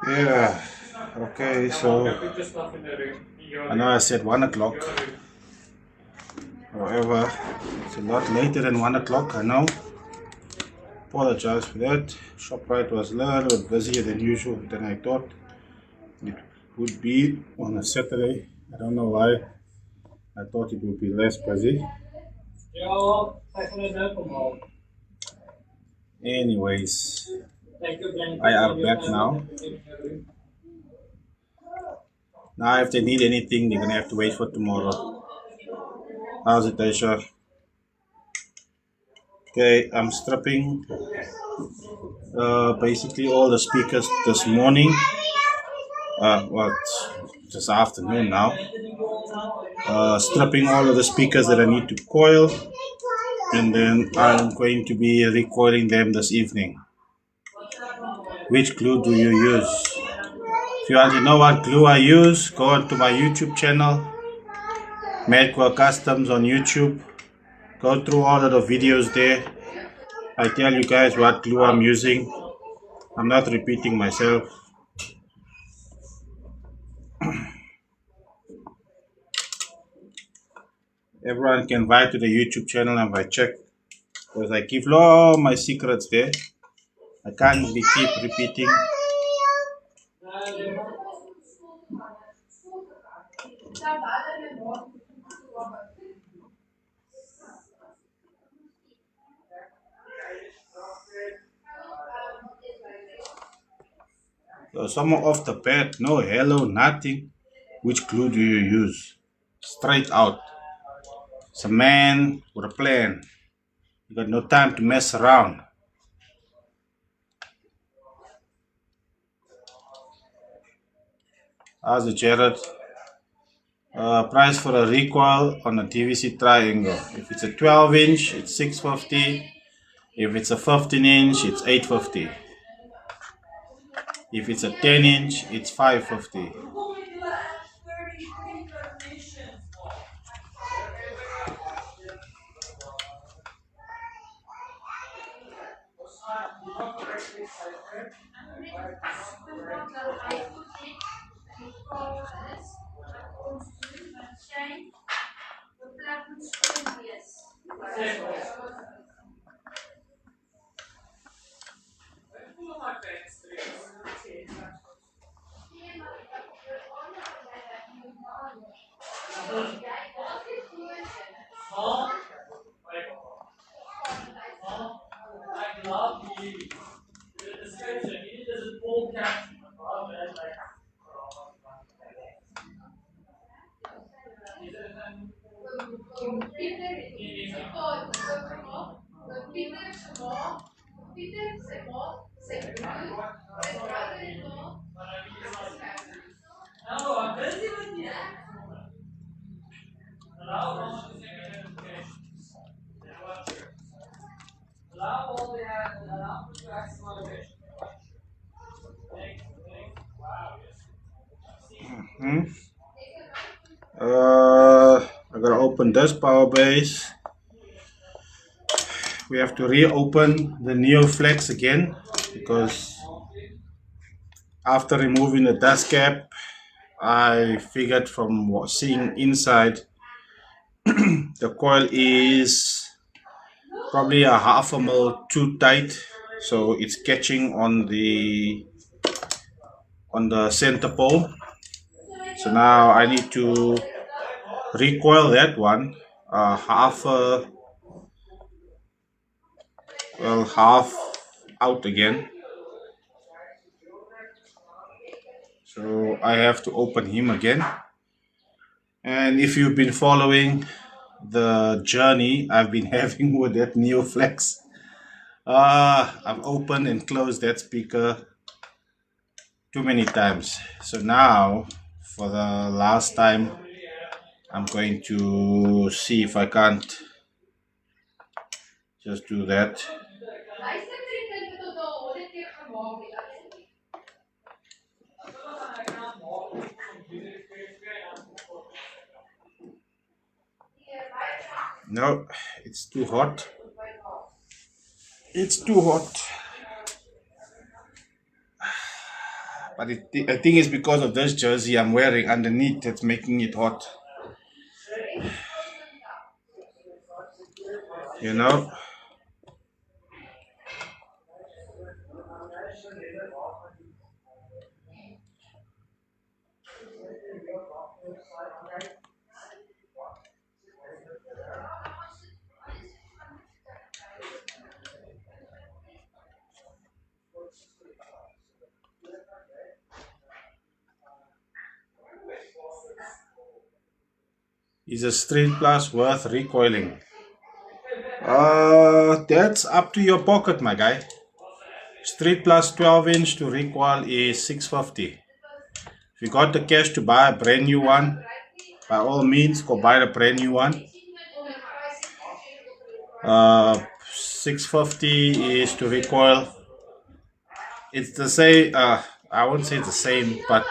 Yeah, okay, so I know I said 1 o'clock, however, it's a lot later than 1 o'clock, I know. Apologize for that. ShopRite was a little bit busier than usual than I thought it would be on a Saturday. I don't know why. I thought it would be less busy. Anyways, I am back now. Now, if they need anything, they're gonna have to wait for tomorrow. How's it, Aisha? Okay, I'm stripping basically all the speakers this morning. Well, it's this afternoon now. Stripping all of the speakers that I need to coil, and then I'm going to be recording them this evening. Which glue do you use? If you want to know what glue I use, go onto my YouTube channel, M.A.D Customs on YouTube. Go through all of the videos there. I tell you guys what glue I'm using. I'm not repeating myself. Everyone can invite to the YouTube channel and I check, because I give all my secrets there. I can't be keep repeating. So someone off the bat, no hello, nothing. Which glue do you use? Straight out. It's a man with a plan. You got no time to mess around. How's it, Jared? Price for a recoil on a TVC triangle. If it's a 12 inch, it's 650. If it's a 15 inch, it's 850. If it's a 10 inch, it's 550. I gotta open this power base. We have to reopen the neoflex again, because after removing the dust cap, I figured from seeing inside, the coil is probably a half a mil too tight, so it's catching on the center pole. So now I need to recoil that one half out again. So I have to open him again. And if you've been following the journey I've been having with that neoflex, I've opened and closed that speaker too many times. So now, for the last time, I'm going to see if I can't just do that. No, it's too hot. It's too hot. But I think it's because of this jersey I'm wearing underneath that's making it hot. You know? Is a Street Plus worth recoiling? That's up to your pocket, my guy. Street Plus 12-inch to recoil is $650. If you got the cash to buy a brand new one, by all means, go buy the brand new one. $650 is to recoil. It's the same. I wouldn't say it's the same, but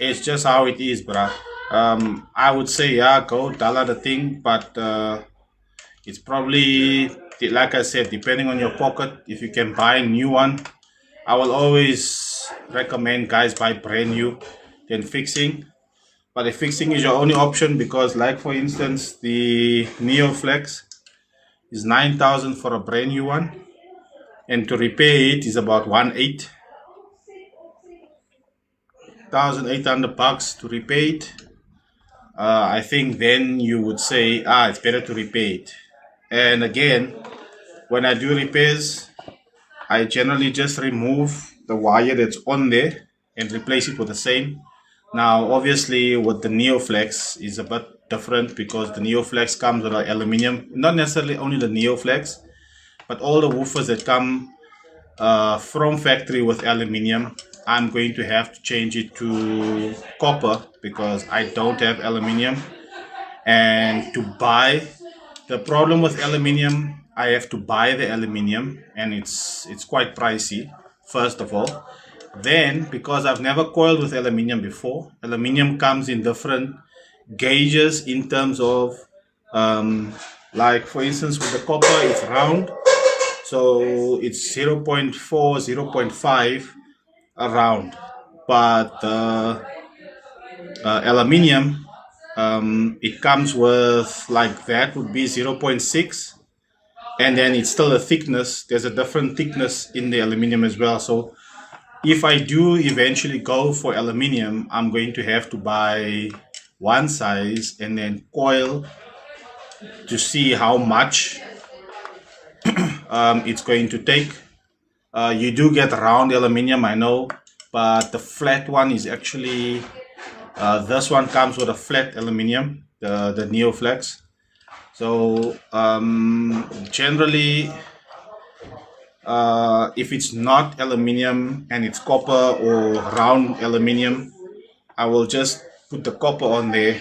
it's just how it is, bruh. I would say yeah, go dollar the thing, but it's probably like I said, depending on your pocket. If you can buy a new one, I will always recommend guys buy brand new than fixing. But if fixing is your only option, because like for instance, the neoflex is 9,000 for a brand new one, and to repair it is about $1,800 to repair it. I think then you would say, it's better to repair it. And again, when I do repairs, I generally just remove the wire that's on there and replace it with the same. Now, obviously, with the neoflex is a bit different because the neoflex comes with aluminium. Not necessarily only the neoflex, but all the woofers that come from factory with aluminium, I'm going to have to change it to copper because I don't have aluminium. And to buy, the problem with aluminium, I have to buy the aluminium, and it's quite pricey, first of all. Then, because I've never coiled with aluminium before, aluminium comes in different gauges in terms of, like for instance, with the copper, it's round. So it's 0.4, 0.5 around. But aluminium, it comes with like that would be 0.6. And then it's still a thickness. There's a different thickness in the aluminium as well. So if I do eventually go for aluminium, I'm going to have to buy one size and then coil to see how much it's going to take. You do get round aluminium, I know, but the flat one is actually, this one comes with a flat aluminium, the neoflex. So generally, if it's not aluminium and it's copper or round aluminium, I will just put the copper on there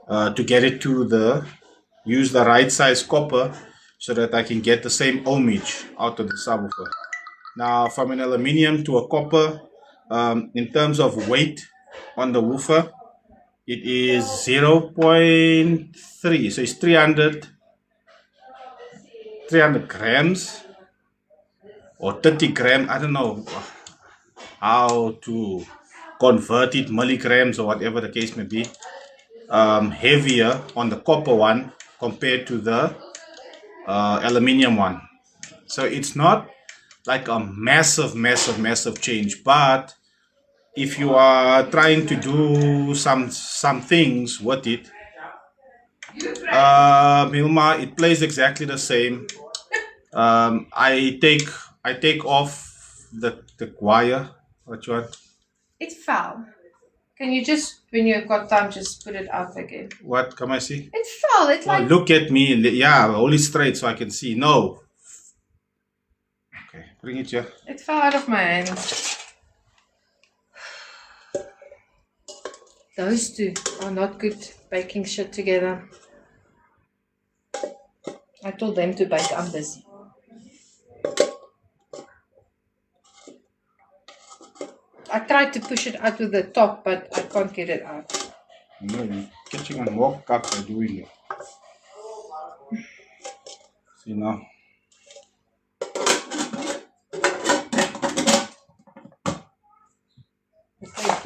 to get it to use the right size copper so that I can get the same ohmage out of the subwoofer. Now, from an aluminium to a copper, in terms of weight on the woofer, it is 0.3. So it's 300 grams or 30 grams. I don't know how to convert it, milligrams or whatever the case may be. Heavier on the copper one compared to the aluminium one. So it's not like a massive change, but if you are trying to do some things with it, Milma, it plays exactly the same. I take off the wire. What you want? It fell. Can you just, when you've got time, just put it out again? What? Come I see? It fell. It's like. Look at me. Yeah, hold it straight so I can see. No. Okay, bring it here. It fell out of my hands. Those two are not good baking shit together. I told them to bake. I'm busy. I tried to push it out with the top, but I can't get it out. No, you're catching on more cup by doing it. See now.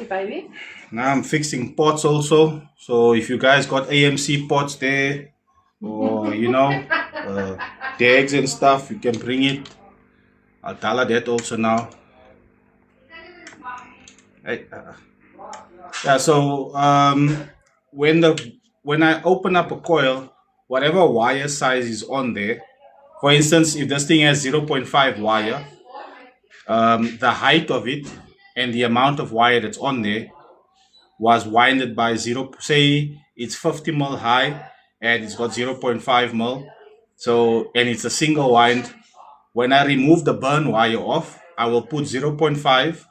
party, baby. Now I'm fixing pots also. So if you guys got AMC pots there, or the eggs and stuff, you can bring it. I'll tell her that also now. Hey, yeah. So when I open up a coil, whatever wire size is on there. For instance, if this thing has 0.5 wire, the height of it and the amount of wire that's on there was winded by zero. Say it's 50 mil high and it's got 0.5 mil. So, and it's a single wind. When I remove the burn wire off, I will put 0.5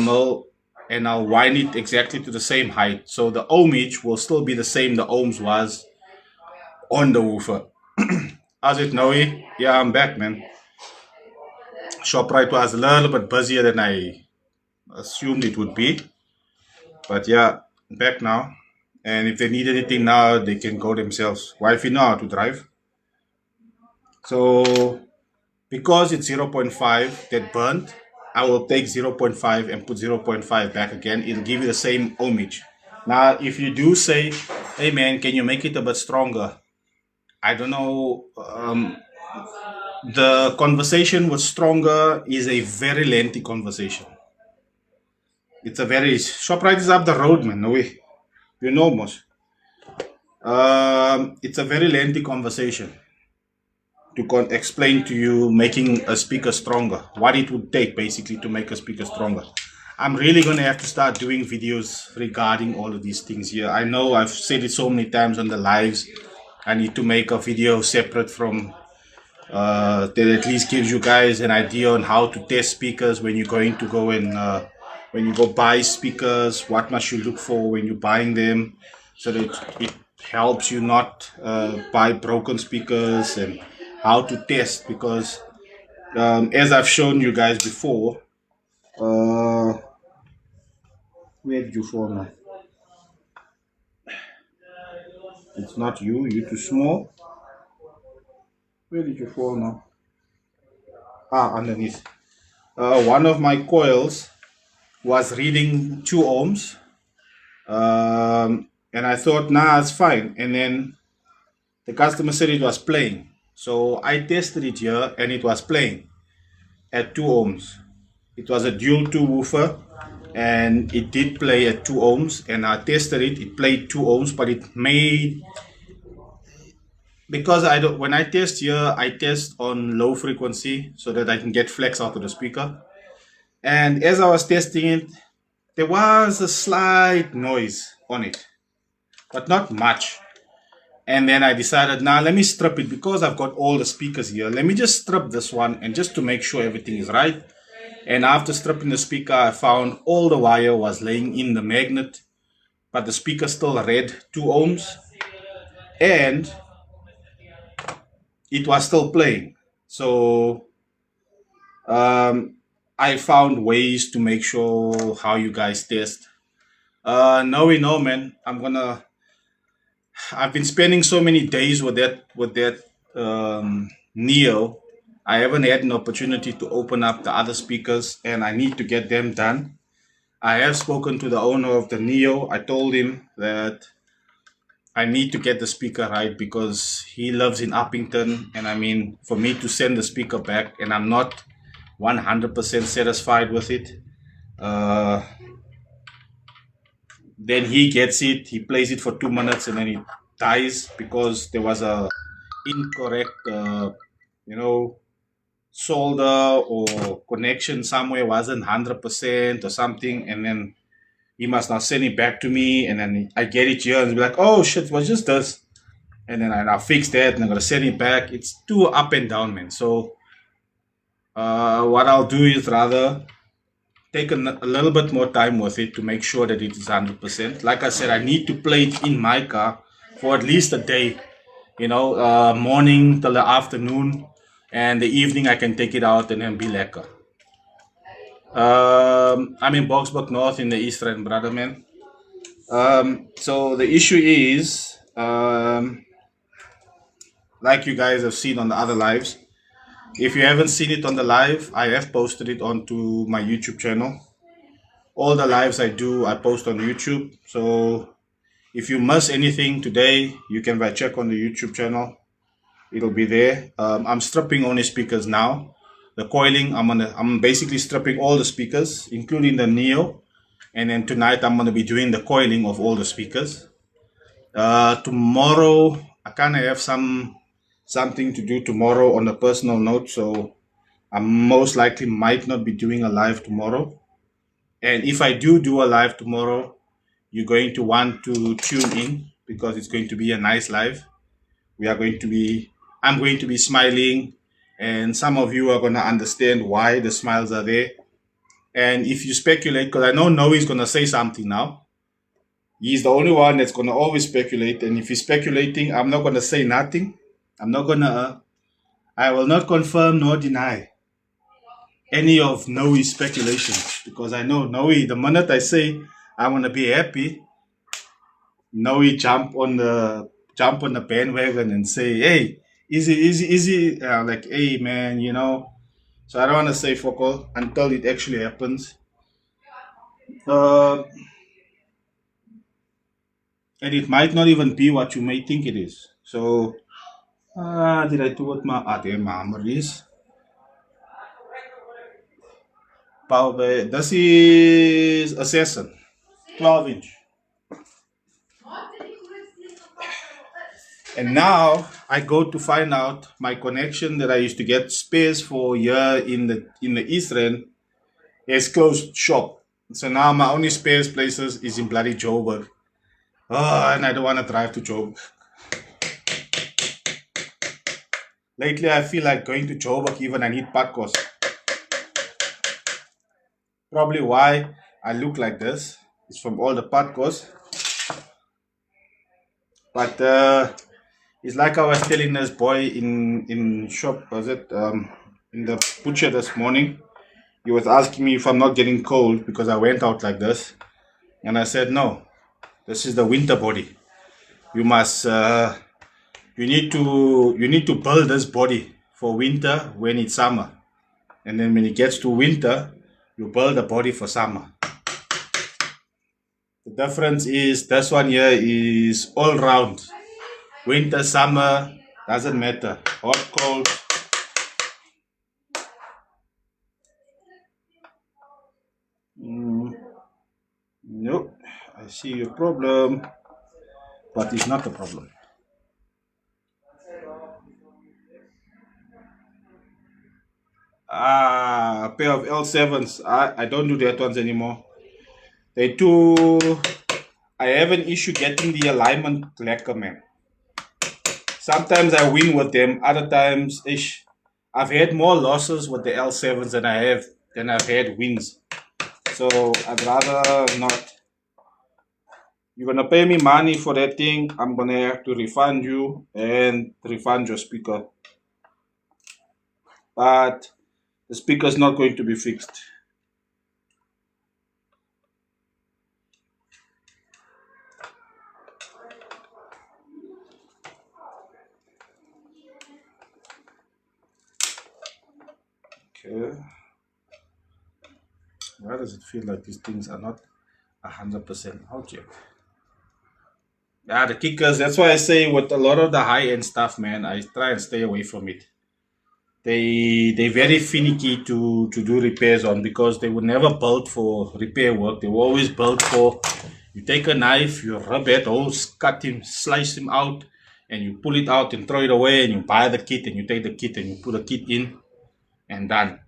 mil and I'll wind it exactly to the same height. So the ohmage will still be the same the ohms was on the woofer. How's it, Noe? Yeah, I'm back, man. ShopRite was a little bit busier than I assumed it would be. But yeah, back now. And if they need anything now, they can go themselves. Wifey know how to drive. So because it's 0.5 that burnt, I will take 0.5 and put 0.5 back again. It'll give you the same ohmage. Now, if you do say, hey man, can you make it a bit stronger? I don't know. The conversation with stronger is a very lengthy conversation. It's a very ShopRite is up the road, man. No way. You know, most. It's a very lengthy conversation to explain to you making a speaker stronger. What it would take basically to make a speaker stronger. I'm really going to have to start doing videos regarding all of these things here. I know I've said it so many times on the lives. I need to make a video separate from that at least gives you guys an idea on how to test speakers when you're going to go and when you go buy speakers, what must you look for when you're buying them, so that it helps you not buy broken speakers, and how to test, because as I've shown you guys before, where did you fall now? It's not you, you're too small. Where did you fall now? Ah, underneath. One of my coils was reading 2 ohms, and I thought, nah, it's fine. And then the customer said it was playing. So I tested it here and it was playing at 2 ohms. It was a dual 2 woofer and it did play at 2 ohms, and I tested it. It played 2 ohms, but it made, because I don't, when I test here, I test on low frequency so that I can get flex out of the speaker. And as I was testing it, there was a slight noise on it, but not much. And then I decided, now let me strip it, because I've got all the speakers here. Let me just strip this one, and just to make sure everything is right. And after stripping the speaker, I found all the wire was laying in the magnet, but the speaker still read 2 ohms, and it was still playing. So I found ways to make sure how you guys test. No, man. I've been spending so many days with that Neo. I haven't had an opportunity to open up the other speakers, and I need to get them done. I have spoken to the owner of the Neo. I told him that I need to get the speaker right, because he lives in Uppington, and I mean, for me to send the speaker back and I'm not 100% satisfied with it, then he gets it, he plays it for 2 minutes, and then it dies because there was a incorrect solder or connection somewhere wasn't 100% or something, and then he must now send it back to me, and then I get it here and be like, oh shit, it was just this, and then I'll fix that and I'm gonna send it back. It's too up and down, man. So what I'll do is rather take a little bit more time with it to make sure that it is 100%. Like I said, I need to play it in my car for at least a day, morning till the afternoon, and the evening I can take it out and then be lekker. I'm in Boksburg North in the East Rand, brother, man. So the issue is, like you guys have seen on the other lives, if you haven't seen it on the live, I have posted it onto my YouTube channel. All the lives I do, I post on YouTube. So if you miss anything today, you can check on the YouTube channel. It'll be there. I'm stripping only speakers now. The coiling, I'm basically stripping all the speakers, including the Neo. And then tonight I'm gonna be doing the coiling of all the speakers. Tomorrow I kind of have something to do tomorrow on a personal note, so I most likely might not be doing a live tomorrow. And if I do a live tomorrow, you're going to want to tune in because it's going to be a nice live. I'm going to be smiling, and some of you are going to understand why the smiles are there. And if you speculate, because I know Noe's going to say something now, he's the only one that's going to always speculate. And if he's speculating, I'm not going to say nothing. I will not confirm nor deny any of Noe's speculations because I know Noe, the minute I say I'm going to be happy, Noe jump on the bandwagon and say, hey, easy, like, hey, man, So I don't want to say fuck all until it actually happens. Uh, and it might not even be what you may think it is. So, did I do what there my hammer is? Power. This is Assassin, 12-inch. And now I go to find out my connection that I used to get spares for here in the Eastern is closed shop. So now my only spares places is in bloody Joburg. Oh, and I don't want to drive to Joburg. Lately, I feel like going to Joburg even I need parkos. Probably why I look like this is from all the parkos. But it's like I was telling this boy in shop, was it in the butcher this morning. He was asking me if I'm not getting cold because I went out like this, and I said no. This is the winter body. You must you need to build this body for winter when it's summer, and then when it gets to winter, you build the body for summer. The difference is this one here is all round. Winter, summer, doesn't matter. Hot, cold. Nope. I see your problem, but it's not a problem. A pair of L7s. I don't do that ones anymore. They too. I have an issue getting the alignment lacquer, man. Sometimes I win with them. Other times, I've had more losses with the L7s than I've had wins. So I'd rather not. You're gonna pay me money for that thing. I'm gonna have to refund you and refund your speaker. But the speaker's not going to be fixed. Okay. Why does it feel like these things are not 100% out yet? Yeah, the kickers. That's why I say with a lot of the high end stuff, man, I try and stay away from it. They're very finicky to do repairs on because they were never built for repair work. They were always built for you take a knife, you rub it, holes, cut him, slice him out, and you pull it out and throw it away, and you buy the kit and you take the kit and you put the kit in, and done.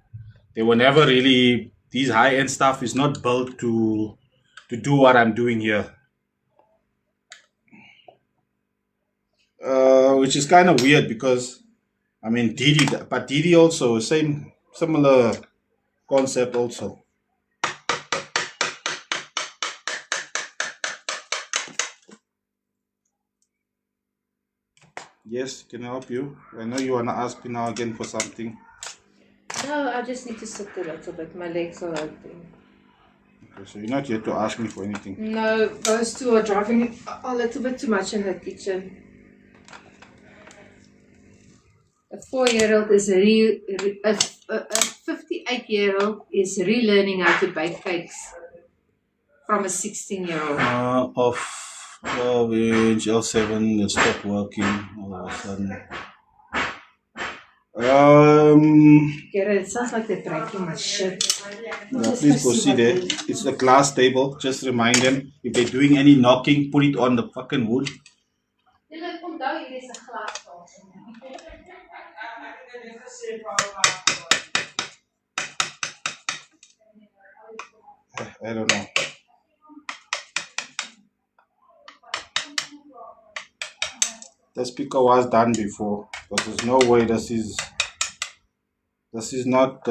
They were never really these high end stuff is not built to do what I'm doing here. Which is kind of weird because I mean Didi also same similar concept also. Yes, can I help you? I know you wanna ask me now again for something. No, I just need to sit a little bit. My legs are open. Okay, so you're not here to ask me for anything. No, those two are driving a little bit too much in the kitchen. A 4-year-old is a 58-year-old is relearning how to bake cakes. from a 16-year-old? Of 12-inch L7 that stopped working all of a sudden. Get it? It sounds like they're breaking my shit. Yeah, please go see there. It's a glass table. Just remind them if they're doing any knocking, put it on the fucking wood. I don't know. The speaker was done before, but there's no way this is not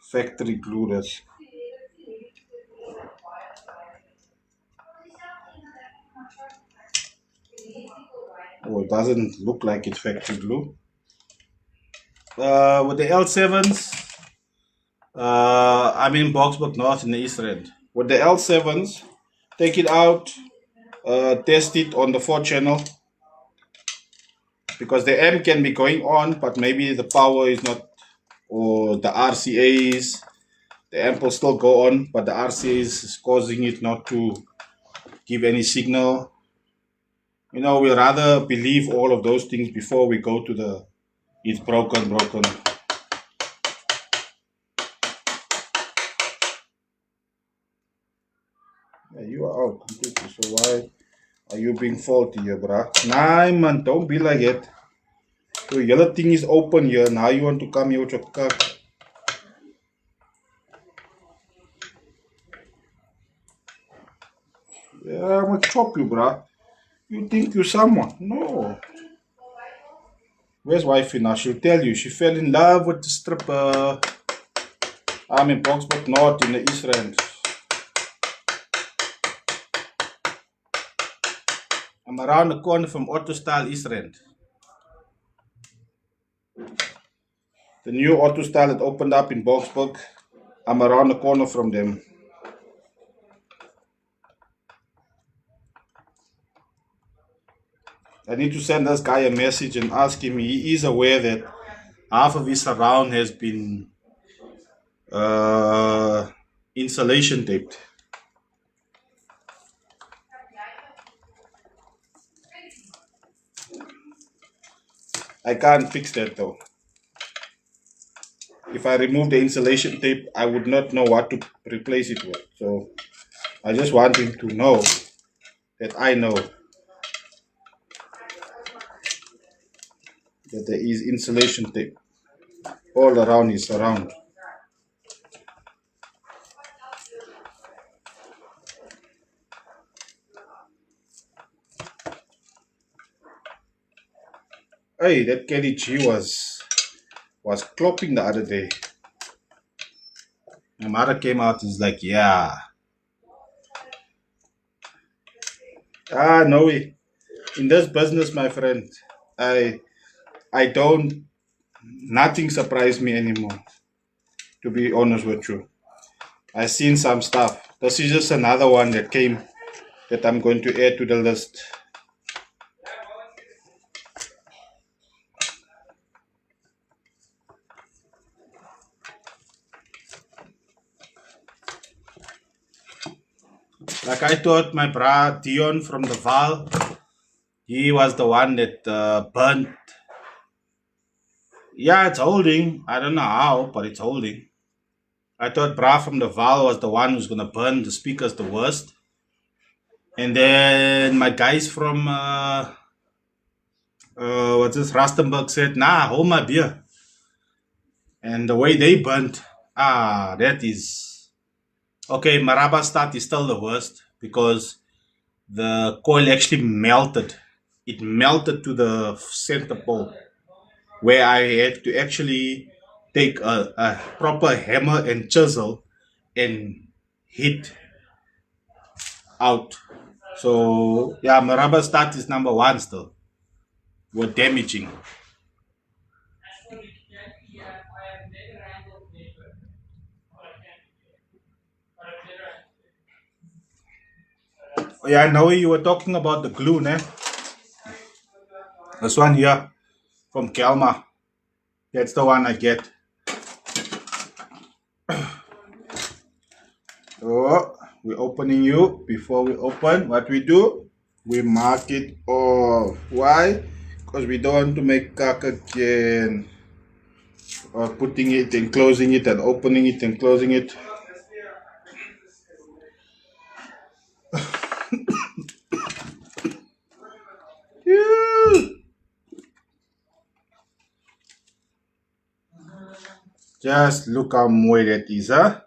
factory glued. Oh, it doesn't look like it's factory glue. With the L7s, I'm in Boksburg North in the East End. With the L7s, take it out, test it on the 4 channel, because the M can be going on, but maybe the power is not, or the RCAs, the amp will still go on, but the RCAs is causing it not to give any signal. We rather believe all of those things before we go to the it's broken. Yeah, you are out completely. So why are you being faulty here, bruh? Nah, man, don't be like it. Your yellow thing is open here. Now you want to come here with your cock. Yeah, I'm gonna chop you, bruh. You think you're someone? No. Where's wifey now? She'll tell you she fell in love with the stripper. I'm in Boksburg North in the East End. I'm around the corner from Auto Style East End. The new Auto Style that opened up in Boksburg. I'm around the corner from them. I need to send this guy a message and ask him. He is aware that half of his surround has been insulation taped. I can't fix that though. If I remove the insulation tape, I would not know what to replace it with. So I just want him to know that I know that there is insulation tape all around his surround. Hey, that Kelly G was clopping the other day. My mother came out and is like, yeah. No way. In this business, my friend, I don't, nothing surprised me anymore, to be honest with you. I seen some stuff. This is just another one that came that I'm going to add to the list. Like I thought my bra Dion from the Val, he was the one that burnt. Yeah, it's holding. I don't know how, but it's holding. I thought bra from the Val was the one who's gonna burn the speakers the worst. And then my guys from what's this Rustenburg said, nah, hold my beer. And the way they burnt, that is okay. Maraba start is still the worst because the coil actually melted. It melted to the center pole where I had to actually take a proper hammer and chisel and hit out. So yeah, Maraba start is number one still. Were damaging. Yeah, I know you were talking about the glue, ne? This one here from Kelma. That's the one I get. Oh, we're opening you. Before we open, what we do, we mark it off. Why? Because we don't want to make cack again. Or putting it and closing it and opening it and closing it. Just look how moist that is, huh?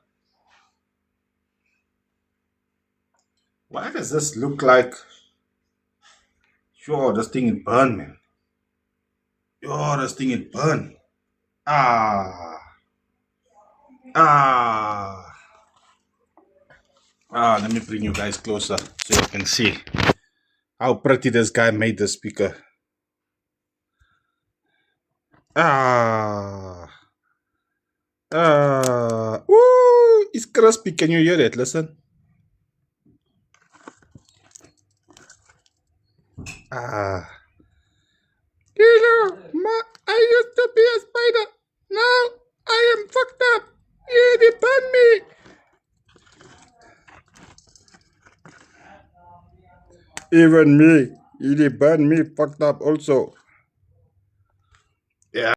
Why does this look like? Sure, this thing is burn, man. Yo, this thing is burn. Ah. Ah. Let me bring you guys closer so you can see how pretty this guy made the speaker. Ah. Ooh, it's crispy. Can you hear it? Listen. Ah. I used to be a spider. Now I am fucked up. They burn me. Even me. They burn me fucked up also. Yeah.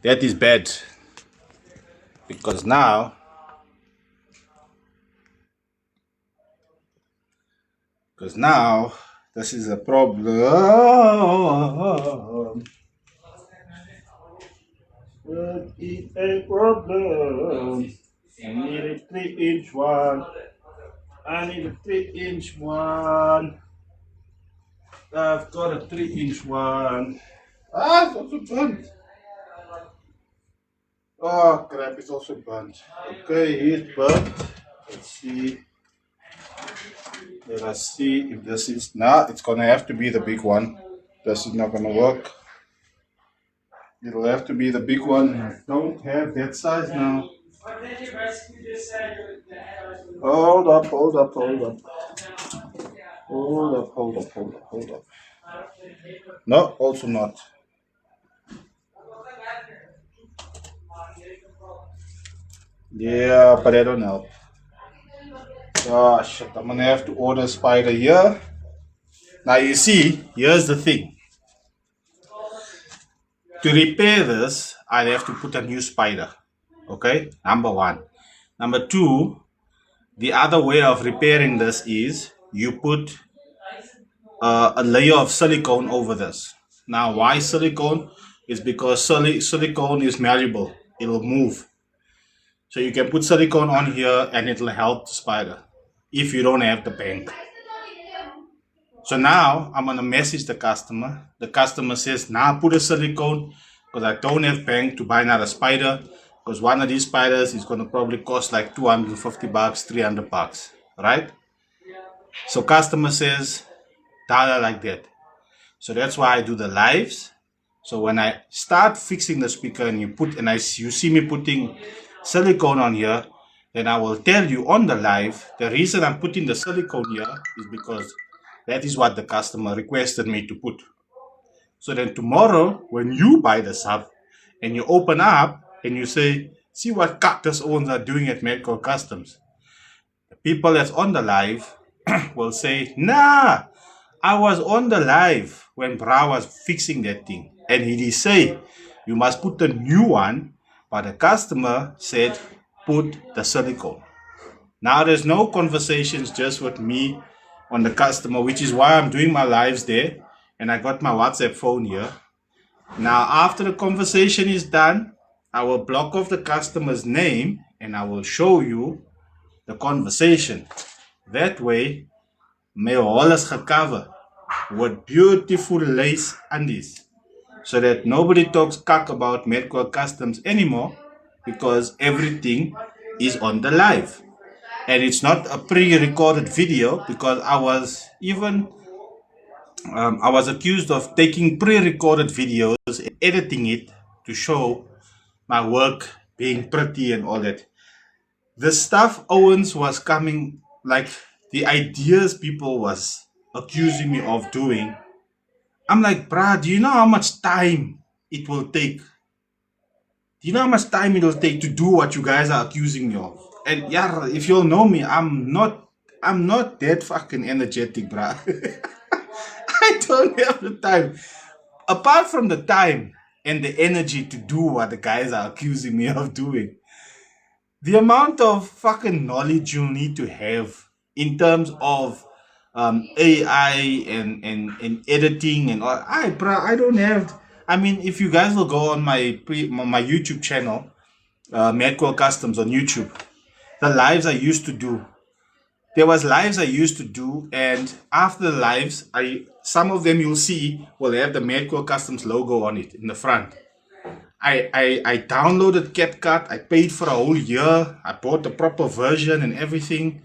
That is bad. Because now this is a problem. It is a problem. I need a 3-inch one. I need a 3-inch one. I've got a 3-inch one. It's also burnt. Oh crap, it's also burnt. Okay, here's burnt. Let's see. Let us see if this is. Nah, it's gonna have to be the big one. This is not gonna work. It'll have to be the big one. I don't have that size now. Hold up. Hold up. No, also not. Yeah, but I don't help. Oh shit, I'm gonna have to order a spider here. Now you see, here's the thing. To repair this, I'd have to put a new spider. Okay, number one. Number two, the other way of repairing this is you put a layer of silicone over this. Now, why silicone? Is because silicone is malleable. It'll move. So you can put silicone on here and it'll help the spider if you don't have the bank. So now I'm gonna message the customer. The customer says, now put a silicone because I don't have bank to buy another spider because one of these spiders is gonna probably cost like 250 bucks, 300 bucks, right? So customer says, dollar like that. So that's why I do the lives. So when I start fixing the speaker and you see me putting silicone on here, then I will tell you on the live, the reason I'm putting the silicone here is because that is what the customer requested me to put. So then tomorrow, when you buy the sub and you open up and you say, see what cactus owners are doing at Medical Customs. The people that's on the live will say, nah, I was on the live when Bra was fixing that thing. And he did say, you must put the new one, but the customer said, put the silicone. Now there's no conversations just with me on the customer, which is why I'm doing my lives there. And I got my WhatsApp phone here. Now, after the conversation is done, I will block off the customer's name and I will show you the conversation. That way, may alles gecover with beautiful lace undies so that nobody talks cock about Medical Customs anymore because everything is on the live. And it's not a pre-recorded video because I was accused of taking pre-recorded videos and editing it to show my work being pretty and all that. The stuff Owens was coming, like the ideas people was accusing me of doing, I'm like, bruh, do you know how much time it will take? you know how much time it'll take to do what you guys are accusing me of? And yeah, if you'll know me, I'm not that fucking energetic, bruh. I don't have the time. Apart from the time and the energy to do what the guys are accusing me of doing, the amount of fucking knowledge you need to have in terms of AI and editing and all. I don't have. I mean, if you guys will go on my YouTube channel, M.A.D Customs on YouTube, the lives I used to do. There was lives I used to do, and after the lives, I some of them you'll see will have the M.A.D Customs logo on it in the front. I downloaded CapCut. I paid for a whole year. I bought the proper version and everything.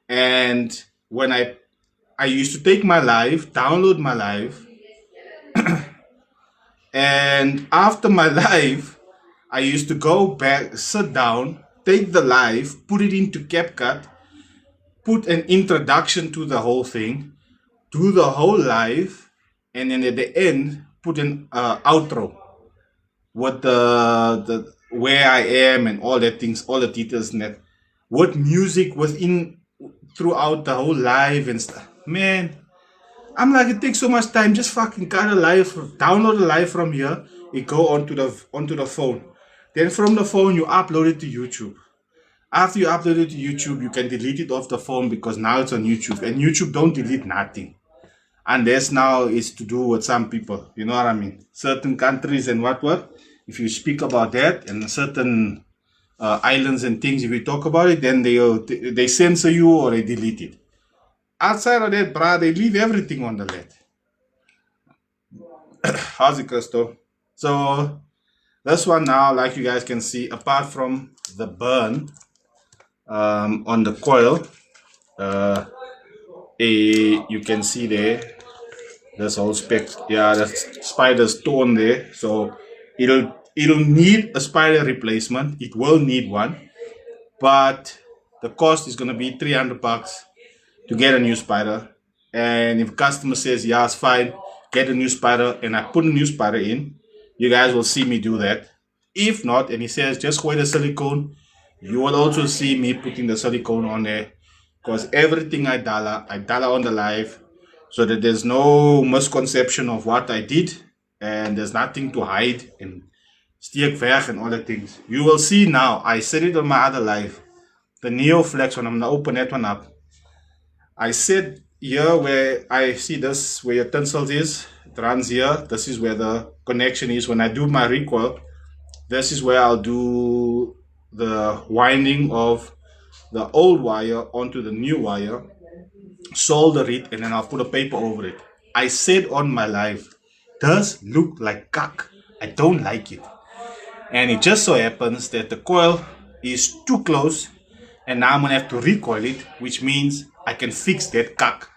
And when I used to take my live, download my live, and after my live, I used to go back, sit down, take the live, put it into CapCut, put an introduction to the whole thing, do the whole live, and then at the end put an outro with the where I am and all that things, all the details and that, with music within throughout the whole live and stuff. Man, I'm like, it takes so much time. Just fucking cut a live, download a live from here. You go onto the phone. Then from the phone you upload it to YouTube. After you upload it to YouTube, you can delete it off the phone because now it's on YouTube. And YouTube don't delete nothing. Unless now it's to do with some people. You know what I mean? Certain countries and what. If you speak about that and certain islands and things, if you talk about it, then they censor you or they delete it. Outside of that, bruh, they leave everything on the lead. How's it, Crystal? So this one now, like you guys can see, apart from the burn on the coil, you can see there, this whole spec, yeah, the spider's torn there. So it'll need a spider replacement. It will need one, but the cost is gonna be $300 to get a new spider. And if a customer says, yeah, it's fine, get a new spider, and I put a new spider in, you guys will see me do that. If not, and he says, just wear the silicone, you will also see me putting the silicone on there. Because everything I dollar on the live, so that there's no misconception of what I did, and there's nothing to hide, and steek weg and all the things. You will see now, I said it on my other live, the neoflex, when I'm going to open that one up, I said here where I see this, where your tinsel is, it runs here. This is where the connection is. When I do my recoil, this is where I'll do the winding of the old wire onto the new wire, solder it, and then I'll put a paper over it. I said on my live, does look like cuck. I don't like it. And it just so happens that the coil is too close, and now I'm gonna have to recoil it, which means I can fix that cuck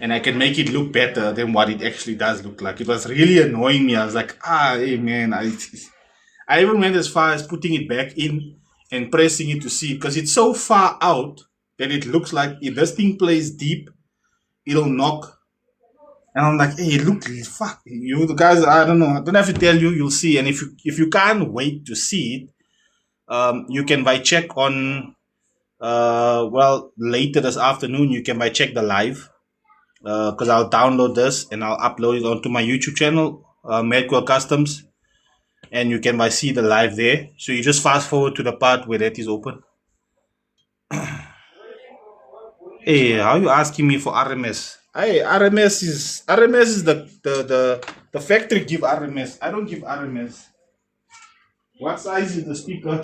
and I can make it look better than what it actually does look like. It was really annoying me. I was like, hey man, I even went as far as putting it back in and pressing it to see, because it's so far out that it looks like if this thing plays deep, it'll knock. And I'm like, hey, look, fuck you, the guys. I don't know. I don't have to tell you. You'll see. And if you can't wait to see it, you can buy check on. Well, later this afternoon, you can buy check the live. Because I'll download this and I'll upload it onto my YouTube channel, M.A.D Customs, and you can see the live there. So you just fast forward to the part where that is open. Hey, how you asking me for RMS? Hey, RMS is the factory give RMS. I don't give RMS. What size is the speaker?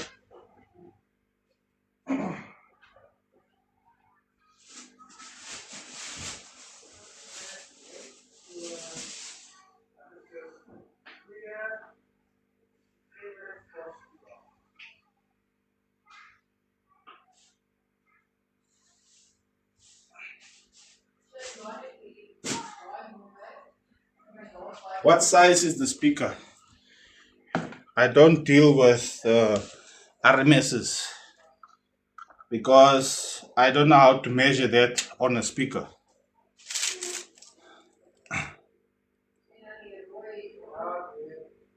What size is the speaker? I don't deal with RMSs because I don't know how to measure that on a speaker.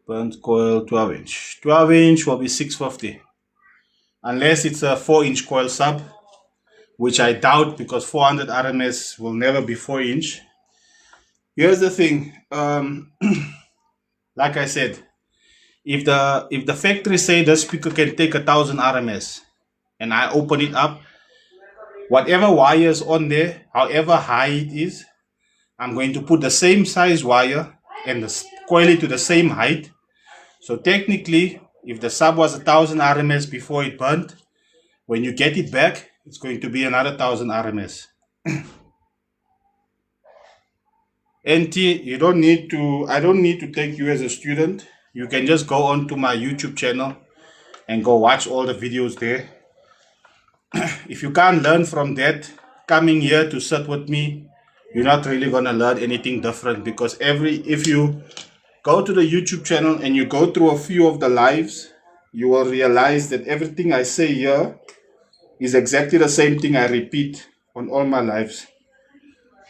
Burnt coil 12 inch. 12 inch will be 650. Unless it's a 4-inch coil sub, which I doubt because 400 RMS will never be 4-inch. Here's the thing. Like I said, if the factory say the speaker can take 1000 RMS and I open it up, whatever wire is on there, however high it is, I'm going to put the same size wire and coil it to the same height. So technically, if the sub was 1000 RMS before it burnt, when you get it back, it's going to be another 1000 RMS. NT, I don't need to take you as a student. You can just go onto my YouTube channel and go watch all the videos there. If you can't learn from that, coming here to sit with me, you're not really gonna learn anything different, because if you go to the YouTube channel and you go through a few of the lives, you will realize that everything I say here is exactly the same thing I repeat on all my lives.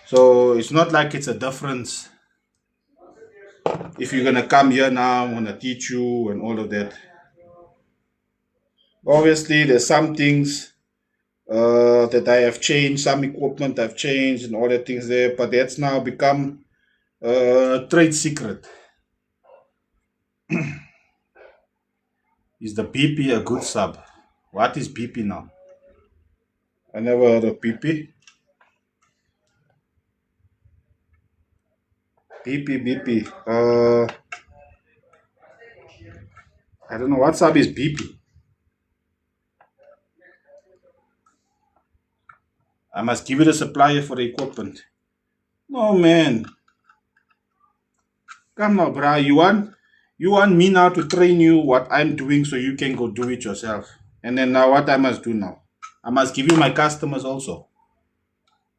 So it's not like it's a difference. If you're gonna come here now, I'm gonna teach you and all of that. Obviously, there's some things that I have changed, some equipment I've changed and all the things there, but that's now become a trade secret. Is the BP a good sub? What is BP now? I never heard of BP. BP. I don't know what sub is BP. I must give you the supplier for the equipment. No, man. Come now, bro. You want me now to train you what I'm doing so you can go do it yourself. And then now what I must do now? I must give you my customers also.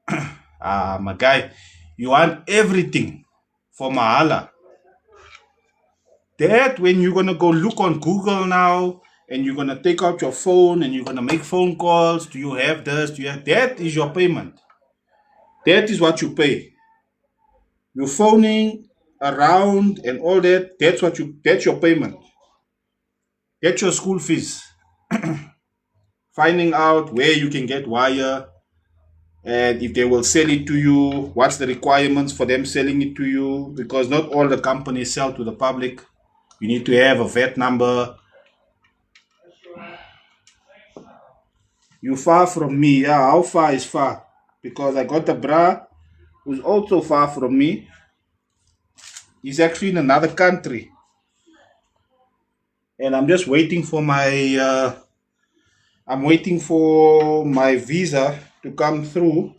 My guy, you want everything for Mahala. That when you're gonna go look on Google now and you're gonna take out your phone and you're gonna make phone calls, do you have this? Do you have that? Is your payment. That is what you pay. You're phoning around and all that, that's your payment. That's your school fees. Finding out where you can get wire and if they will sell it to you, what's the requirements for them selling it to you, because not all the companies sell to the public. You need to have a VAT number. You far from me. Yeah, how far is far? Because I got a bra who's also far from me. He's actually in another country. And I'm just waiting for my visa to come through,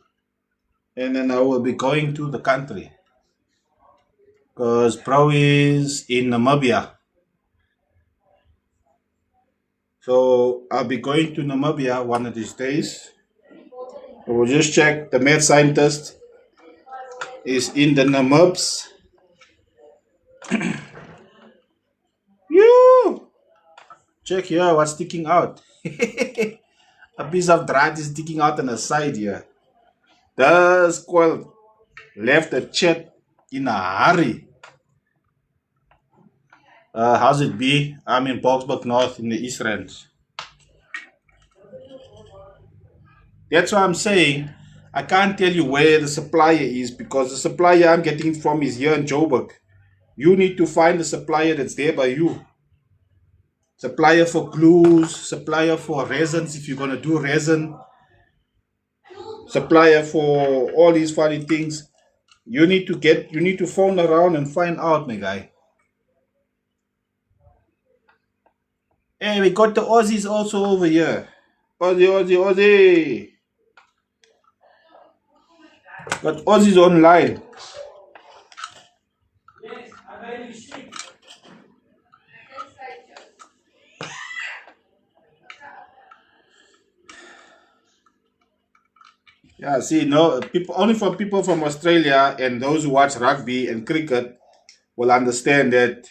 and then I will be going to the country. Because bro is in Namibia. So I'll be going to Namibia one of these days. We'll just check. The mad scientist is in the Namibs. You check here what's sticking out. A piece of draad is sticking out on the side here. The squirrel left the chat in a hurry. How's it be? I'm in Boksburg North in the East Rand. That's why I'm saying I can't tell you where the supplier is, because the supplier I'm getting it from is here in Joburg. You need to find the supplier that's there by you. Supplier for glues, supplier for resins if you're gonna do resin, supplier for all these funny things. You need to phone around and find out, my guy. Hey, we got the Aussies also over here. Aussie. Got Aussies online. Yeah, see, no, people only for people from Australia and those who watch rugby and cricket will understand that.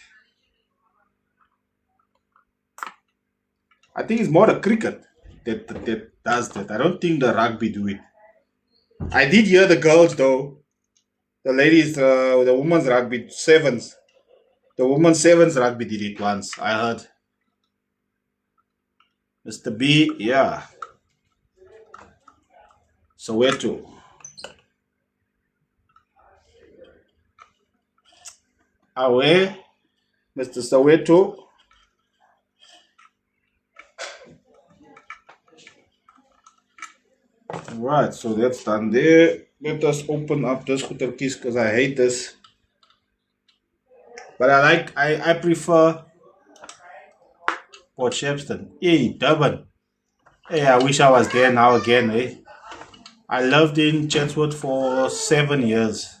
I think it's more the cricket that does that. I don't think the rugby do it. I did hear the girls though, the ladies, the women's rugby sevens. The women's sevens rugby did it once, I heard. Mr. B, yeah. Soweto. Away, Mr. Soweto. Right, so that's done there. Let us open up this goetertjies because I hate this. But I prefer Port Shepstone. Hey, Durban. Hey, I wish I was there now again, eh? I lived in Chatsworth for 7 years.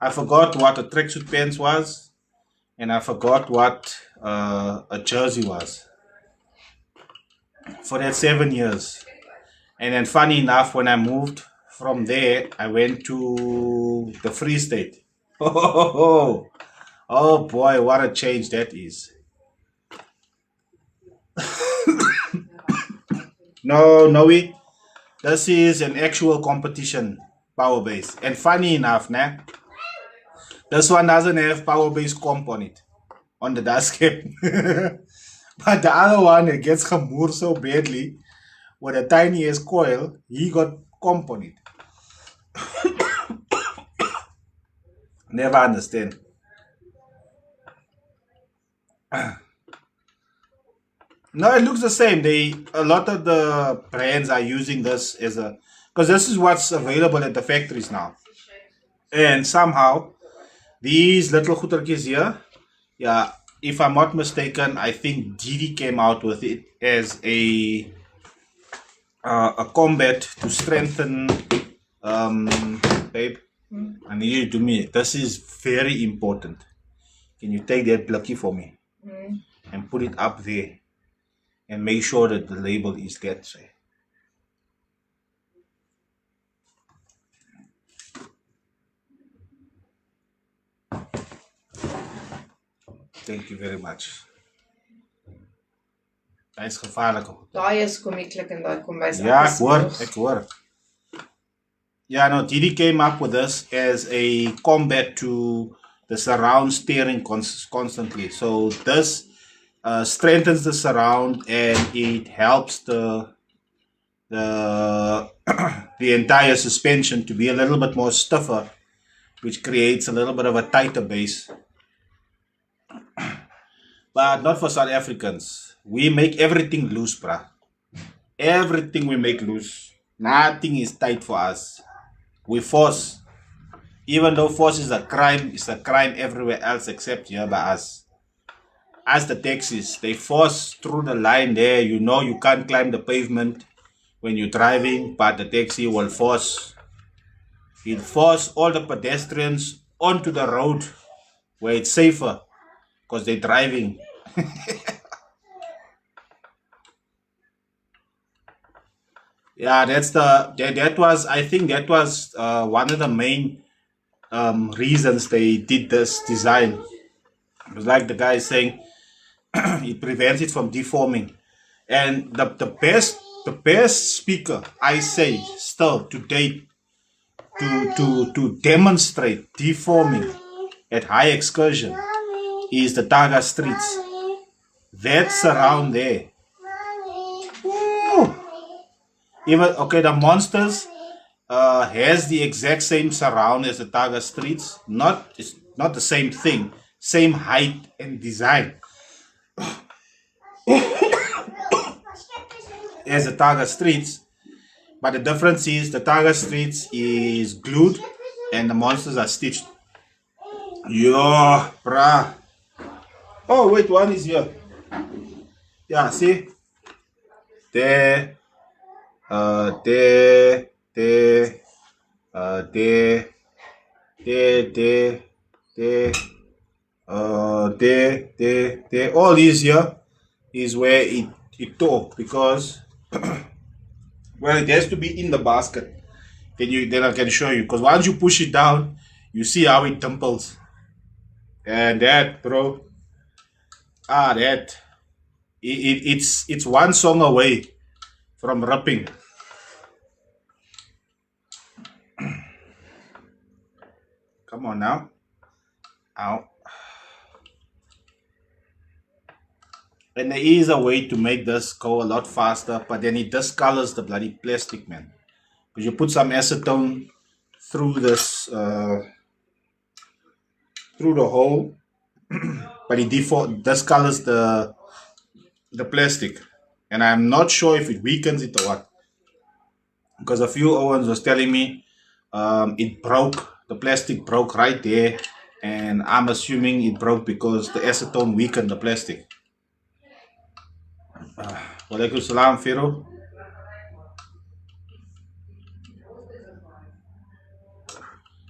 I forgot what a tracksuit pants was, and I forgot what a jersey was for that 7 years. And then, funny enough, when I moved from there, I went to the Free State. Oh, oh boy, what a change that is. No, Noe, this is an actual competition, power base. And funny enough, nah, this one doesn't have power base comp on it, on the dust cap. But the other one, it gets gemoer so badly with a tiniest coil, he got comp on it. Never understand. No, it looks the same. A lot of the brands are using this as a, because this is what's available at the factories now. And somehow these little goetertjies here, yeah, if I'm not mistaken, I think Didi came out with it as a combat to strengthen. Babe, I need you to do me. This is very important. Can you take that plucky for me and put it up there and make sure that the label is that way? Thank you very much. Hy is gevaarlik. Daai is komieklik en daai kom bys. Ja, ek hoor. Yeah, no, Didi came up with this as a combat to the surround steering constantly. So this strengthens the surround and it helps the the entire suspension to be a little bit more stiffer, which creates a little bit of a tighter base. But not for South Africans. We make everything loose, bruh. Everything we make loose. Nothing is tight for us. We force. Even though force is a crime, it's a crime everywhere else except here by us. As the taxis, they force through the line there. You know you can't climb the pavement when you're driving, but the taxi will force. It force all the pedestrians onto the road where it's safer because they're driving. Yeah, that was, I think that was one of the main reasons they did this design. It was like the guy saying it prevents it from deforming. And the best speaker I say still to date to demonstrate deforming at high excursion is the Taga Streets. That's around there. Woo. Even okay, the Monsters has the exact same surround as the Taga Streets. It's not the same thing, same height and design as the Taga Streets. But the difference is the Taga Streets is glued and the Monsters are stitched. Yo, bruh. Oh, wait, one is here. Yeah, see? There, there, there, there, there. All these here is where it tore because, well, it has to be in the basket. Then I can show you. Because once you push it down, you see how it dimples. And that, bro, it's one song away from ripping. Come on now. Ow. And there is a way to make this go a lot faster, but then it discolors the bloody plastic, man. Because you put some acetone through this, through the hole, but it default discolors the plastic. And I'm not sure if it weakens it or what. Because a few Owens was telling me it broke, the plastic broke right there, and I'm assuming it broke because the acetone weakened the plastic. Walaikum salam, Firo.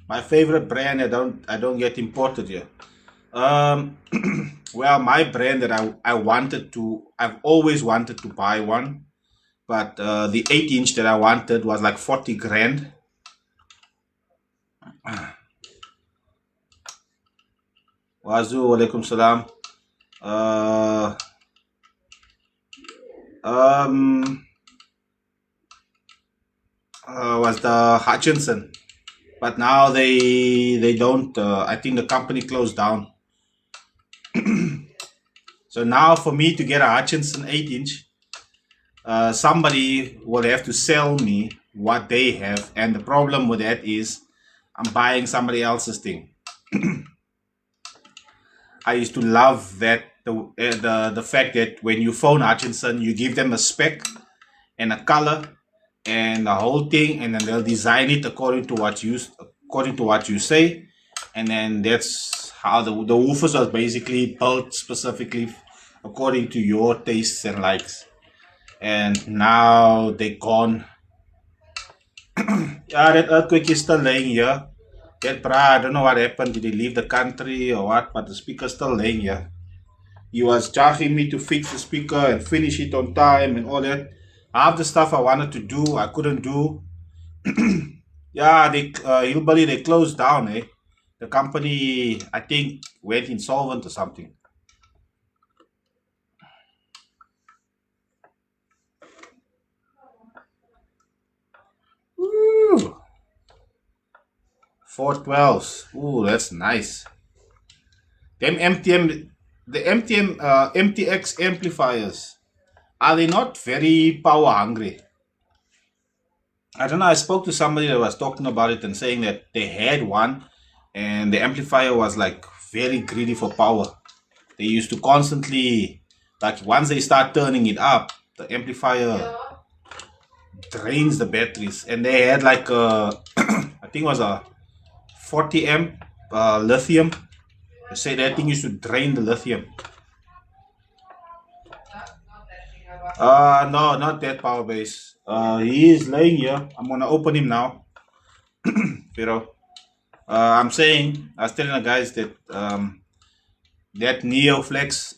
My favorite brand, I don't get imported here. Um, well, my brand that I've always wanted to buy one, but the 8-inch that I wanted was like 40 grand. Wazoo, walaikum salam. Uh, um, was the Hutchinson, but now they don't. I think the company closed down. So now for me to get a Hutchinson 8-inch, somebody will have to sell me what they have, and the problem with that is I'm buying somebody else's thing. I used to love that the fact that when you phone Hutchinson, you give them a spec and a color and the whole thing, and then they'll design it according to what you say, and then that's how the woofers are basically built specifically according to your tastes and likes. And now they're gone. Yeah, that earthquake is still laying here. That bra, I don't know what happened. Did he leave the country or what? But the speaker's still laying here. He was charging me to fix the speaker and finish it on time and all that. Half the stuff I wanted to do, I couldn't do. Yeah, Hillbilly, they closed down, eh? The company, I think, went insolvent or something. Ooh, 412s. Ooh, that's nice. Them MTX amplifiers, are they not very power hungry? I don't know. I spoke to somebody that was talking about it and saying that they had one and the amplifier was like very greedy for power. They used to constantly, like, once they start turning it up, the amplifier drains the batteries. And they had like I think it was a 40 amp lithium. They say that thing used to drain the lithium. No, not that power base. He is laying here. I'm gonna open him now. Pero, I'm saying, I was telling the guys that that neoflex.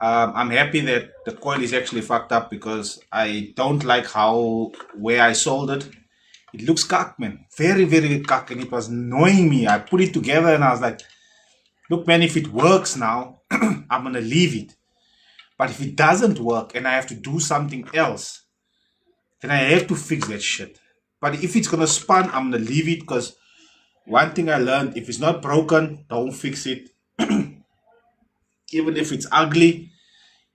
I'm happy that the coil is actually fucked up because I don't like how where I soldered. It looks cock, man. Very, very cock, and it was annoying me. I put it together and I was like, look, man, if it works now, I'm gonna leave it. But if it doesn't work and I have to do something else, then I have to fix that shit. But if it's gonna spun, I'm gonna leave it because one thing I learned, if it's not broken, don't fix it. Even if it's ugly,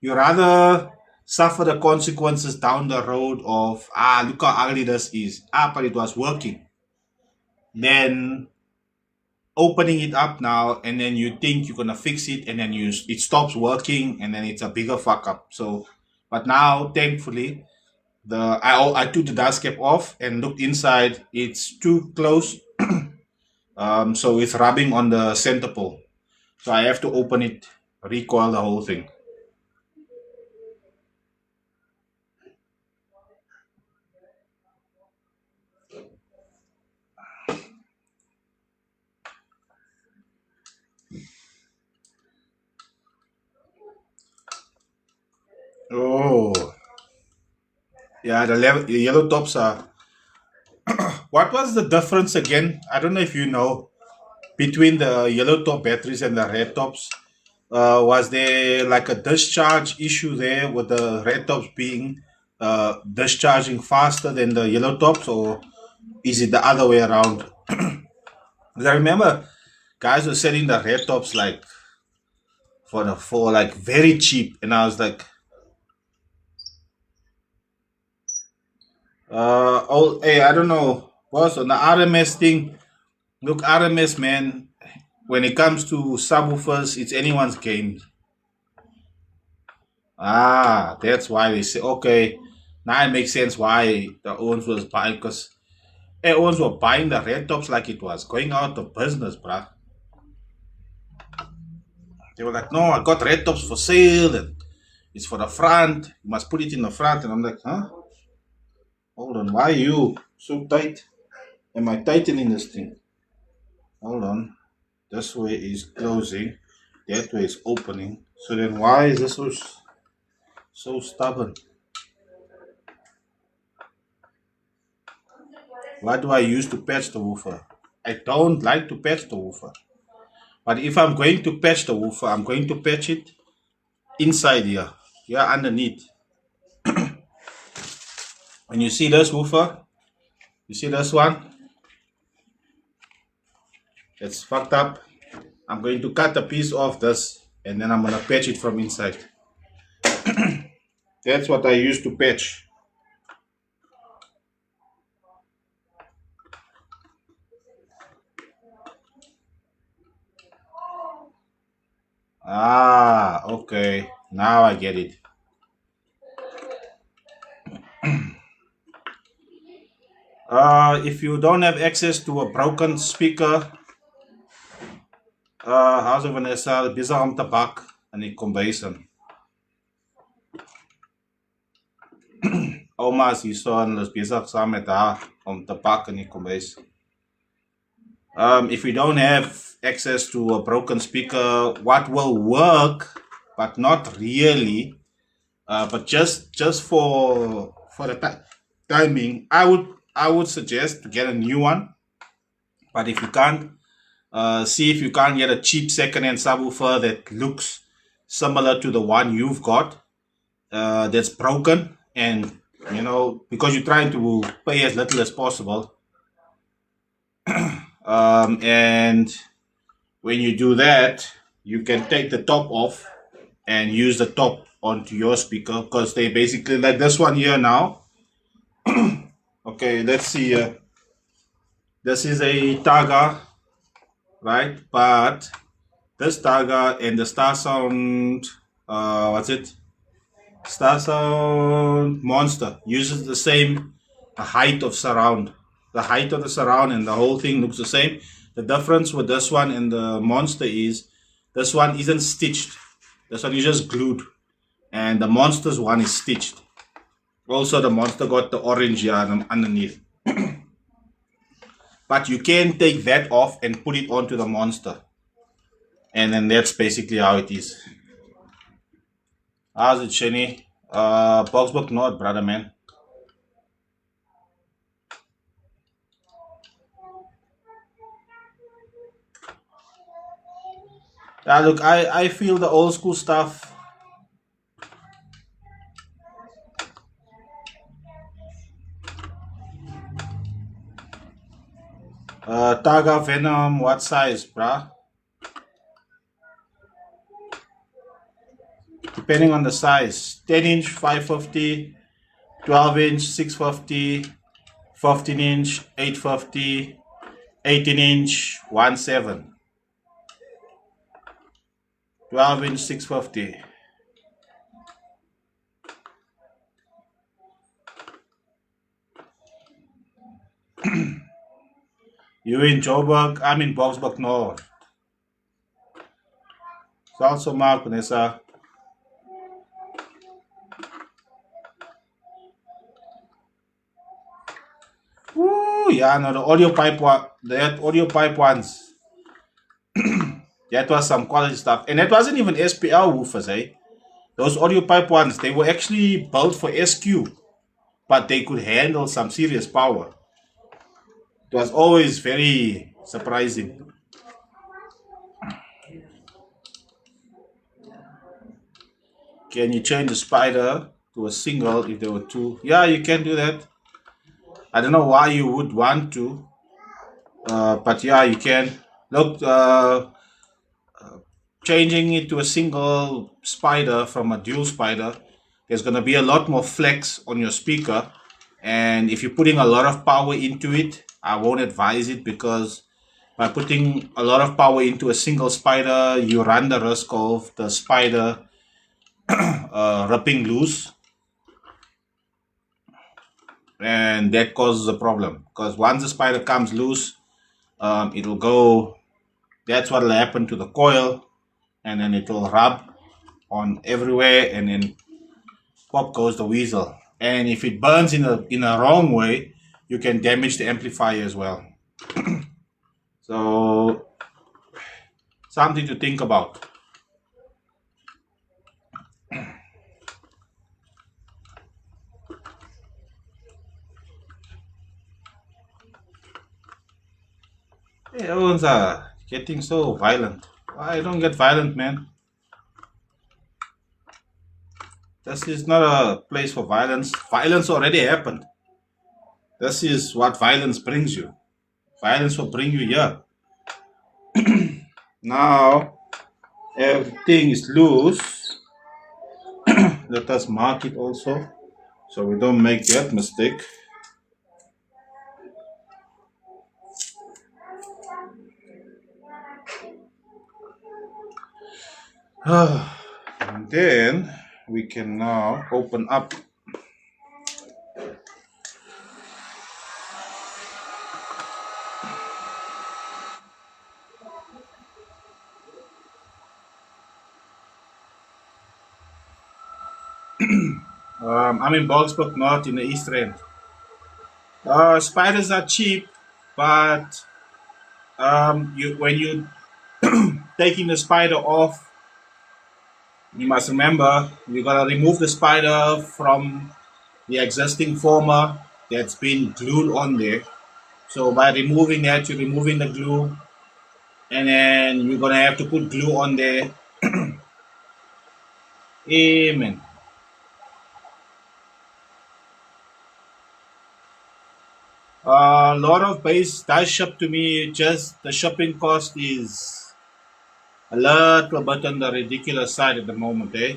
you rather suffer the consequences down the road of look how ugly this is. But it was working. Then opening it up now and then you think you're gonna fix it and then it stops working and then it's a bigger fuck up. So but now thankfully I took the dust cap off and looked inside. It's too close. So it's rubbing on the center pole. So I have to open it, recoil the whole thing. Oh, yeah, the yellow tops are. What was the difference again? I don't know if you know between the yellow top batteries and the red tops. Was there like a discharge issue there with the red tops being discharging faster than the yellow tops, or is it the other way around? 'Cause I remember guys were selling the red tops like for like very cheap, and I was like, oh, hey, I don't know, boss, on the RMS thing. Look, RMS, man, when it comes to subwoofers, it's anyone's game. Ah, that's why they say, okay, now it makes sense why the Owens was buying, because Owens were buying the red tops like it was going out of business, bruh. They were like, no, I got red tops for sale, and it's for the front. You must put it in the front. And I'm like, huh? Hold on, why are you so tight? Am I tightening this thing? Hold on. This way is closing, that way is opening. So then why is this so stubborn? What do I use to patch the woofer? I don't like to patch the woofer. But if I'm going to patch the woofer, I'm going to patch it inside here. Here underneath. When you see this woofer, you see this one? It's fucked up. I'm going to cut a piece off this and then I'm gonna patch it from inside. That's what I use to patch. Ah, okay. Now I get it. If you don't have access to a broken speaker, how's Vanessa besig om te bak in die kombuis in. Ouma is hierso en hulle is besig saam met haar om te bak in die kombuis. If you don't have access to a broken speaker, what will work, but not really, but just for the timing, I would suggest to get a new one. But if you can't, see if you can't get a cheap second-hand subwoofer that looks similar to the one you've got, that's broken, and because you're trying to pay as little as possible. And when you do that, you can take the top off and use the top onto your speaker, because they basically like this one here now. Okay, let's see. This is a Targa, right? But this Targa and the Star Sound, what's it? Star Sound Monster uses the same height of surround. The height of the surround and the whole thing looks the same. The difference with this one and the Monster is this one isn't stitched. This one is just glued. And the Monster's one is stitched. Also, the Monster got the orange here underneath. But you can take that off and put it onto the Monster. And then that's basically how it is. How's it, Shani? Boxbook North, brother, man. Yeah, look, I feel the old school stuff. Targa Venom, what size, bruh? Depending on the size. 10 inch, 550, 12 inch, 650, 15 inch, 850, 18 inch, 17. 12 inch, 650. You in Joburg? I'm in Boxburg North. It's also Mark, Vanessa. Woo, yeah, no, the audio pipe one, the audio pipe ones. That was some quality stuff. And that wasn't even SPL woofers, eh? Those audio pipe ones, they were actually built for SQ, but they could handle some serious power. It was always very surprising. Can you change the spider to a single if there were two? Yeah, you can do that. I don't know why you would want to, But yeah, you can look. Changing it to a single spider from a dual spider, there's going to be a lot more flex on your speaker. And if you're putting a lot of power into it, I won't advise it, because by putting a lot of power into a single spider, you run the risk of the spider ripping loose, and that causes a problem. Because once the spider comes loose, it'll go. That's what will happen to the coil, and then it will rub on everywhere, and then pop goes the weasel. And if it burns in a wrong way, you can damage the amplifier as well. So something to think about. Hey, everyone's getting so violent. I don't get violent, man. This is not a place for violence. Violence already happened. This is what violence brings you. Violence will bring you here. Now everything is loose. Let us mark it also, so we don't make that mistake. And then we can now open up. I'm in Bogsburg North in the East End. Spiders are cheap, but when you taking the spider off, you must remember you gotta remove the spider from the existing former that's been glued on there. So by removing that, you're removing the glue, and then you're gonna have to put glue on there. Amen. A lot of base does ship to me. Just the shipping cost is a little bit on the ridiculous side at the moment, eh?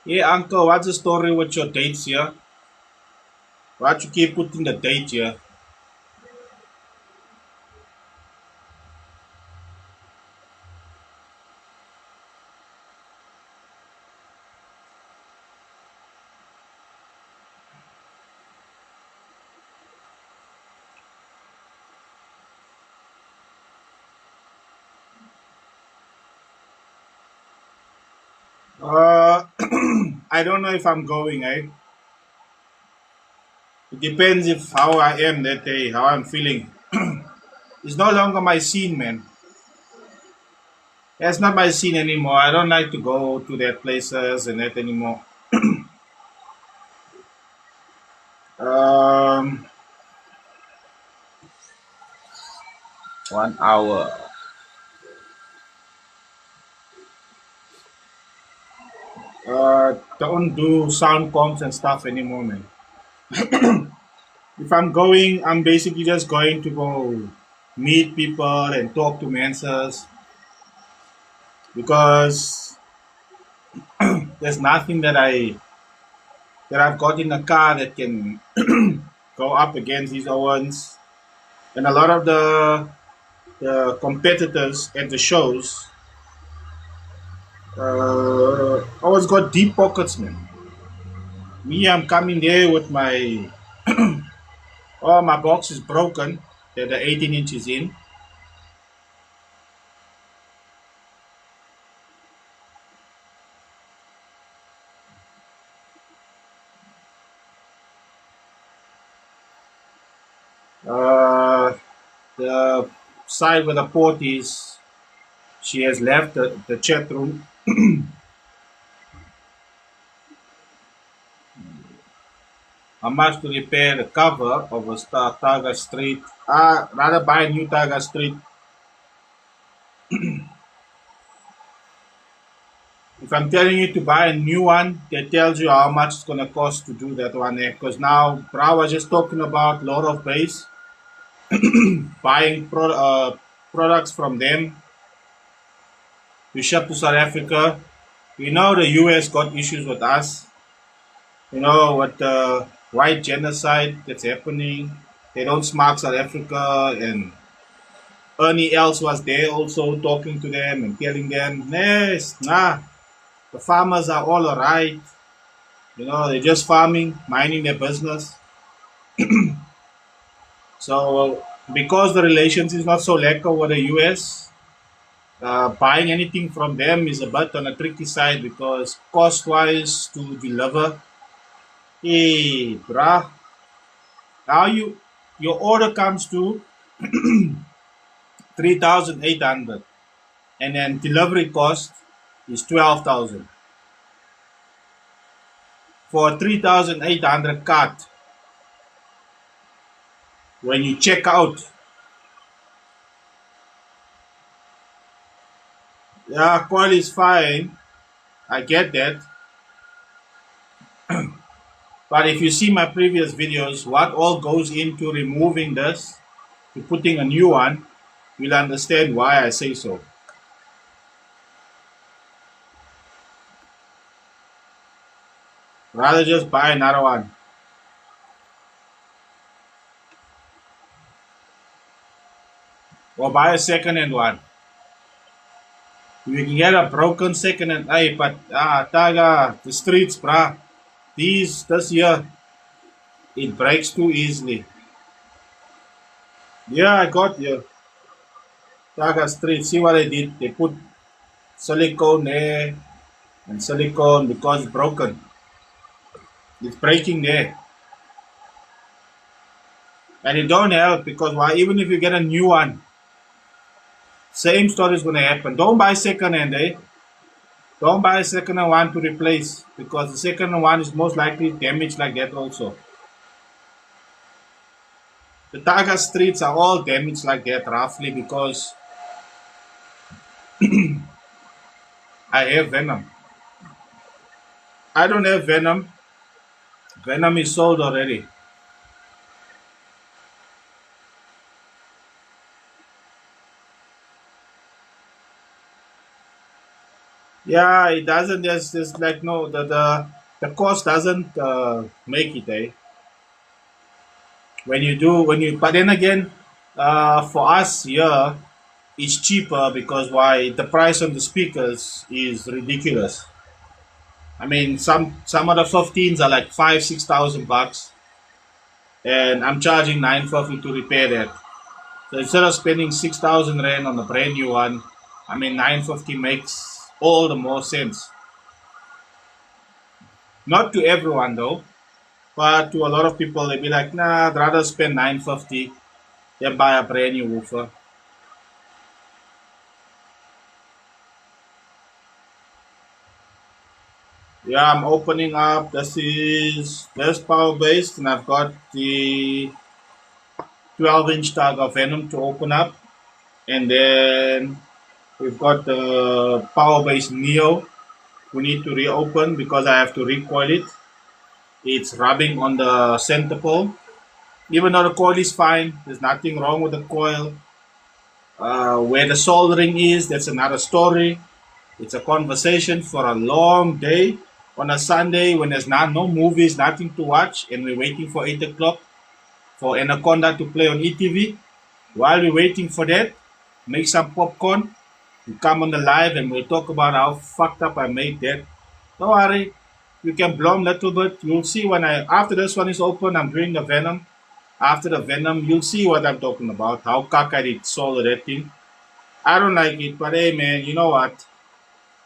Yeah, uncle, what's the story with your dates here? Why you keep putting the date here? Uh, I don't know if I'm going, eh? It depends if how I am that day, how I'm feeling. It's no longer my scene, man. That's not my scene anymore. I don't like to go to that places and that anymore. Um, 1 hour. Don't do sound comps and stuff anymore, man. If I'm going, I'm basically just going to go meet people and talk to mansers, because there's nothing that I've got in the car that can go up against these Owens. And a lot of the competitors at the shows always got deep pockets, man. Me, I'm coming there with my box is broken. That the 18 inches in. Uh, the side where the port is, she has left the chat room. How much to repair the cover of a Star Targa Street? Rather buy a new Targa Street. If If I'm telling you to buy a new one, that tells you how much it's gonna cost to do that one there. Because now, Bra was just talking about lot of base, buying products from them. We ship to South Africa. We know the US got issues with us. You know, with the white genocide that's happening. They don't smart South Africa, and Ernie Els was there also talking to them and telling them, yes, nah, the farmers are all alright. You know, they're just farming, minding their business. So because the relations is not so lekker with the US, buying anything from them is a bit on a tricky side because cost-wise to deliver, hey, bruh, now your order comes to 3,800, and then delivery cost is 12,000 for a 3,800 cart. When you check out, yeah, coil is fine. I get that. But if you see my previous videos, what all goes into removing this to putting a new one, you'll understand why I say so. Rather just buy another one or buy a second-hand one. You can get a broken second-hand. Hey, but Taga, the streets, bruh. This year, it breaks too easily. Yeah, I got you. Taga Street. See what they did? They put silicone there and silicone because it's broken. It's breaking there. And it don't help because why? Even if you get a new one, same story is gonna happen. Don't buy second hand, eh? Don't buy a second hand one to replace because the second hand one is most likely damaged like that also. The Targa streets are all damaged like that roughly because I have Venom. I don't have Venom. Venom is sold already. Yeah, it doesn't. There's like no the cost doesn't make it, eh? When you but then again, for us here, it's cheaper because why the price on the speakers is ridiculous. I mean, some of the 15s are like 5 6,000 bucks, and I'm charging 950 to repair that. So instead of spending 6,000 rand on a brand new one, I mean 950 makes all the more sense. Not to everyone though, but to a lot of people, they be like, nah, I'd rather spend 950 than buy a brand new woofer. Yeah, I'm opening up. This power based, and I've got the 12-inch tag of Venom to open up, and then we've got the power base Neo. We need to reopen because I have to recoil it. It's rubbing on the center pole. Even though the coil is fine, there's nothing wrong with the coil. Where the soldering is, that's another story. It's a conversation for a long day on a Sunday when there's no movies, nothing to watch, and we're waiting for 8 o'clock for Anaconda to play on ETV. While we're waiting for that, make some popcorn. We come on the live and we'll talk about how fucked up I made that. Don't worry, you can blow a little bit. You'll see when after this one is open, I'm doing the Venom. After the Venom, you'll see what I'm talking about, how cock I did solve that thing. I don't like it, but hey man, you know what?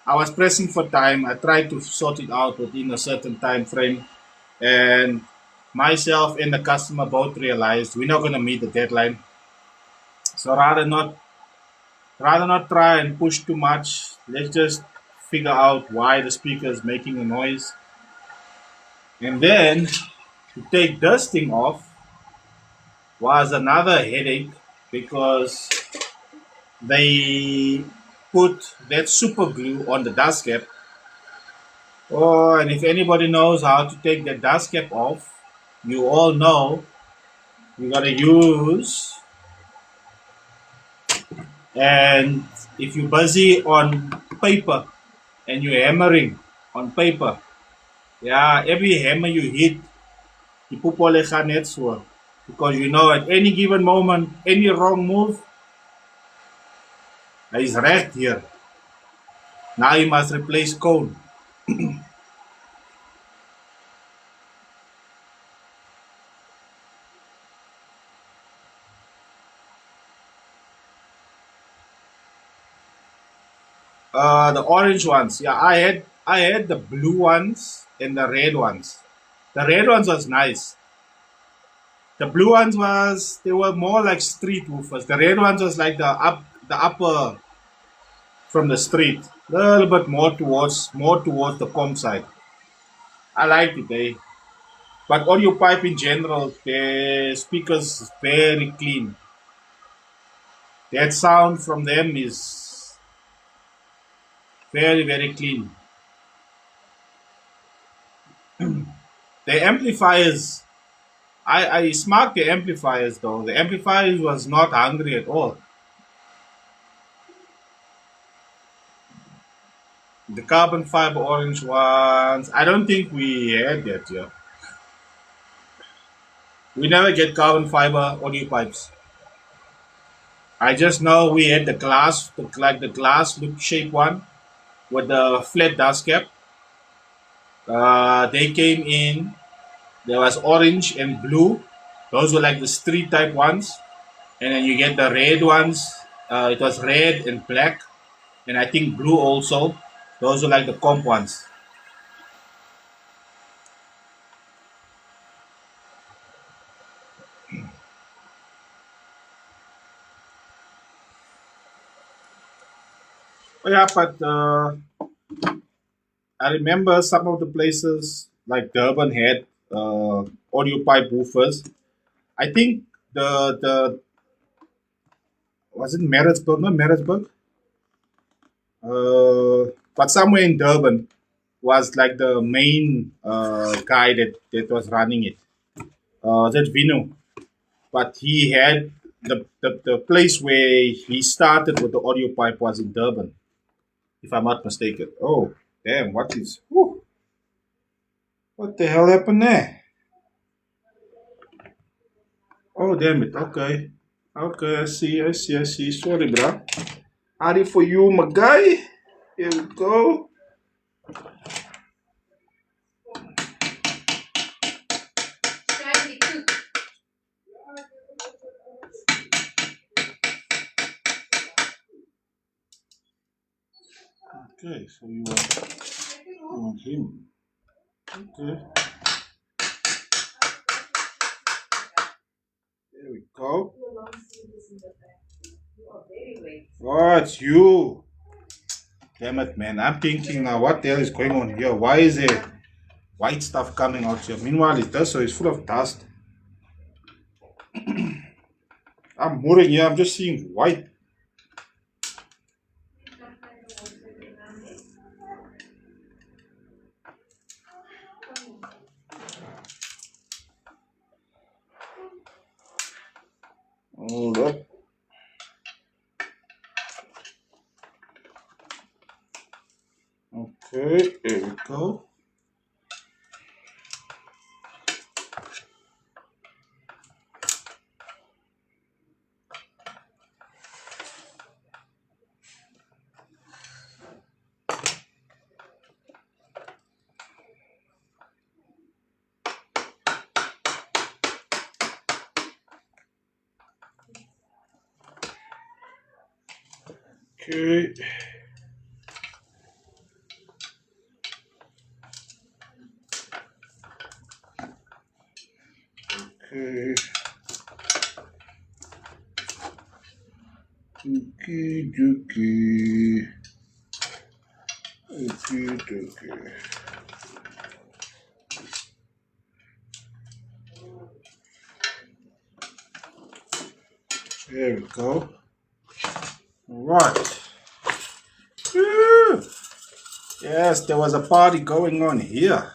I was pressing for time. I tried to sort it out within a certain time frame, and myself and the customer both realized we're not gonna meet the deadline. So rather not try and push too much. Let's just figure out why the speaker is making a noise, and then to take this thing off was another headache because they put that super glue on the dust cap Oh, and if anybody knows how to take the dust cap off, you all know you gotta use. And if you're busy on paper and you're hammering on paper, yeah, every hammer you hit, you put all net so. Because you know at any given moment, any wrong move, is right here. Now you must replace cone. The orange ones. Yeah, I had the blue ones and the red ones. The red ones was nice. The blue ones was they were more like street woofers. The red ones was like the upper from the street. A little bit more towards the comp side. I liked it, eh? But audio pipe in general, the speakers very clean. That sound from them is very, very clean. The amplifiers, I smart the amplifiers though. The amplifiers was not hungry at all. The carbon fiber orange ones, I don't think we had that here. We never get carbon fiber audio pipes. I just know we had the glass, like the glass loop shape one with the flat dust cap. They came in. There was orange and blue. Those were like the street type ones. And then you get the red ones. It was red and black, and I think blue also. Those were like the comp ones. Oh, yeah, but I remember some of the places like Durban had audio pipe woofers. I think the was it Maritzburg? Not Maritzburg. But somewhere in Durban was like the main guy that was running it. That's Vino. But he had the place where he started with the audio pipe was in Durban, if I'm not mistaken. Oh, damn! What the hell happened there? Oh, damn it! Okay, okay, I see. Sorry, bro. Harry for you, my guy. Here we go. Okay, so you want him. Okay, there we go. Oh, it's you. Damn it, man. I'm thinking now, what the hell is going on here? Why is there white stuff coming out here? Meanwhile, it does so it's full of dust. I'm moving here. I'm just seeing white. Hold up. Okay, there we go. Okay. Okay. Okay, okay. Okay, okay. There we go. All right. Woo! Yes, there was a party going on here.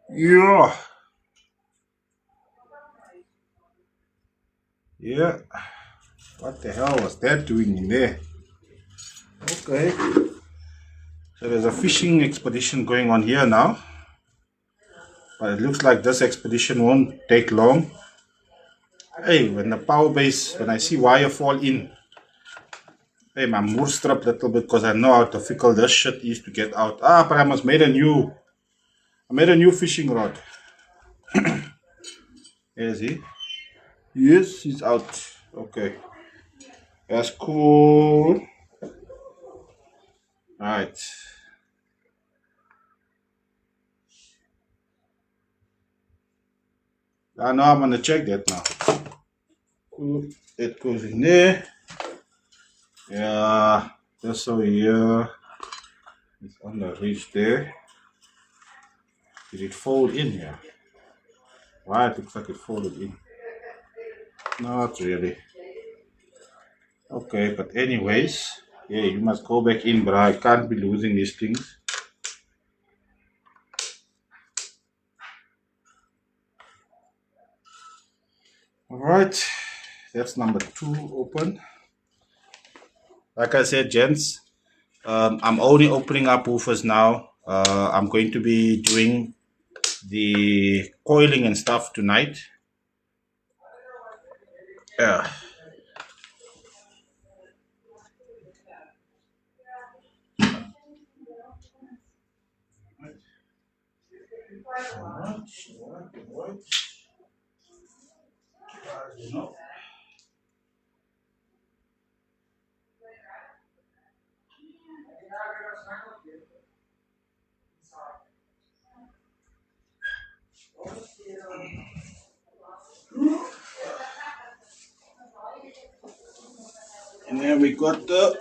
Yeah. Yeah. What the hell was that doing in there? Okay. So there's a fishing expedition going on here now. But it looks like this expedition won't take long. Hey, when the power base, when I see wire fall in, hey, my moor strip little bit because I know how difficult this shit is to get out. Ah, but I made a new fishing rod. Is he? Yes, he's out. Okay. That's cool. Right. I know I'm gonna check that now. Cool. It goes in there. Yeah. Just so here. It's on the ridge there. Did it fold in here? Right, looks like it folded in. Not really. Okay, but anyways, yeah, you must go back in, but I can't be losing these things. Alright, that's number 2 open. Like I said, gents, I'm only opening up woofers now. I'm going to be doing the coiling and stuff tonight. Yeah. And then we got the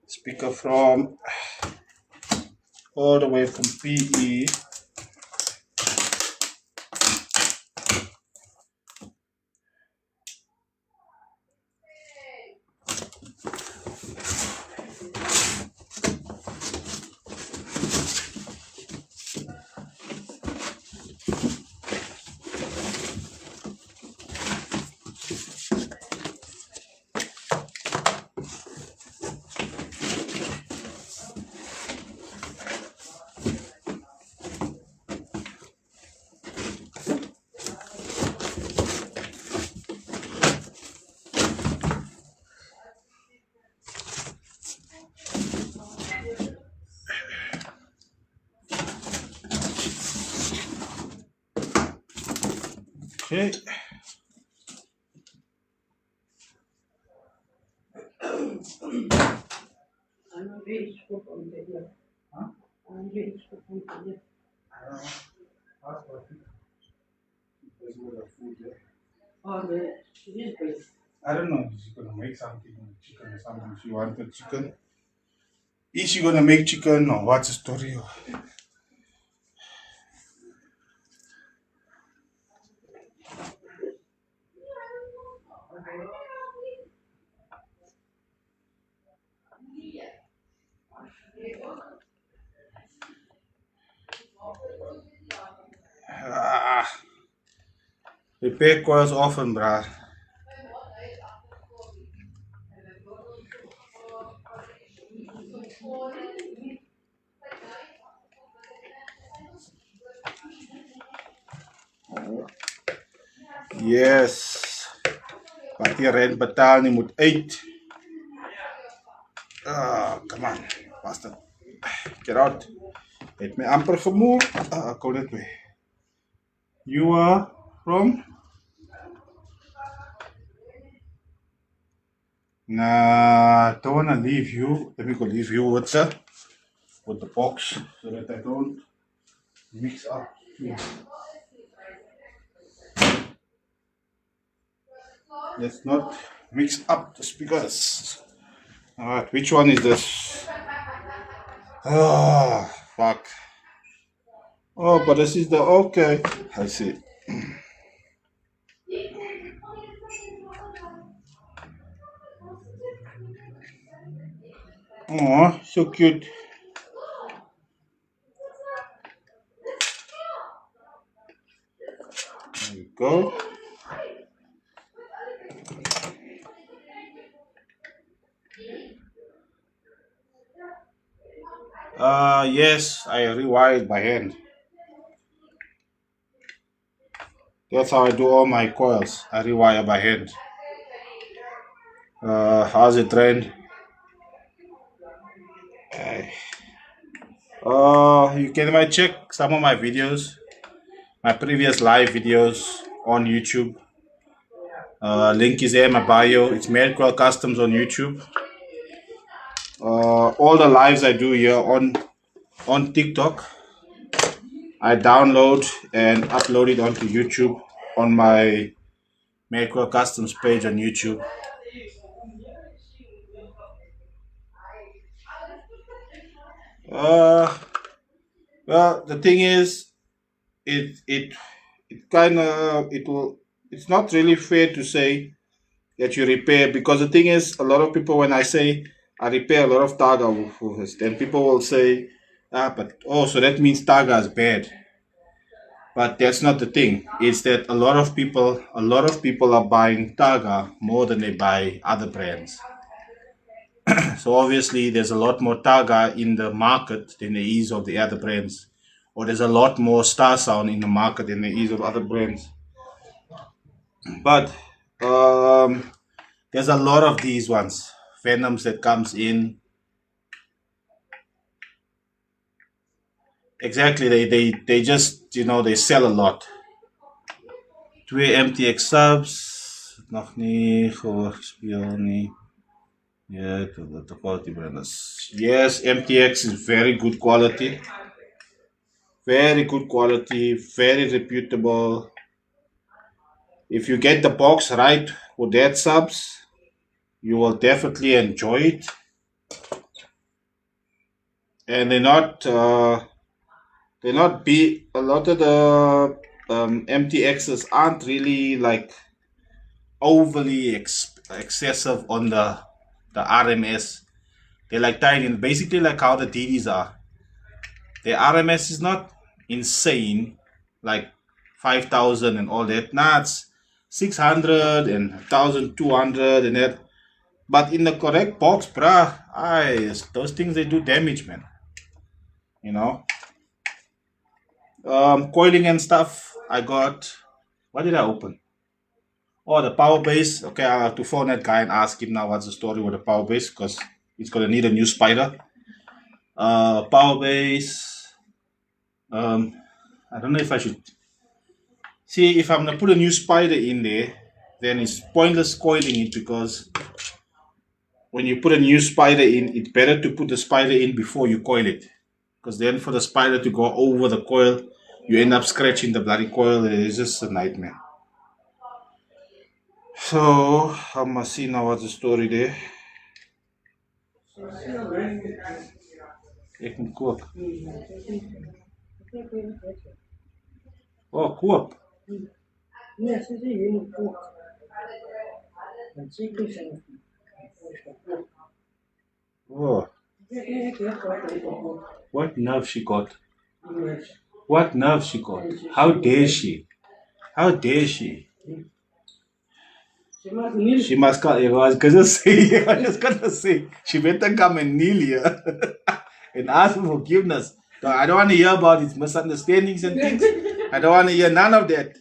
speaker from all the way from PE. Okay. I don't know if she's gonna make something chicken or something. She wanted chicken. Is she gonna make chicken or what's the story? Ah, repair coils often, bruh. Yes. Wat die rent betaal nie moet uit. Ah, come on. Bastard. Get out. Het my amper gemoer. Ah, kom net mee. You are from? Nah, don't wanna leave you. Let me go leave you with the box so that I don't mix up. Let's not mix up the speakers. Alright, which one is this? Ah, fuck. Oh, but this is the okay. I see. Oh, so cute. There you go. Yes, I rewired by hand. That's how I do all my coils. I rewire by hand. How's it trend? You can might check some of my videos, my previous live videos on YouTube. Link is there in my bio. It's M.A.D Customs on YouTube. All the lives I do here on TikTok, I download and upload it onto YouTube on my M.A.D Customs page on YouTube. Uh, well, the thing is, it kind of it will. It's not really fair to say that you repair, because the thing is, a lot of people, when I say I repair a lot of Targa woofers, then people will say, but oh, so that means Targa is bad. But that's not the thing. It's that a lot of people are buying Targa more than they buy other brands. So obviously, there's a lot more Targa in the market than there is of the other brands, or there's a lot more Star Sound in the market than there is of other brands. But um, there's a lot of these ones, Venoms that comes in. Exactly, they just they sell a lot. Twee MTX subs, nog nie gehoor gespeel nie. Yeah, the quality branders. Yes, MTX is very good quality. Very good quality, very reputable. If you get the box right with that subs, you will definitely enjoy it. And they're not be a lot of the MTXs aren't really like overly excessive on the RMS. They're like tiny, basically like how the DDs are. The RMS is not insane, like 5,000 and all that. Nah, it's 600 and 1,200 and that. But in the correct box, bruh, those things they do damage, man. You know, coiling and stuff. I got. What did I open? Oh, the power base. Okay, I have to phone that guy and ask him now what's the story with the power base, because he's gonna need a new spider. Power base. Um, I don't know if I should see if I'm gonna put a new spider in there. Then it's pointless coiling it, because when you put a new spider in, it's better to put the spider in before you coil it, because then for the spider to go over the coil, you end up scratching the bloody coil. It's just a nightmare. So I must see now what's the story there. Ek moet koop. Oh, koop. Oh, what nerve she got? What nerve she got? How dare she? How dare she? She must come. I was gonna say, I was gonna say, she better come and kneel here and ask for forgiveness. So I don't want to hear about his misunderstandings and things. I don't want to hear none of that.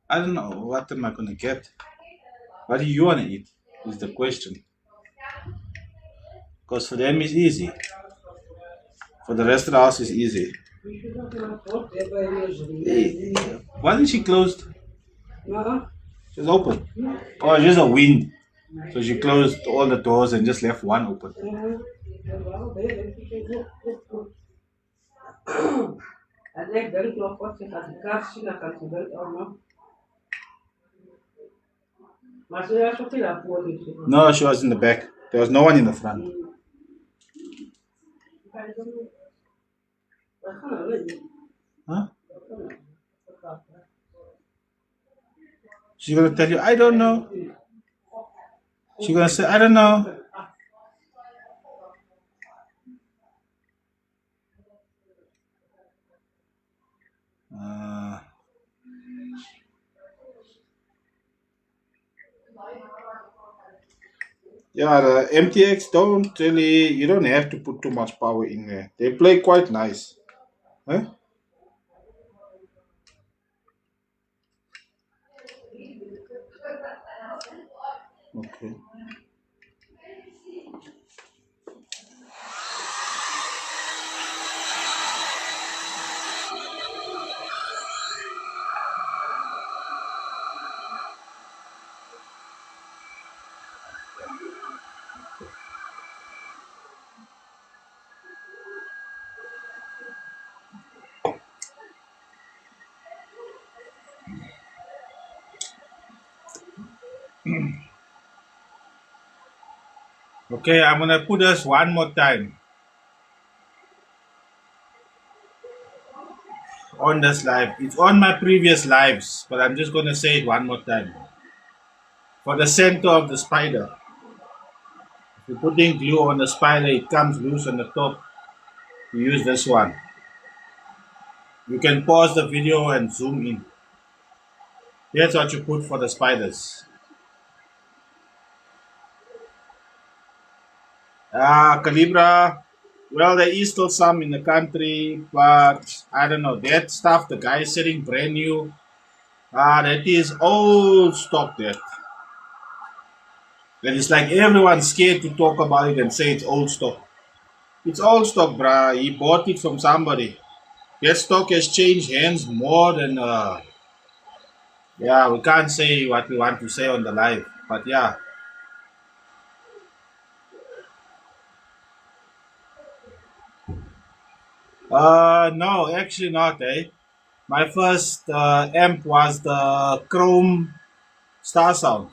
I don't know. What am I gonna get? What do you want to eat? Is the question. Because for them it's easy. For the rest of the house is easy. Hey, why did she closed? She's open. Oh, just a wind. So she closed all the doors and just left one open. No, she was in the back. There was no one in the front. Huh? She's gonna tell you, I don't know. She's gonna say, I don't know. Uh, yeah, the MTX don't really, you don't have to put too much power in there. They play quite nice. Huh? Okay. Okay, I'm gonna put us one more time on this live. It's on my previous lives, but I'm just gonna say it one more time. For the center of the spider, if you're putting glue on the spider, it comes loose on the top. You use this one. You can pause the video and zoom in. Here's what you put for the spiders. Calibra. Well, there is still some in the country, but I don't know. That stuff, the guy is selling brand new. That is old stock there. And it's like everyone's scared to talk about it and say it's old stock. It's old stock, bruh. He bought it from somebody. That stock has changed hands more than, yeah, we can't say what we want to say on the live. But yeah. No, actually not, eh? My first amp was the Chrome Star Sound.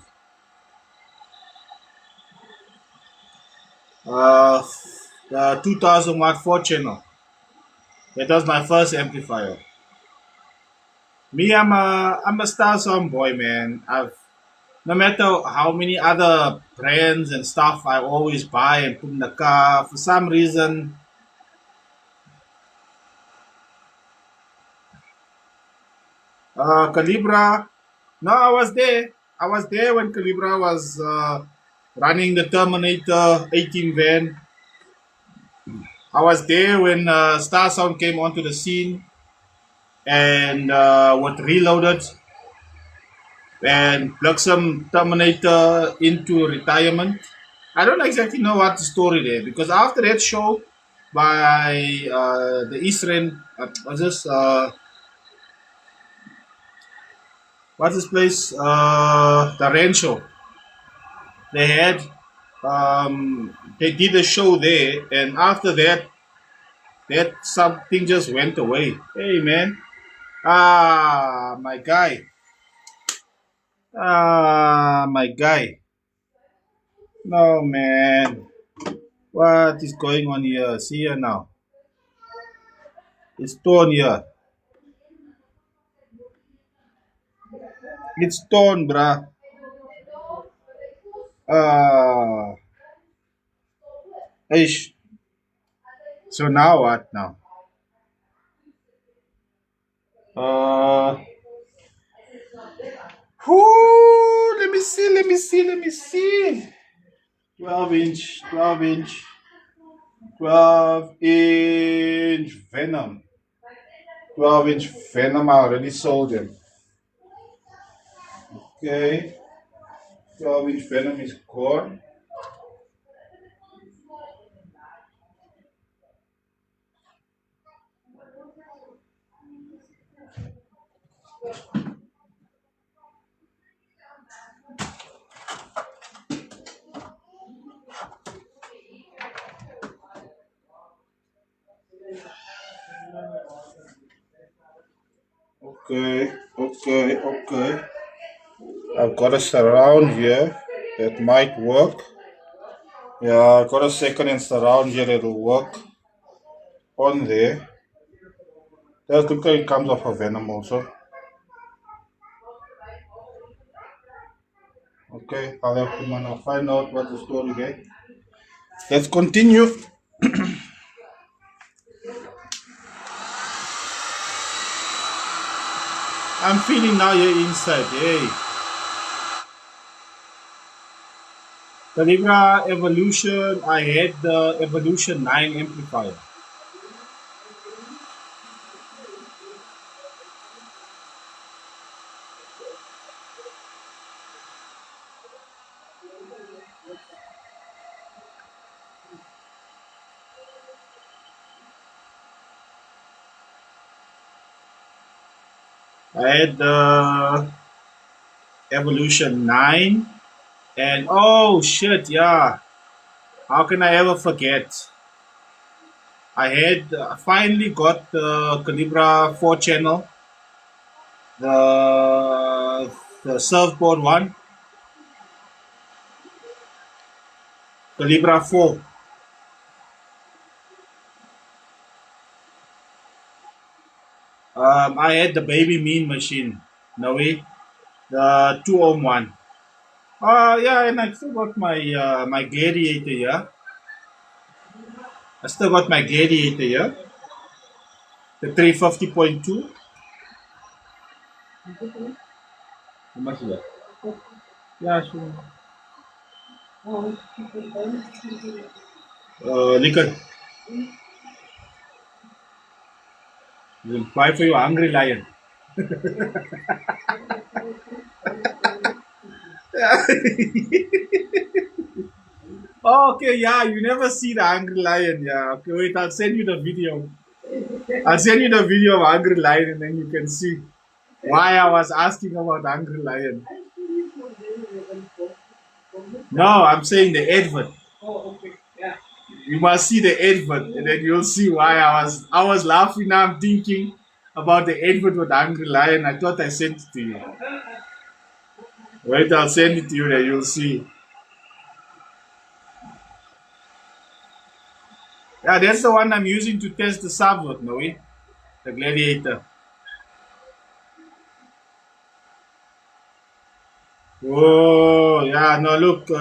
Uh, the 2000 watt 4 channel. That was my first amplifier. Me, I'm a Star Sound boy, man. No matter how many other brands and stuff I always buy and put in the car, for some reason, Calibra. No, I was there. I was there when Calibra was running the Terminator 18 van. I was there when Star Sound came onto the scene and was reloaded and plugged some Terminator into retirement. I don't exactly know what the story there because after that show by the Eastern, what's this? What's this place? The Rancho. They had they did a show there, and after that, that something just went away. Hey man, my guy, my guy. No man, what is going on here? See here now. It's torn here. It's torn, bruh. Uh, ish. So now what now? Uh, let me see, let me see, let me see. 12 inch, 12 inch, 12-inch Venom. 12-inch Venom, I already sold them. Okay, 12-inch Venom is gone. Okay, okay, okay. I've got a surround here that might work. Yeah, I've got a second and surround here that'll work on there. That's the guy comes off a Venom also. Okay, I'll have to find out what the story is. Let's continue. I'm feeling now you're inside. Hey. Calibra Evolution, I had the Evolution 9 amplifier. I had the Evolution 9 and oh shit, yeah. How can I ever forget? I had finally got the Calibra 4 channel, the surfboard one, Calibra 4. I had the Baby Mean machine, no way, the 2 ohm one. Yeah, and I still got my Gladiator here. I still got my Gladiator here, the 350.2. How much is that? Yeah, sure. Liquor. We'll buy for you Hungry Lion. Oh, okay, yeah, you never see the Hungry Lion. Yeah, okay, wait, I'll send you the video. I'll send you the video of Hungry Lion and then you can see why I was asking about Hungry Lion. No, I'm saying the advert. You must see the advert and then you'll see why I was laughing now. I'm thinking about the advert with Hungry Lion. I thought I sent it to you. Wait, I'll send it to you then you'll see. Yeah, that's the one I'm using to test the subvert, no way? The Gladiator. Oh, yeah, no, look,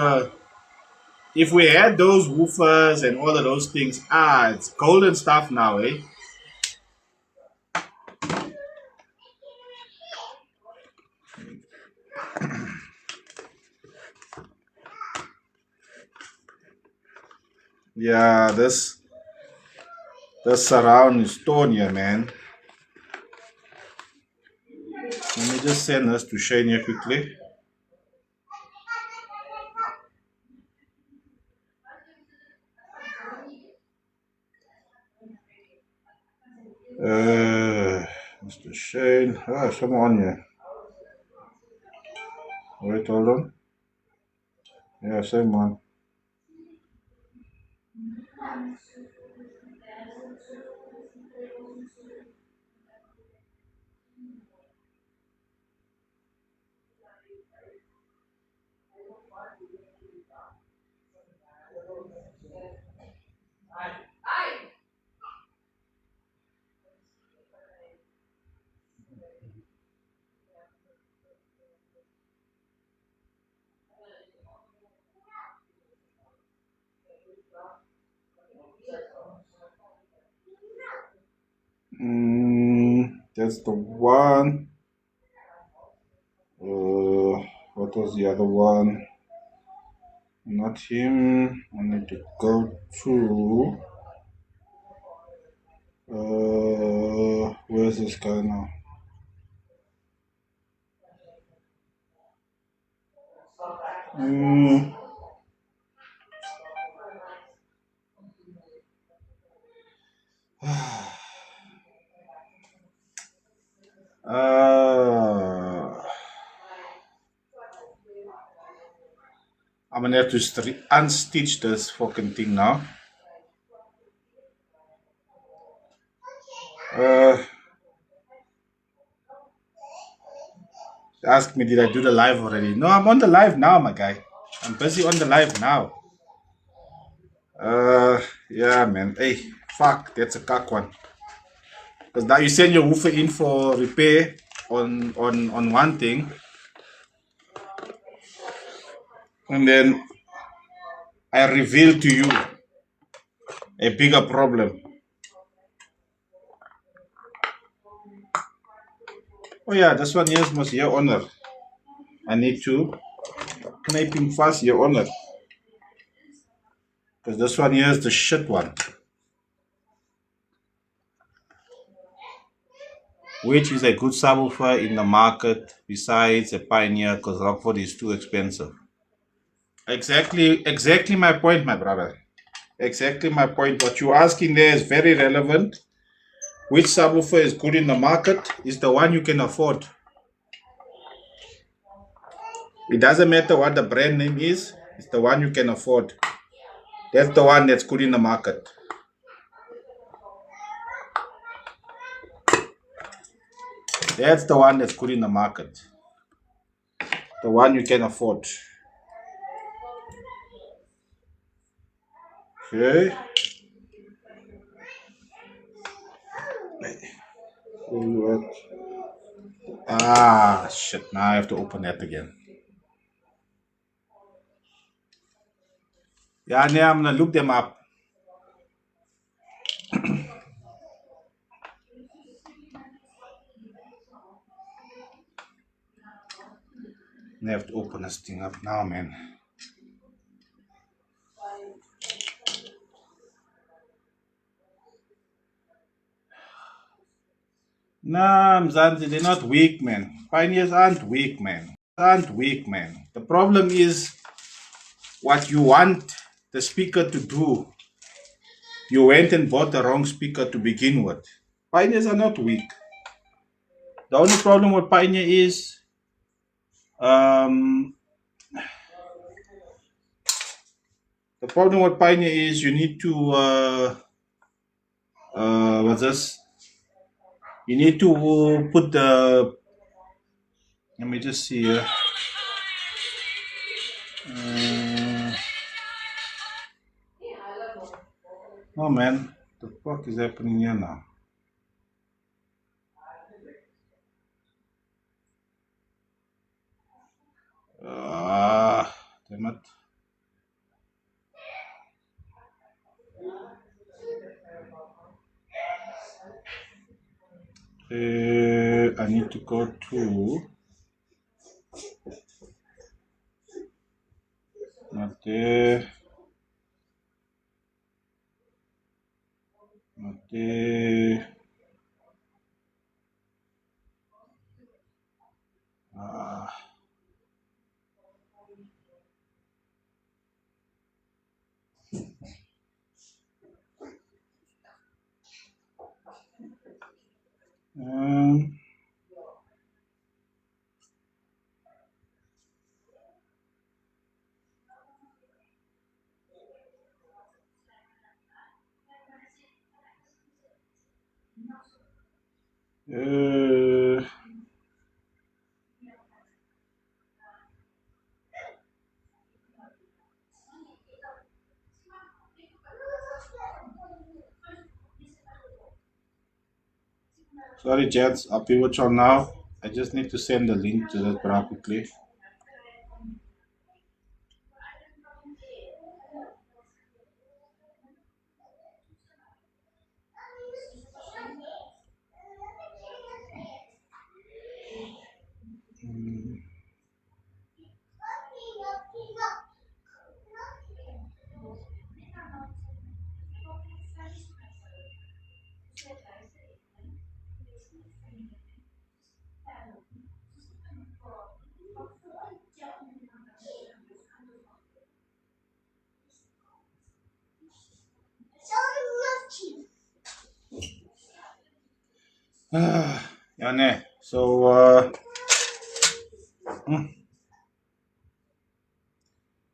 if we had those woofers and all of those things, it's golden stuff now, eh? Yeah, this surround is Tonya, man. Let me just send this to Shane here quickly. Mr. Shane. Some on here. Wait, hold on. Yeah, same one. That's the one. What was the other one? Not him. I need to go to. Where's this guy now? Mm, uh, I'm gonna have to unstitch this fucking thing now. Uh, ask me, did I do the live already? No, I'm on the live now, my guy. I'm busy on the live now. Yeah, man. Hey, fuck, that's a cock one. Because now you send your woofer in for repair on one thing, and then I reveal to you a bigger problem. Oh yeah, this one here must your honor. I need to knipe him fast, your honor. Because this one here is the shit one. Which is a good subwoofer in the market besides a Pioneer, because Rockford is too expensive. Exactly my point, my brother. Exactly my point. What you're asking there is very relevant. Which subwoofer is good in the market is the one you can afford. It doesn't matter what the brand name is, it's the one you can afford. That's the one that's good in the market. That's the one that's good in the market. The one you can afford. Okay. Ah, shit. Now I have to open that again. Yeah, now I'm going to look them up. I have to open this thing up now, man. Nah, Mzanzi, they're not weak, man. Pioneers aren't weak, man. The problem is what you want the speaker to do. You went and bought the wrong speaker to begin with. Pioneers are not weak. The only problem with Pioneer is um, you need to what's this? You need to put the. Let me just see here. Oh man, the fuck is happening here now? Ah, damn it. I need to go to. Not there. Not there. Ah. Um, uh, Sorry, gents. I'll be with you now. I just need to send the link to that bra quickly. Yeah, ne. So,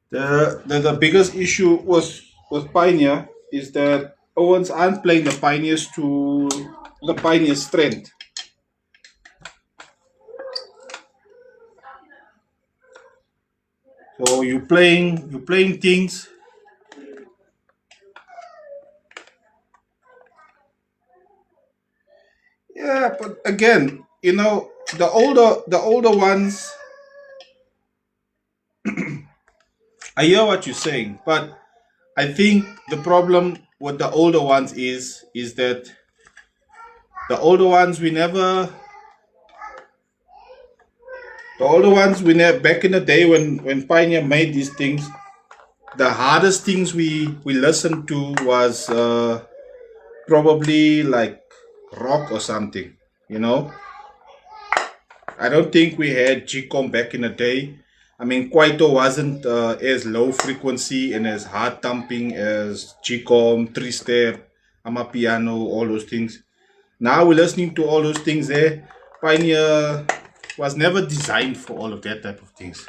the biggest issue with Pioneer is that Owens aren't playing the Pioneers to the Pioneer strength. So you're playing things. Yeah, but again, the older ones, I hear what you're saying, but I think the problem with the older ones is that the older ones we never the older ones we never back in the day when Pioneer made these things, the hardest things we listened to was probably like rock or something, you know. I don't think we had G-Com back in the day. I mean, Kwaito wasn't as low frequency and as hard thumping as G-Com, three-step, Amapiano, all those things. Now we're listening to all those things there. Pioneer was never designed for all of that type of things.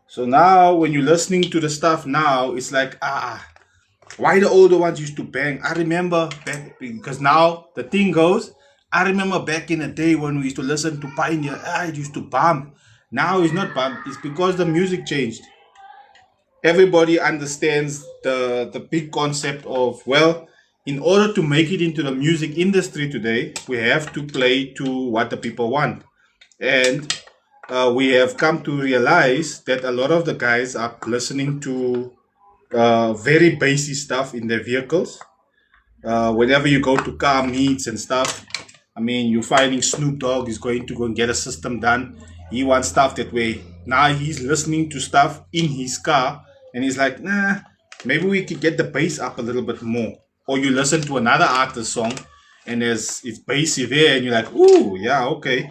So now when you're listening to the stuff now, it's like, why the older ones used to bang? I remember back because now the thing goes. I remember back in the day when we used to listen to Pioneer, it used to bump. Now it's not bump. It's because the music changed. Everybody understands the big concept of, well, in order to make it into the music industry today, we have to play to what the people want, and we have come to realize that a lot of the guys are listening to very basic stuff in their vehicles. Whenever you go to car meets and stuff, I mean, you're finding Snoop Dogg is going to go and get a system done. He wants stuff that way. Now he's listening to stuff in his car, and he's like, nah, maybe we could get the bass up a little bit more. Or you listen to another artist song, and it's bassy there, and you're like, ooh, yeah, okay.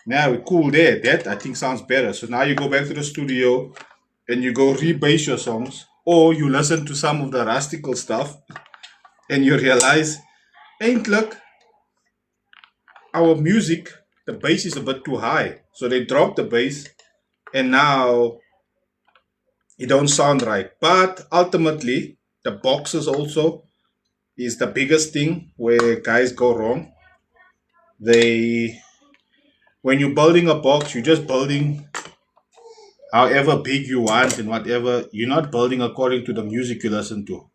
Now we're cool there. That I think sounds better. So now you go back to the studio and you go rebass your songs, or you listen to some of the rustical stuff, and you realize, ain't look, our music, the bass is a bit too high. So they drop the bass, and now it don't sound right. But ultimately, the boxes also is the biggest thing where guys go wrong. They When you're building a box, you're just building however big you want and whatever. You're not building according to the music you listen to.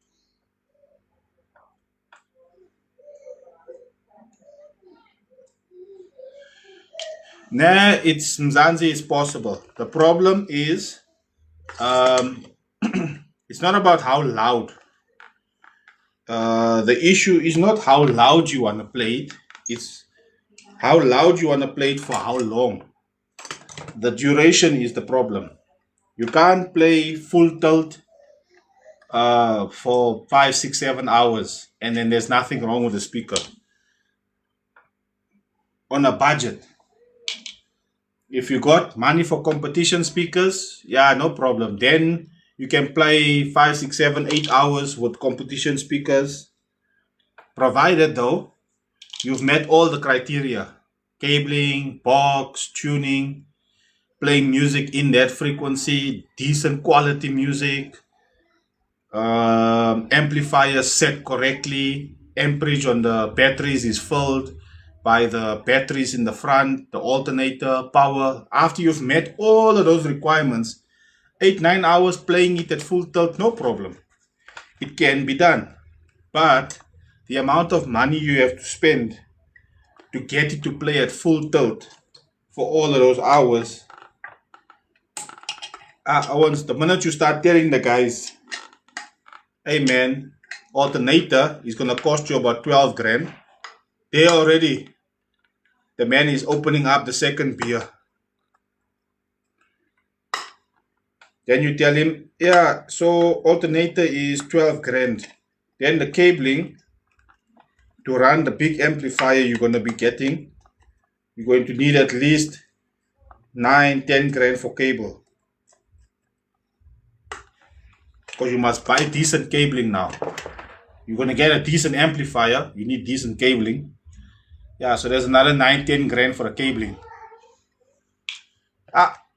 Nah, it's Mzanzi is possible. The problem is, um, it's not about how loud. The issue is not how loud you want to play it. It's how loud you want to play it for how long. The duration is the problem. You can't play full tilt for 5, 6, 7 hours, and then there's nothing wrong with the speaker. On a budget, if you got money for competition speakers, yeah, no problem. Then you can play 5, 6, 7, 8 hours with competition speakers, provided though you've met all the criteria: cabling, box, tuning, playing music in that frequency, decent quality music, amplifier set correctly, amperage on the batteries is filled by the batteries in the front, the alternator, power. After you've met all of those requirements, 8, 9 hours playing it at full tilt, no problem. It can be done. But the amount of money you have to spend to get it to play at full tilt for all of those hours, once the minute you start telling the guys, hey man, alternator is gonna cost you about 12 grand, they already, the man is opening up the second beer. Then you tell him, yeah, so alternator is 12 grand. Then the cabling to run the big amplifier you're gonna be getting, you're going to need at least 9, 10 grand for cable. Because you must buy decent cabling now. You're gonna get a decent amplifier, you need decent cabling. Yeah, so there's another 9, 10 grand for the cabling.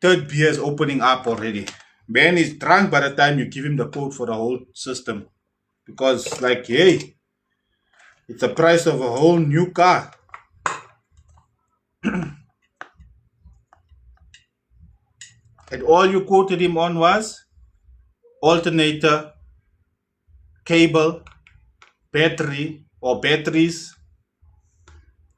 Third beer is opening up already. Man is drunk by the time you give him the code for the whole system. Because, like, hey, it's the price of a whole new car. And all you quoted him on was alternator, cable, battery or batteries,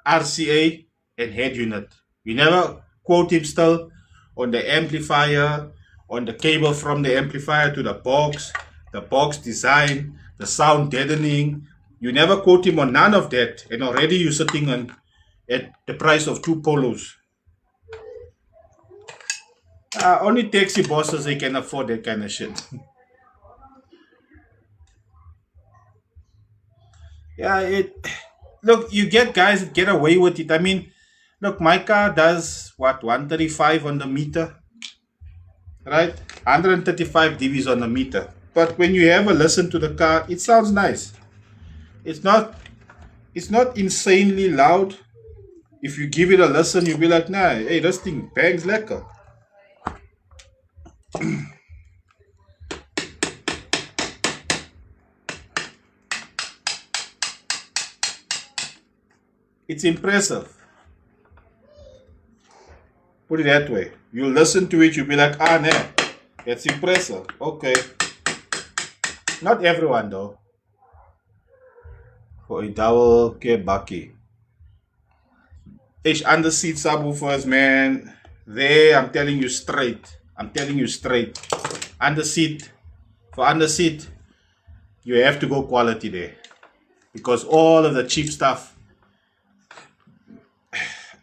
RCA, and head unit. You never quote him still on the amplifier, on the cable from the amplifier to the box design, the sound deadening. You never quote him on none of that, and already you're sitting on at the price of two polos. Only taxi bosses they can afford that kind of shit. Yeah, it. Look, you get guys that get away with it. I mean, look, my car does what 135 on the meter, right? 135 dBs on the meter. But when you have a listen to the car, it sounds nice. It's not. It's not insanely loud. If you give it a listen, you'll be like, nah, hey, this thing bangs lekker. It's impressive. Put it that way. You listen to it, you'll be like, ah, nah, that's impressive. Okay. Not everyone, though. For a double kebaki. Ish under seat subwoofers, man. I'm telling you straight. I'm telling you straight. Under seat. For under seat, you have to go quality there. Because all of the cheap stuff.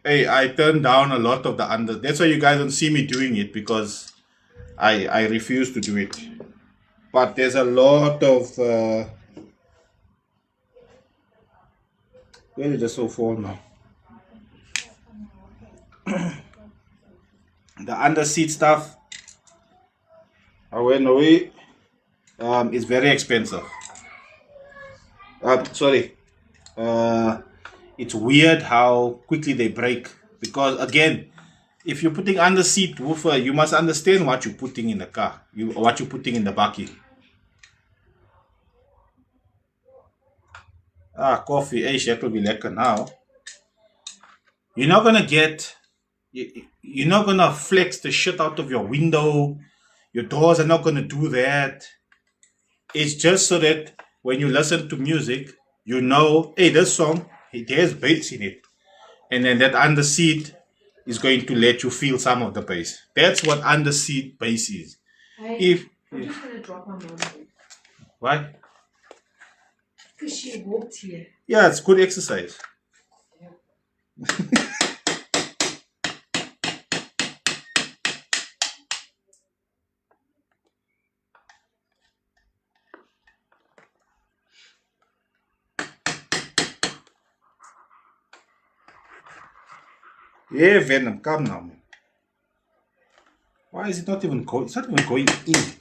Hey, I turned down a lot of the under. That's why you guys don't see me doing it, because I refuse to do it. But there's a lot of where did the so fall now? The under seat stuff I went away. It's very expensive. Sorry. It's weird how quickly they break, because again, if you're putting under seat woofer, you must understand what you're putting in the car, what you're putting in the bakkie. Coffee, hey, that will be lekker now. You're not gonna get, you're not gonna flex the shit out of your window. Your doors are not gonna do that. It's just so that when you listen to music, you know, hey, this song, there's bass in it. And then that under seat is going to let you feel some of the bass. That's what under seat bass is. Hey, I'm just going to drop my mom. Why? Because she walked here. Yeah, it's good exercise. Yeah, Venom, come now, man. Why is it not even going? It's not even going in.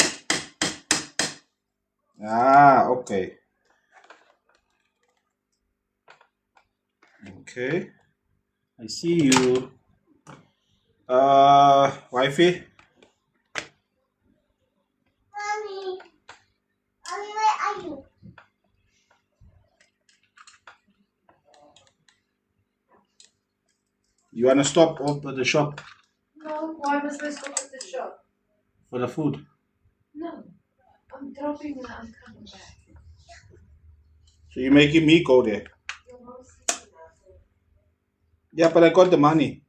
Okay. Okay. I see you. Wifey? Mommy, where are you? You wanna stop off at the shop No, why must I stop at the shop? for the food? No, I'm dropping and I'm coming back. So you're making me go there? Your mom's sleeping now. Yeah, but I got the money.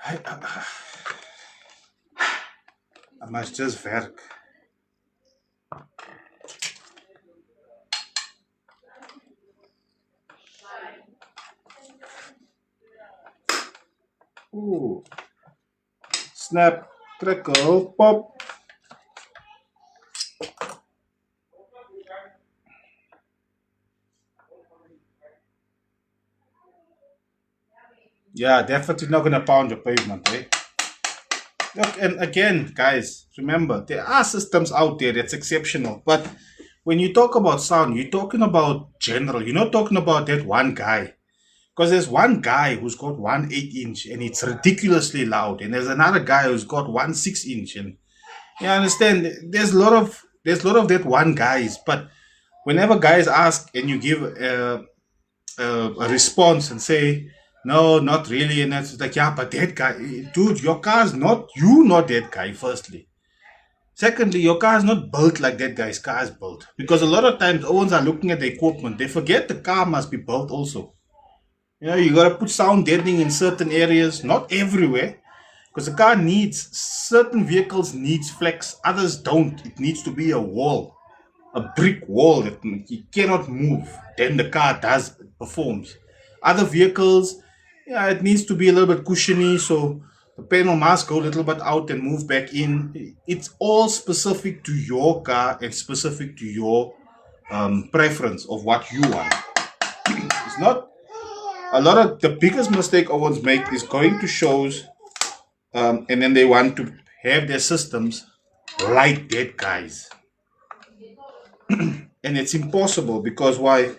I must just werk. Ooh. Snap, crackle, pop. Yeah, definitely not gonna pound your pavement, eh? Look, and again, guys, remember, there are systems out there that's exceptional. But when you talk about sound, you're talking about general. You're not talking about that one guy. Because there's one guy who's got 1 8-inch and it's ridiculously loud. And there's another guy who's got 1 6-inch. And you understand, there's a lot of that one guys. But whenever guys ask and you give a response and say, no, not really. And it's like, yeah, but that guy, dude, your car's not, you not that guy, firstly. Secondly, your car is not built like that guy's car is built. Because a lot of times, Owens are looking at the equipment. They forget the car must be built also. You know, you got to put sound deadening in certain areas, not everywhere. Because the car needs, certain vehicles needs flex, others don't. It needs to be a wall, a brick wall that you cannot move. Then the car does, performs. Other vehicles, yeah, it needs to be a little bit cushiony, so the panel must go a little bit out and move back in. It's all specific to your car and specific to your preference of what you want. It's not a lot of the biggest mistake Owens make is going to shows and then they want to have their systems like that guys. And it's impossible because why?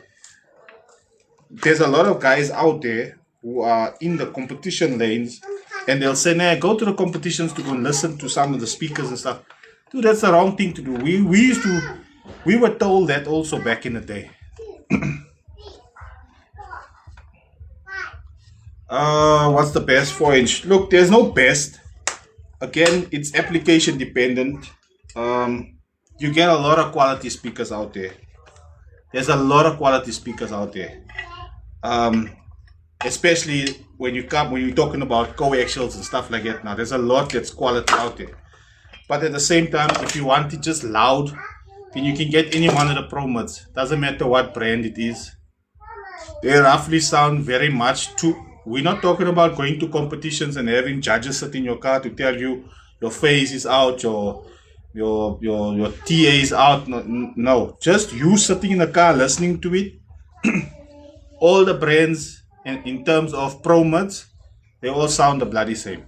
There's a lot of guys out there who are in the competition lanes and they'll say, nah, go to the competitions to go and listen to some of the speakers and stuff. Dude, that's the wrong thing to do. We were told that also back in the day. What's the best 4-inch? Look, there's no best. Again, it's application dependent. You get a lot of quality speakers out there. There's a lot of quality speakers out there. Especially when you're talking about coaxials and stuff like that. Now, there's a lot that's quality out there. But at the same time, if you want it just loud, then you can get any one of the Pro Mids. Doesn't matter what brand it is. They roughly sound very much to. We're not talking about going to competitions and having judges sit in your car to tell you your face is out, your TA is out. No, just you sitting in the car listening to it. All the brands in terms of Pro Mids, they all sound the bloody same.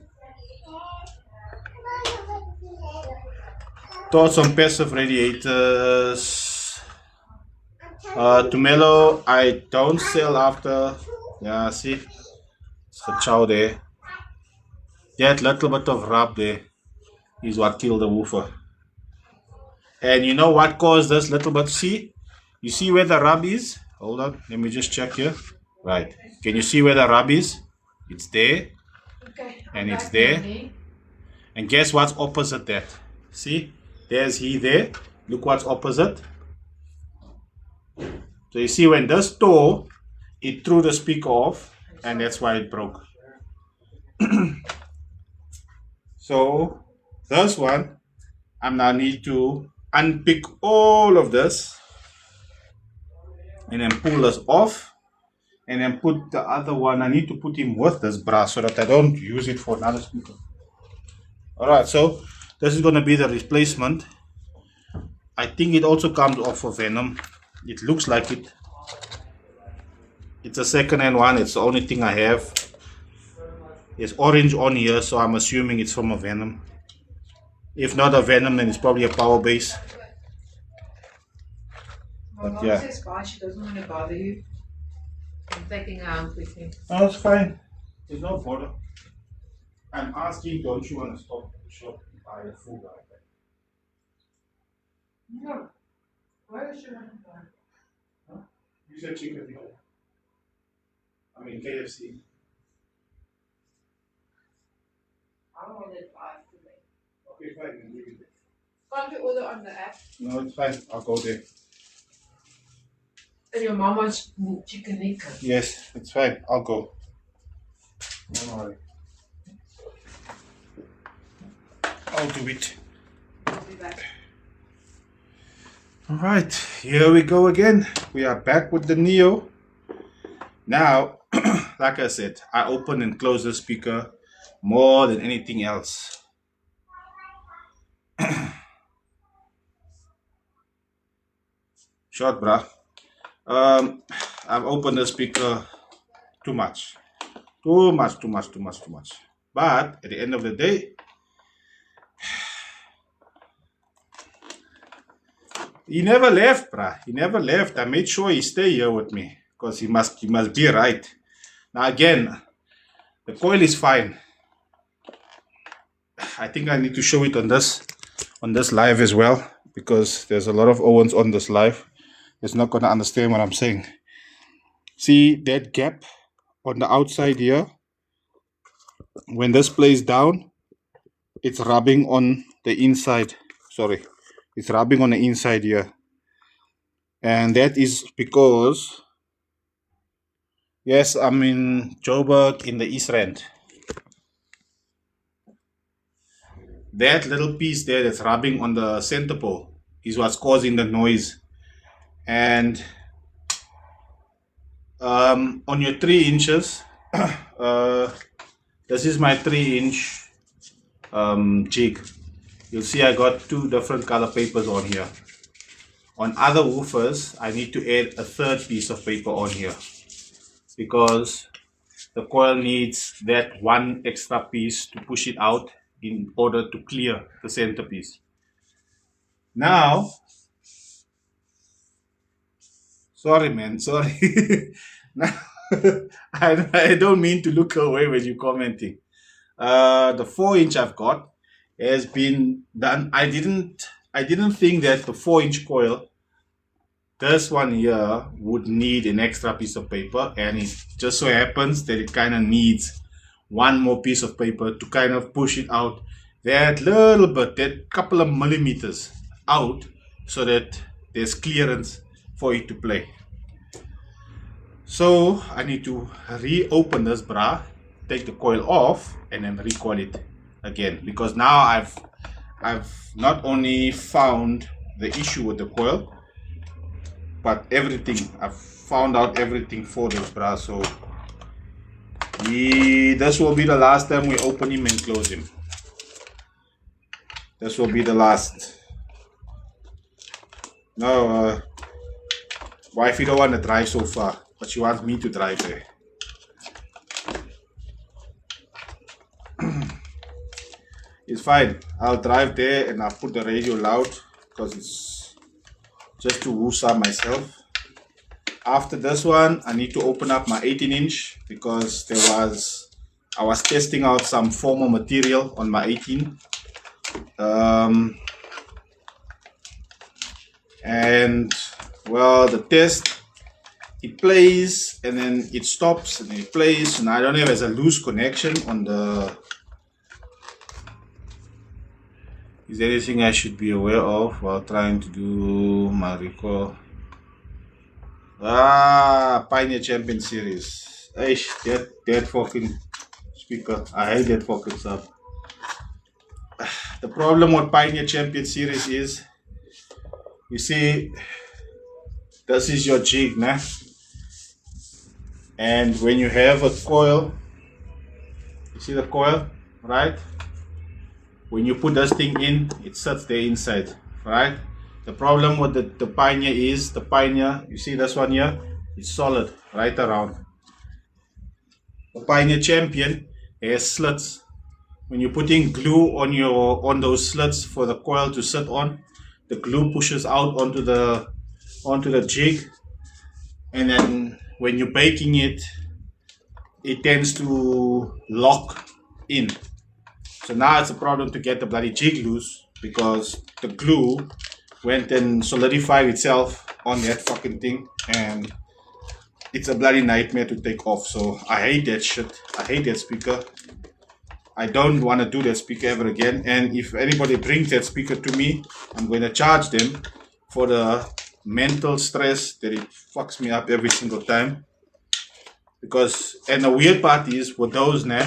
Thoughts on passive radiators? Tumelo, I don't sell after. Yeah, see, it's a chow there. That little bit of rub there is what killed the woofer. And you know what caused this little bit? See, you see where the rub is? Hold on, let me just check here. Right, can you see where the rub is? It's there, Okay. and it's there. And guess what's opposite that? See, there's he there. Look what's opposite. So you see when this tore, it threw the speaker off, and that's why it broke. So this one, I now need to unpick all of this and then pull this off and then put the other one. I need to put him with this brass so that I don't use it for another speaker. Alright, so this is going to be the replacement. I think it also comes off of Venom. It looks like it. It's a second-hand one. It's the only thing I have. There's orange on here, so I'm assuming it's from a Venom. If not a Venom, then it's probably a powerbass. My mom yeah. says bye, she doesn't want to bother you. I'm taking her out with me. No, it's fine. There's no bother. I'm asking, don't you want to stop at the shop and buy a food like that? No. Where is she want to buy? Huh? You said chicken dinner. I mean KFC. I don't want to buy today. Okay, fine. Then leave it there. Can't you order on the app? No, it's fine. I'll go there. And your mom wants chicken nikka. Yes, it's fine. I'll go. Don't worry. I'll do it. I'll be back. Alright, here we go again. We are back with the Neo. Now, like I said, I open and close the speaker more than anything else. Short, bruh. I've opened the speaker too much. Too much. But at the end of the day, he never left, bruh. He never left. I made sure he stay here with me because he must be right. Now again, the coil is fine. I think I need to show it on this live as well because there's a lot of Owens on this live. It's not gonna understand what I'm saying. See that gap on the outside here. When this plays down, it's rubbing on the inside. Sorry, it's rubbing on the inside here. And that is because, yes, I'm in Joburg in the East Rand. That little piece there that's rubbing on the center pole is what's causing the noise. And on your 3 inches, this is my 3-inch jig. You'll see I got 2 different color papers on here. On other woofers, I need to add a 3rd piece of paper on here because the coil needs that 1 extra piece to push it out in order to clear the centerpiece. Now, sorry man, sorry. Now, I don't mean to look away when you're commenting. The 4-inch I've got has been done. I didn't think that the 4-inch coil, this one here, would need an extra piece of paper, and it just so happens that it kind of needs 1 more piece of paper to kind of push it out that little bit, that couple of millimeters out, so that there's clearance for it to play. So I need to reopen this bra, take the coil off, and then recoil it again, because now I've not only found the issue with the coil, but everything. I've found out everything for this bra. So this will be the last time we open him and close him. This will be the last. No, wifey don't want to drive so far, but she wants me to drive there. It's fine. I'll drive there and I'll put the radio loud because it's just to woosah myself. After this one, I need to open up my 18-inch because I was testing out some former material on my 18. And well, the test, it plays and then it stops and then it plays, and I don't know if there's a loose connection on the. Is there anything I should be aware of while trying to do my recoil? Pioneer Champion Series. That fucking speaker. I hate that fucking stuff. The problem with Pioneer Champion Series is, you see, this is your jig, nah? And when you have a coil, you see the coil, right? When you put this thing in, it sits there inside, right? The problem with the Pioneer is, the Pioneer, you see this one here, it's solid right around. The Pioneer Champion has slits. When you're putting glue on those slits for the coil to sit on, the glue pushes out onto the jig, and then when you're baking it, it tends to lock in. So now it's a problem to get the bloody jig loose because the glue went and solidified itself on that fucking thing, and it's a bloody nightmare to take off. So I hate that shit. I hate that speaker. I don't want to do that speaker ever again. And if anybody brings that speaker to me, I'm going to charge them for the mental stress that it fucks me up every single time. Because, and the weird part is, with those now,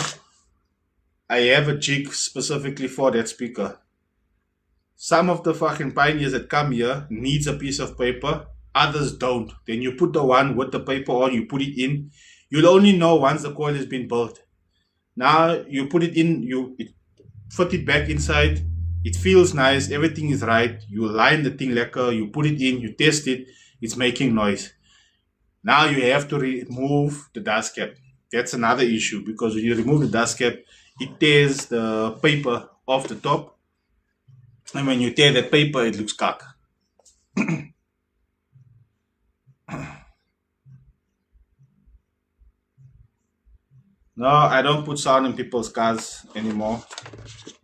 I have a jig specifically for that speaker. Some of the fucking Pioneers that come here needs a piece of paper, others don't. Then you put the one with the paper on, you put it in. You'll only know once the coil has been built. Now you put it in, you fit it back inside, it feels nice, everything is right. You line the thing lekker, you put it in, you test it, it's making noise. Now you have to remove the dust cap. That's another issue, because when you remove the dust cap, it tears the paper off the top, and when you tear that paper, it looks cock. No, I don't put sound in people's cars anymore.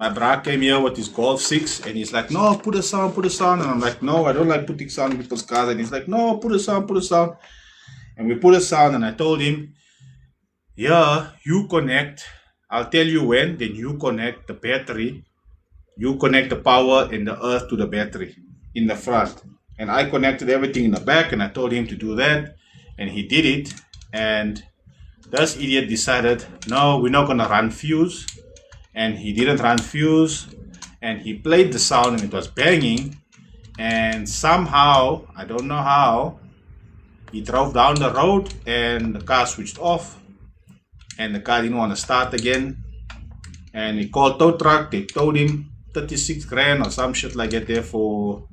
My bra came here with his Golf 6, and he's like, no, put a sound. And I'm like, no, I don't like putting sound in people's cars. And he's like, no, put a sound. And we put a sound, and I told him, Here you connect, I'll tell you when, then you connect the battery, you connect the power and the earth to the battery in the front. And I connected everything in the back and I told him to do that. And he did it. And this idiot decided, no, we're not going to run fuse. And he didn't run fuse. And he played the sound and it was banging. And somehow, I don't know how, he drove down the road and the car switched off. And the car didn't want to start again. And he called tow truck. They towed him 36 grand or some shit like that there for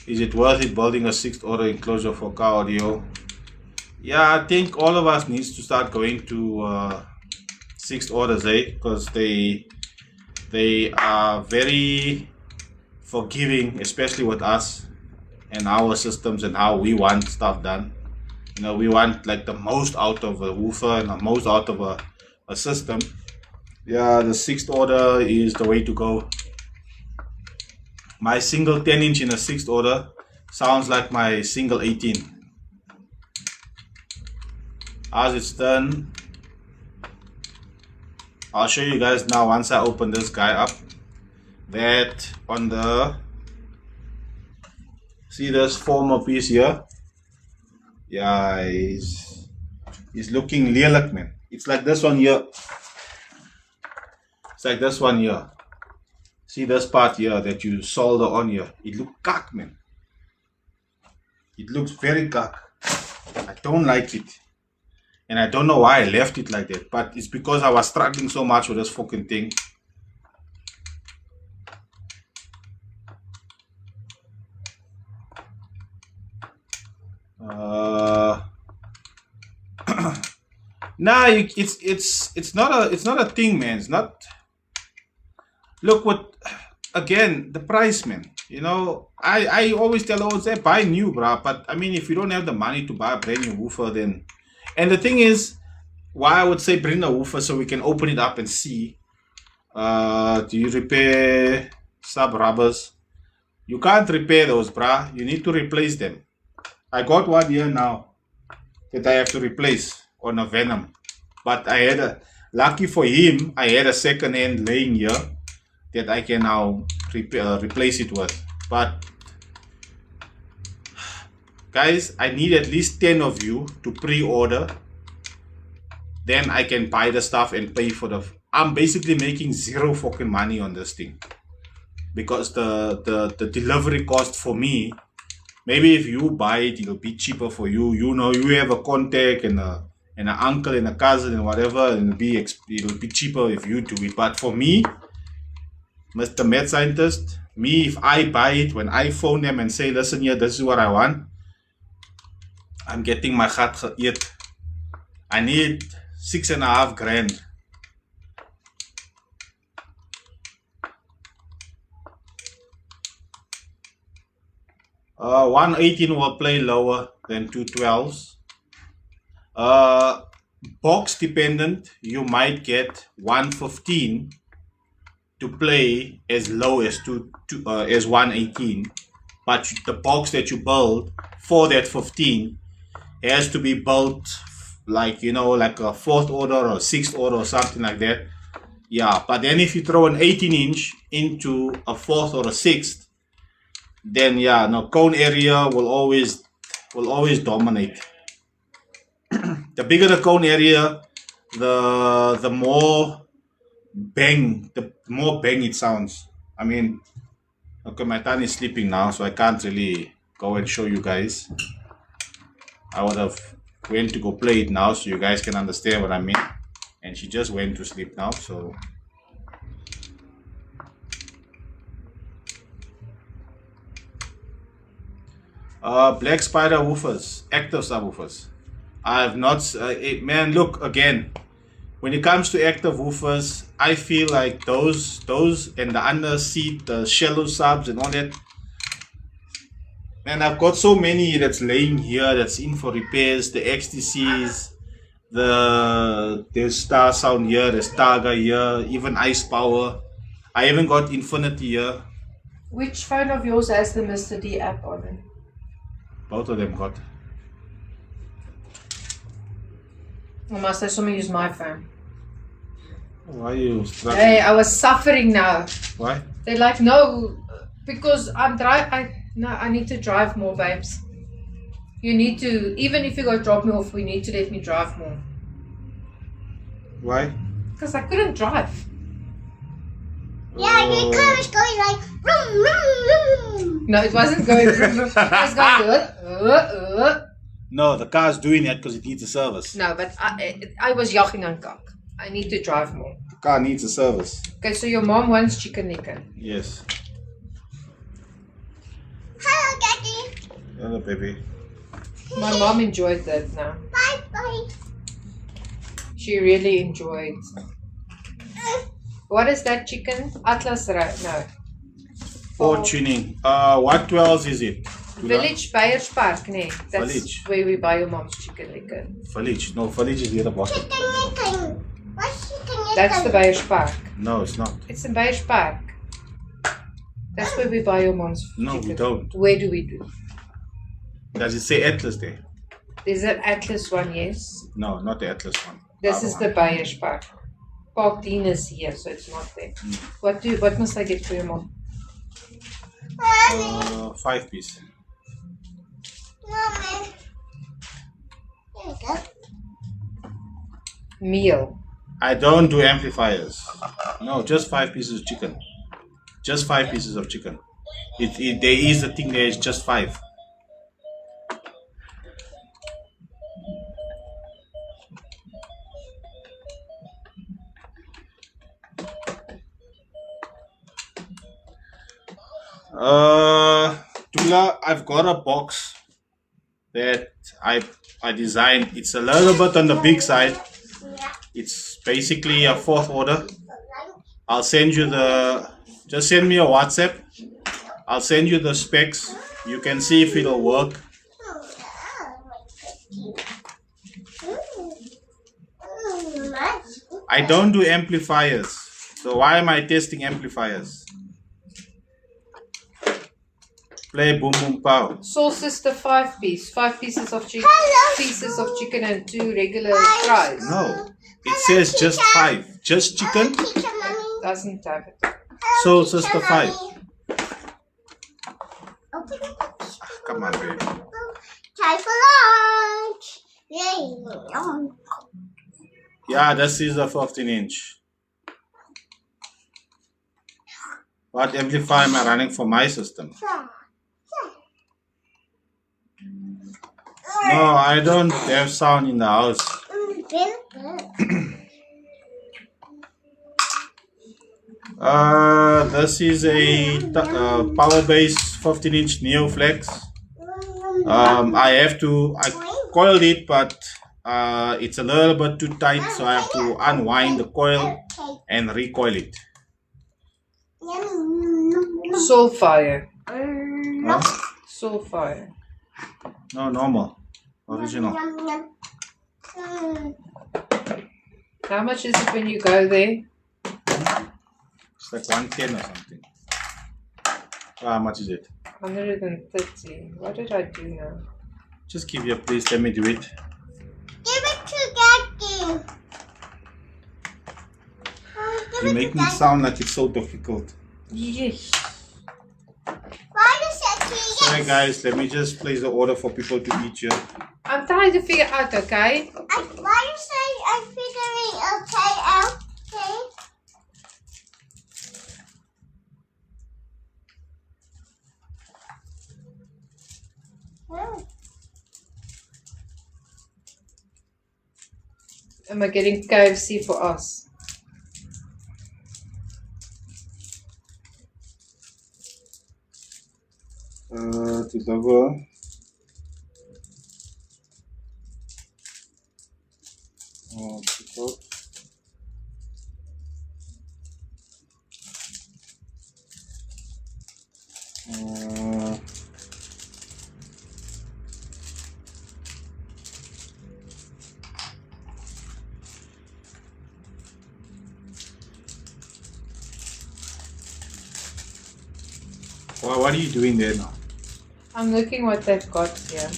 is it worth it building a sixth order enclosure for car audio? Yeah, I think all of us needs to start going to sixth orders, because they are very forgiving, especially with us and our systems and how we want stuff done. You know, we want like the most out of a woofer and the most out of a system. Yeah, the sixth order is the way to go. My single 10-inch in a sixth order sounds like my single 18. As it's done, I'll show you guys now once I open this guy up, that on the, see this former piece here? Yeah, he's looking lelik, man. It's like this one here. It's like this one here. See this part here that you solder on here? It looks cock, man. It looks very cock. I don't like it. And I don't know why I left it like that. But it's because I was struggling so much with this fucking thing. Nah, it's not a thing, man. It's not. Look what, again, the price, man. You know, I always tell all say buy new, bruh. But I mean, if you don't have the money to buy a brand new woofer, then, and the thing is, why I would say bring a woofer so we can open it up and see. Do you repair sub rubbers? You can't repair those, bruh. You need to replace them. I got one here now that I have to replace on a Venom, but I had a, lucky for him, I had a second hand laying here that I can now replace it with. But guys, I need at least 10 of you to pre-order, then I can buy the stuff and pay for the, I'm basically making zero fucking money on this thing, because the delivery cost for me, maybe if you buy it, it'll be cheaper for you. You know, you have a contact and an uncle and a cousin and whatever, and it'll be cheaper if you do it. But for me, Mr. M.A.D scientist, me, if I buy it, when I phone them and say, listen here, this is what I want, I'm getting my gat geëet. I need 6.5 grand. Uh, 118 will play lower than 212s. Box dependent, you might get 115 to play as low as as 118, but the box that you build for that 15 has to be built like, you know, like a 4th order or 6th order or something like that. Yeah, but then if you throw an 18-inch into a 4th or a 6th, then yeah, no, cone area will always dominate. The bigger the cone area, the more bang it sounds. I mean, okay, my Tan is sleeping now, so I can't really go and show you guys. I would have went to go play it now so you guys can understand what I mean. And she just went to sleep now, so Black Spider woofers, active subwoofers. I have not, man, look, again, when it comes to active woofers, I feel like those and the under seat, the shallow subs and all that, man, I've got so many that's laying here that's in for repairs, the XTCs, there's Star Sound here, there's Targa here, even Ice Power. I even got Infinity here. Which phone of yours has the Mr. D app on it? Both of them got. Or must I someone use my phone? Why are you struggling? Hey, I was suffering now. Why? They're like, no, because I need to drive more, babes. You need to, even if you go drop me off, we need to let me drive more. Why? Because I couldn't drive. Yeah, your car was going like vroom, vroom, vroom. No, it wasn't going. It was going. No, the car's doing that because it needs a service. No, but I was yachting on cock. I need to drive more. The car needs a service. Okay, so your mom wants chicken licker. Yes. Hello, Daddy. Hello, baby. My mom enjoyed that now. Bye, bye. She really enjoyed. What is that chicken? Atlas, right? No. Fortuning. What 12 is it? Village Buyers Park, nee. That's Village. where we buy your mom's chicken licker. Village. No, Village is the other bottom. Chicken. What's chicken? That's the Buyers Park. No, it's not. It's in Buyers Park. That's where we buy your mom's No, chicken. we don't. Where do we do? Does it say Atlas there? There's an Atlas one, yes. No, not the Atlas one. This Other is one. the Buyers Park. Park Dean is here, so it's not there. What must I get for your mom? Mommy. 5 piece. Mommy. There you go. Meal. I don't do amplifiers. No, just 5 pieces of chicken. Just 5 pieces of chicken. There is a thing there, it's just 5. Tula, I've got a box that I designed. It's a little bit on the big side. It's basically a 4th order. I'll send you just send me a WhatsApp. I'll send you the specs. You can see if it'll work. I don't do amplifiers. So why am I testing amplifiers? Play boom boom pow. Soul Sister 5 piece. 5 pieces of chicken. Hello. Pieces of chicken and 2 regular fries. No, it says just 5. Just chicken. Teacher, Mommy. Doesn't have it. Soul Teacher, Sister 5. Mommy. Open it. Come on, baby. Time for lunch. Yay. Yeah, this is a 15-inch. What amplifier am I running for my system? No, I don't have sound in the house. This is a powerbass 15-inch neoflex. I coiled it, but it's a little bit too tight, so I have to unwind the coil and recoil it. Soul Fire. Huh? Soul Fire. No, normal. Original. How much is it when you go there? It's like 110 or something. How much is it? 130. What did I do now? Just give you, please let me do it. Give it to Daddy. You make me sound like it's so difficult. Yes. Why does it say Sorry guys, let me just place the order for people to eat here. I'm trying to figure out, okay? Why you say I'm figuring okay out? Okay. Am I getting KFC for us? To double. What are you doing there now? I'm looking what they've got here.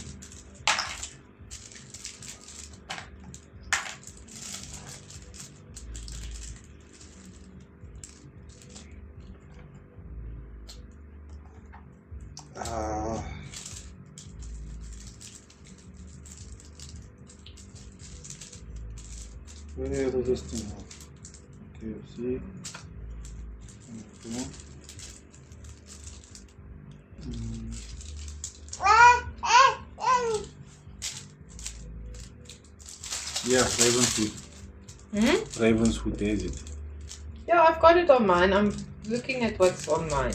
Where does this thing have? Okay, see. Okay. Yeah, Ravenswood. Ravenswood, there is it. Yeah, I've got it on mine. I'm looking at what's on mine.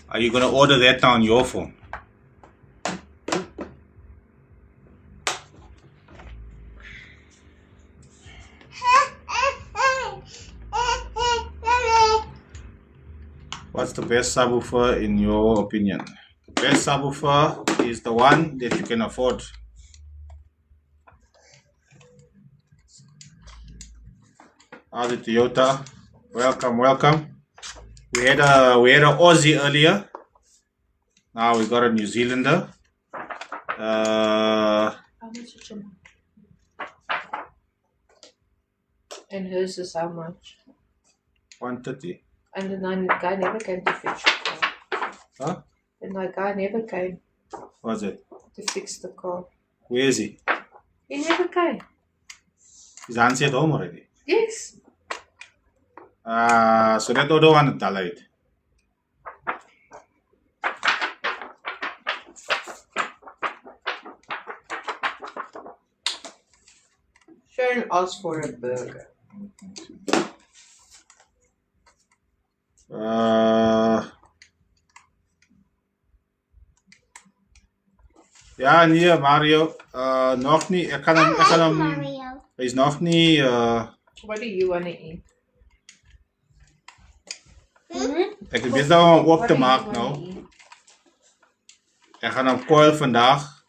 Are you gonna order that on your phone? What's the best subwoofer in your opinion? The best subwoofer is the one that you can afford. How's it, Toyota? Welcome, welcome. We had a Aussie earlier. Now we got a New Zealander. How much is your mom? And hers is how much? 130. And the guy never came to fix the car. Huh? And the guy never came What's it? to fix the car. Where is he? He never came. Is Hansi at home already? Yes. So that other one died. Sharon asked for a burger. Ja, nee, Mario. Nog niet. Ik kan hem. Mario. Hij is nog niet. What do you want to eat? Ik heb bezig om hem op te maken nou. Ik ga hem coil vandaag.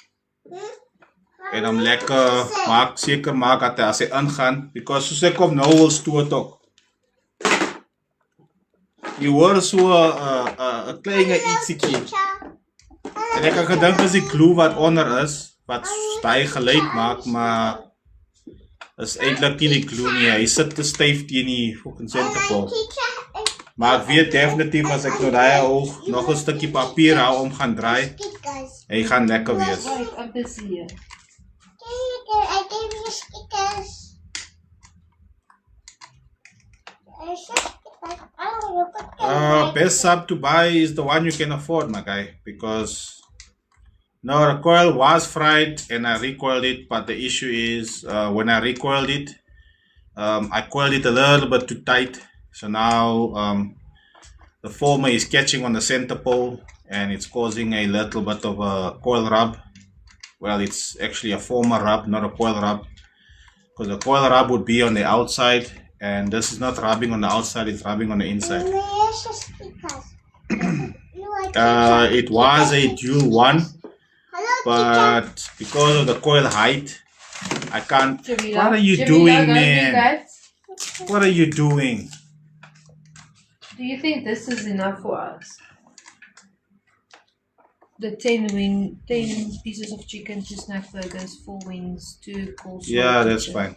En hem lekker maak, zeker maken dat hij als hij ingaan. Because soos ek op nou wil stoot ook. Je hoort zo'n kleine ietsiekie. En ik heb gedacht dat die glue wat onder is, wat hij geluid maakt, maar is eindelijk niet die glue nie. Hij zit te stijf tegen die fucking centerpole. Maar ik weet definitief als ik door die oog nog een stukje papier hou om gaan draaien, hij gaat lekker wees. Right, up this here. I gave you stickers. Best sub to buy is the one you can afford, my guy, because no, the coil was fried and I recoiled it, but the issue is when I recoiled it, I coiled it a little bit too tight, so now the former is catching on the center pole and it's causing a little bit of a coil rub. Well, it's actually a former rub, not a coil rub, because the coil rub would be on the outside and this is not rubbing on the outside, it's rubbing on the inside. It was a dual one, but because of the coil height, I can't. What are you doing, man? What are you doing? Do you think this is enough for us? The 10 pieces of chicken, 2 snack burgers, 4 wings, 2 coleslaw. Yeah, that's fine.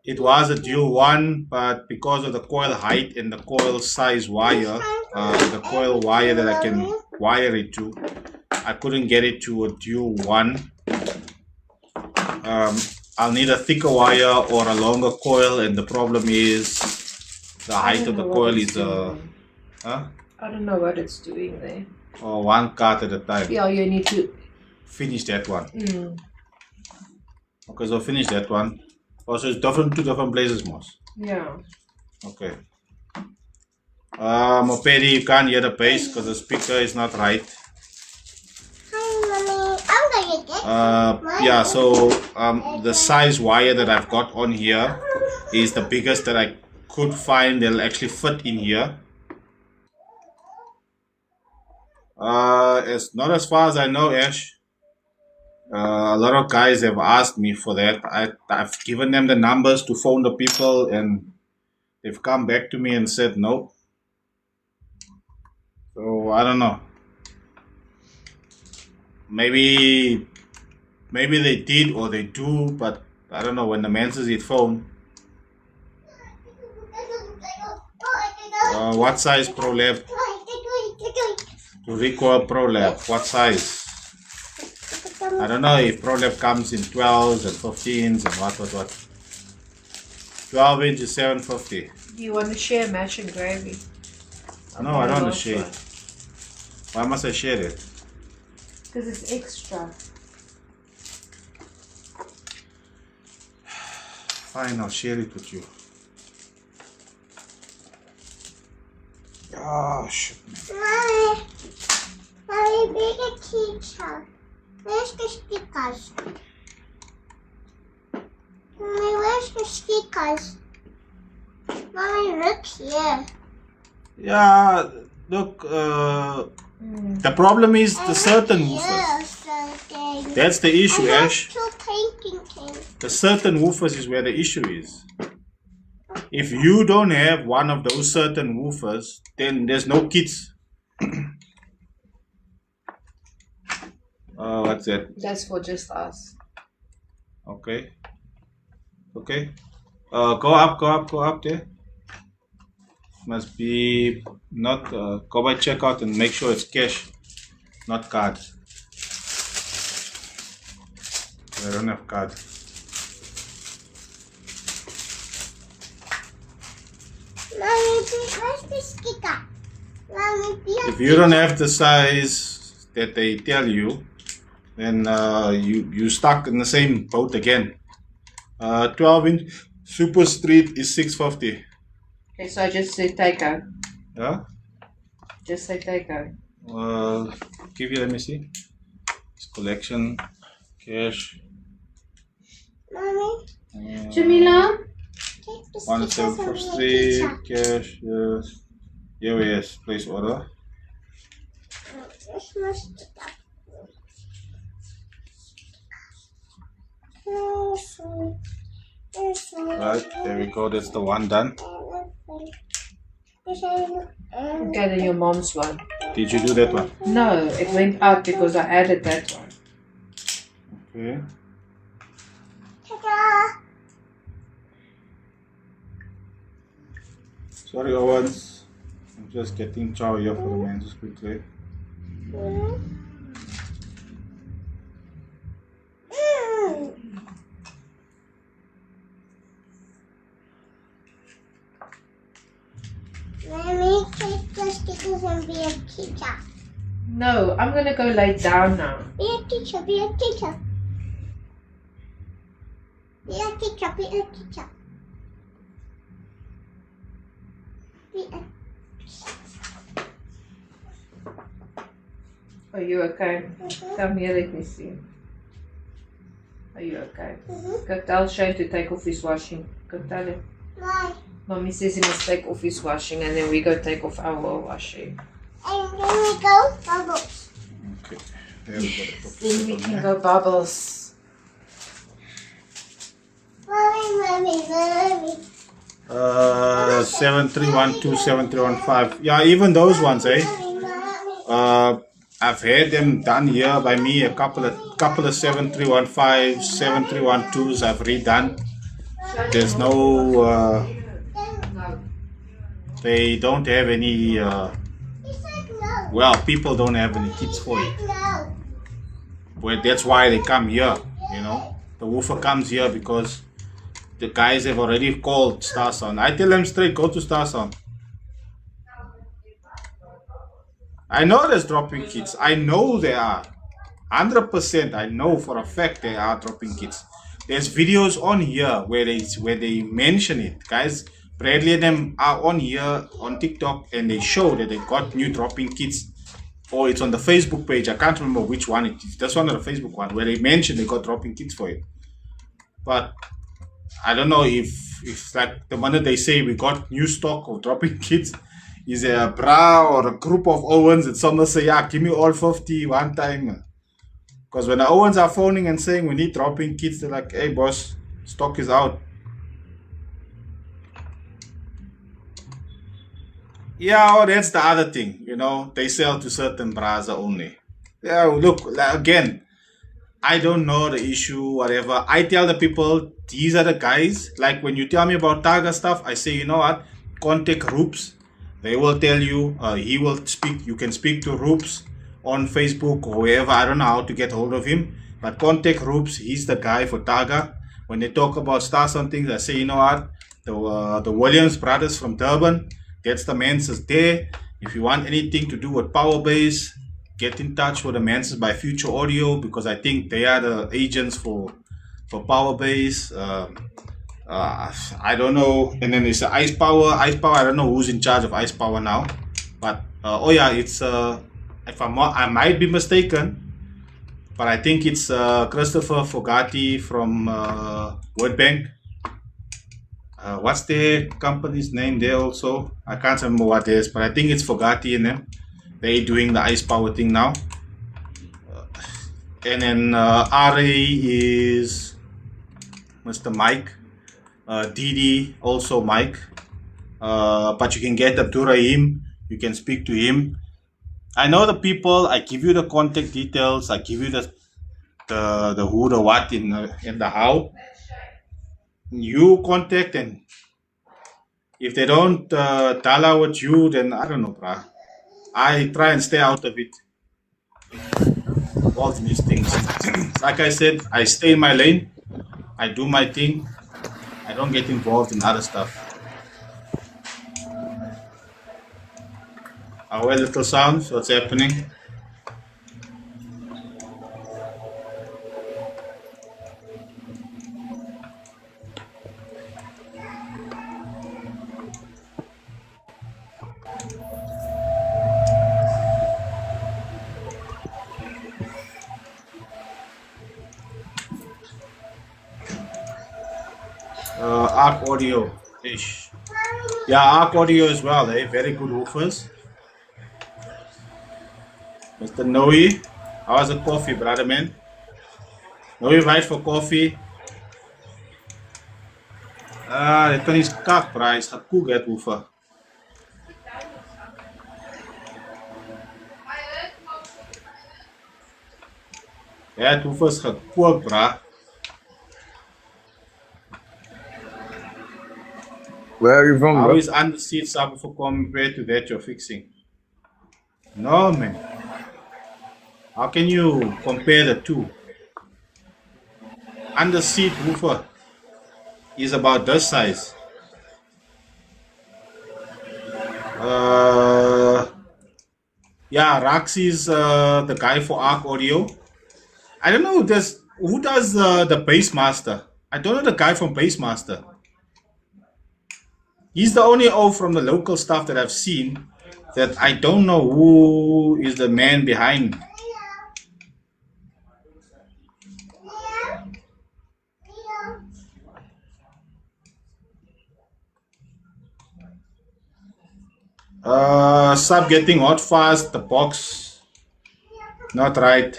It was a dual one, but because of the coil height and the coil size wire, the coil wire that I can wire it to, I couldn't get it to a dual one. I'll need a thicker wire or a longer coil, and the problem is the height of the coil is I don't know what it's doing there. Oh, one card at a time. Yeah, you need to finish that one. Okay, so finish that one. Also, it's different, 2 different places, Moss. Yeah. Okay. M.A.D, you can't hear the bass because the speaker is not right. Hi, Mommy. I'm gonna get Yeah, so the size wire that I've got on here is the biggest that I could find that'll actually fit in here. It's not as far as I know, Ash. A lot of guys have asked me for that. I've given them the numbers to phone the people and they've come back to me and said no. So I don't know. Maybe they did or they do, but I don't know. When the man says his phone, what size ProLab? To recoil ProLab, what size? I don't know if ProLab comes in 12s and 15s and what. 12 inch is 750. Do you want to share mash and gravy? No, I don't want to share it. Why must I share it? Because it's extra. Fine, I'll share it with you. Oh, shit. Mommy, be the teacher. Where's the stickers? Mommy, where's the stickers? Mommy, look here. Yeah, look, the problem is the certain woofers. That's the issue, Ash. The certain woofers is where the issue is. If you don't have one of those certain woofers, then there's no kids. What's that? That's for just us. Okay. Okay. Go up there. Must be not, go by checkout and make sure it's cash, not card. I don't have card. Mommy, where's the sticker? Mommy, If you don't have the size that they tell you, then you stuck in the same boat again. 12 inch Super Street is 650. Okay, so I just say take-out. Yeah? Just say take-out. Give you, let me see. It's collection, cash. Mommy, Jamila? take the 174 stickers Street, from the teacher. cash, yes. Yes, place order. This must be Right, there we go, that's the one done. Okay, then your mom's one. Did you do that one? No, it went out because I added that one. Okay. Ta-da! Sorry, Owens. I'm just getting chow here for the man just quickly. Mommy, take the stickers and be a teacher. No, I'm gonna go lay down now. Be a teacher, be a teacher. Be a teacher, be a teacher. Be a Are you okay? Come here, let me see. Are you okay? Go tell Shane to take off his washing. Go tell him. Why? Mommy says he must take off his washing and then we go take off our washing. And then we go bubbles. Okay. There we go. Then we can go bubbles. Mommy. 7312, 7315. Yeah, even those ones, eh? I've had them done here by me. A couple of 7315, 7312s I've redone. There's no. They don't have any. Well, people don't have any kits for it. But that's why they come here. You know, the woofer comes here because the guys have already called Star Sound. I tell them straight, go to Star Sound. I know there's dropping kits. I know they are. 100%. I know for a fact they are dropping kits. There's videos on here where they mention it. Guys, Bradley and them are on here on TikTok and they show that they got new dropping kits. Or it's on the Facebook page. I can't remember which one it is. That's one of the Facebook ones where they mention they got dropping kits for it. But I don't know if like the minute they say we got new stock of dropping kits, is there a bra or a group of Owens that someone say, yeah, give me all 50 one time. Because when the Owens are phoning and saying we need dropping kits, they're like, hey boss, stock is out. Yeah, oh, that's the other thing. They sell to certain browser only. Yeah, look, again, I don't know the issue, whatever. I tell the people, these are the guys. Like when you tell me about Targa stuff, I say, you know what? Contact Roops. They will tell you, he will speak. You can speak to Roops on Facebook or wherever. I don't know how to get hold of him. But contact Roops. He's the guy for Targa. When they talk about stars on things, I say, you know what? The Williams brothers from Durban, that's the Mansers there. If you want anything to do with powerbass, get in touch with the Mansers by Future Audio because I think they are the agents for powerbass. I don't know. And then it's Ice Power. Ice Power. I don't know who's in charge of Ice Power now, but oh yeah, it's if I might be mistaken, but I think it's Christopher Fogati from World Bank. What's their company's name there also? I can't remember what it is, but I think it's Fogati in them. They're doing the Ice Power thing now. And then RA is Mr. Mike. Didi also Mike. But you can get Abdurrahim. You can speak to him. I know the people. I give you the contact details. I give you the who, the what, in the how. You contact, and if they don't tala with you, then I don't know, brah. I try and stay out of it. All these things. Like I said, I stay in my lane. I do my thing. I don't get involved in other stuff. Our little sounds, what's happening? Arc Audio ish. Yeah, Arc Audio as well, eh? Very good woofers. Mr. Noe, how's the coffee, brother man? Noe right for coffee. Dit kan is kak, prijs. Gaat koek het woefer. Ja, het woefer is gekookt, bra. Where are you from, How bro? is under seat subwoofer compared to that you're fixing? No, man. How can you compare the two? Under seat woofer is about this size. Yeah, Rax is the guy for Arc Audio. I don't know who does the Bassmaster. I don't know the guy from Bassmaster. He's the only O from the local stuff that I've seen that I don't know who is the man behind. Sub getting hot fast, the box not right.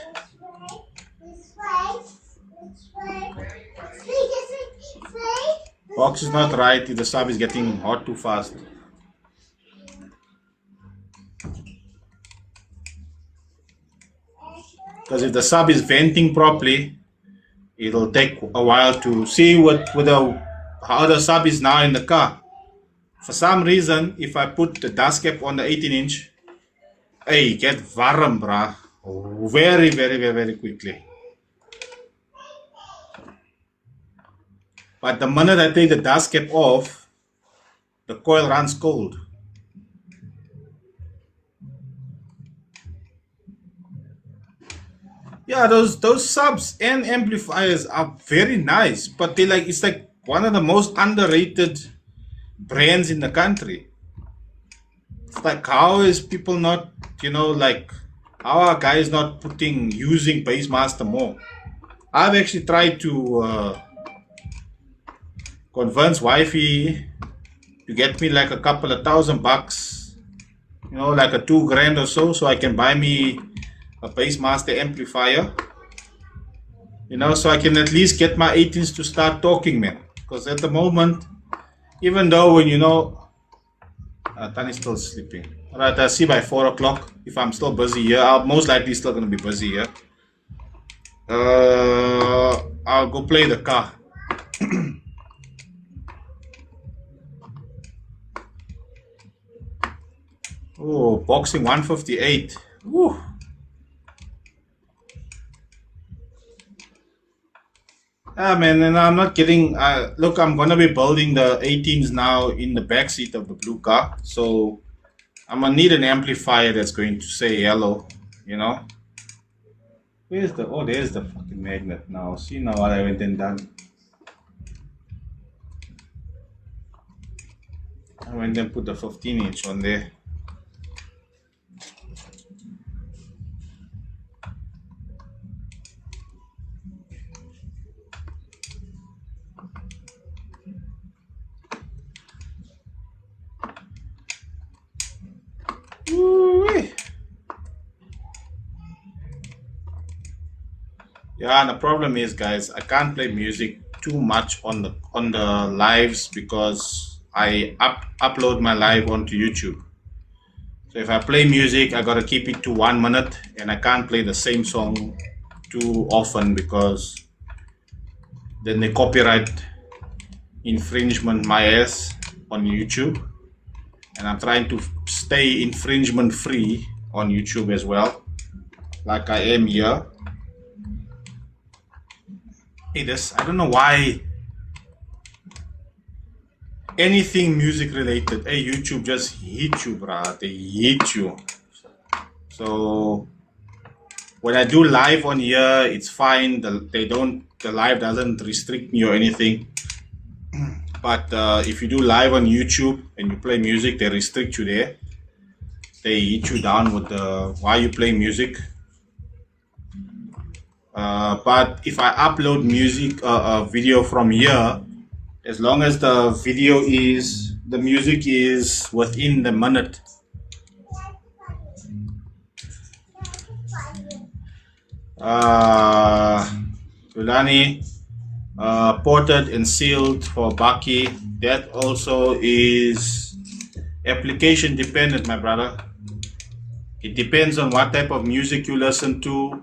Box is not right, the sub is getting hot too fast. Because if the sub is venting properly, it'll take a while to see how the sub is now in the car. For some reason, if I put the dust cap on the 18-inch, hey, get warm, brah. Very, very, very, very quickly. But the minute I take the dust cap off, the coil runs cold. Yeah, those subs and amplifiers are very nice, but it's like one of the most underrated brands in the country. It's like, how is people not, how are guys not using Bassmaster more? I've actually tried to convince wifey to get me like a couple of $1,000, like a $2,000 or so I can buy me a Bassmaster amplifier, so I can at least get my 18s to start talking, man. Because at the moment, even though when Tani's still sleeping. Alright, I'll see by 4 o'clock. If I'm still busy here, I'm most likely still gonna be busy here. I'll go play the car. Oh, boxing 158. Woo. Man, and I'm not kidding. Look, I'm gonna be building the 18s now in the back seat of the blue car. So I'm gonna need an amplifier that's going to say hello, you know. Where's the, oh, there's the fucking magnet now. See now what I went and done. I went and put the 15-inch on there. Woo-wee. Yeah, and the problem is, guys, I can't play music too much on the lives because I upload my live onto YouTube. So if I play music, I gotta keep it to 1 minute, and I can't play the same song too often because then the copyright infringement my ass on YouTube, and I'm trying to stay infringement free on YouTube as well, like I am here. Hey, this, I don't know why anything music related, hey, YouTube just hit you, bruh. They hit you. So when I do live on here, it's fine. The live doesn't restrict me or anything. But if you do live on YouTube and you play music, they restrict you there. They hit you down with the why you play music. But if I upload music, a video from here, as long as the music is within the minute. Tulani, ported and sealed for Baki. That also is application dependent, my brother. It depends on what type of music you listen to,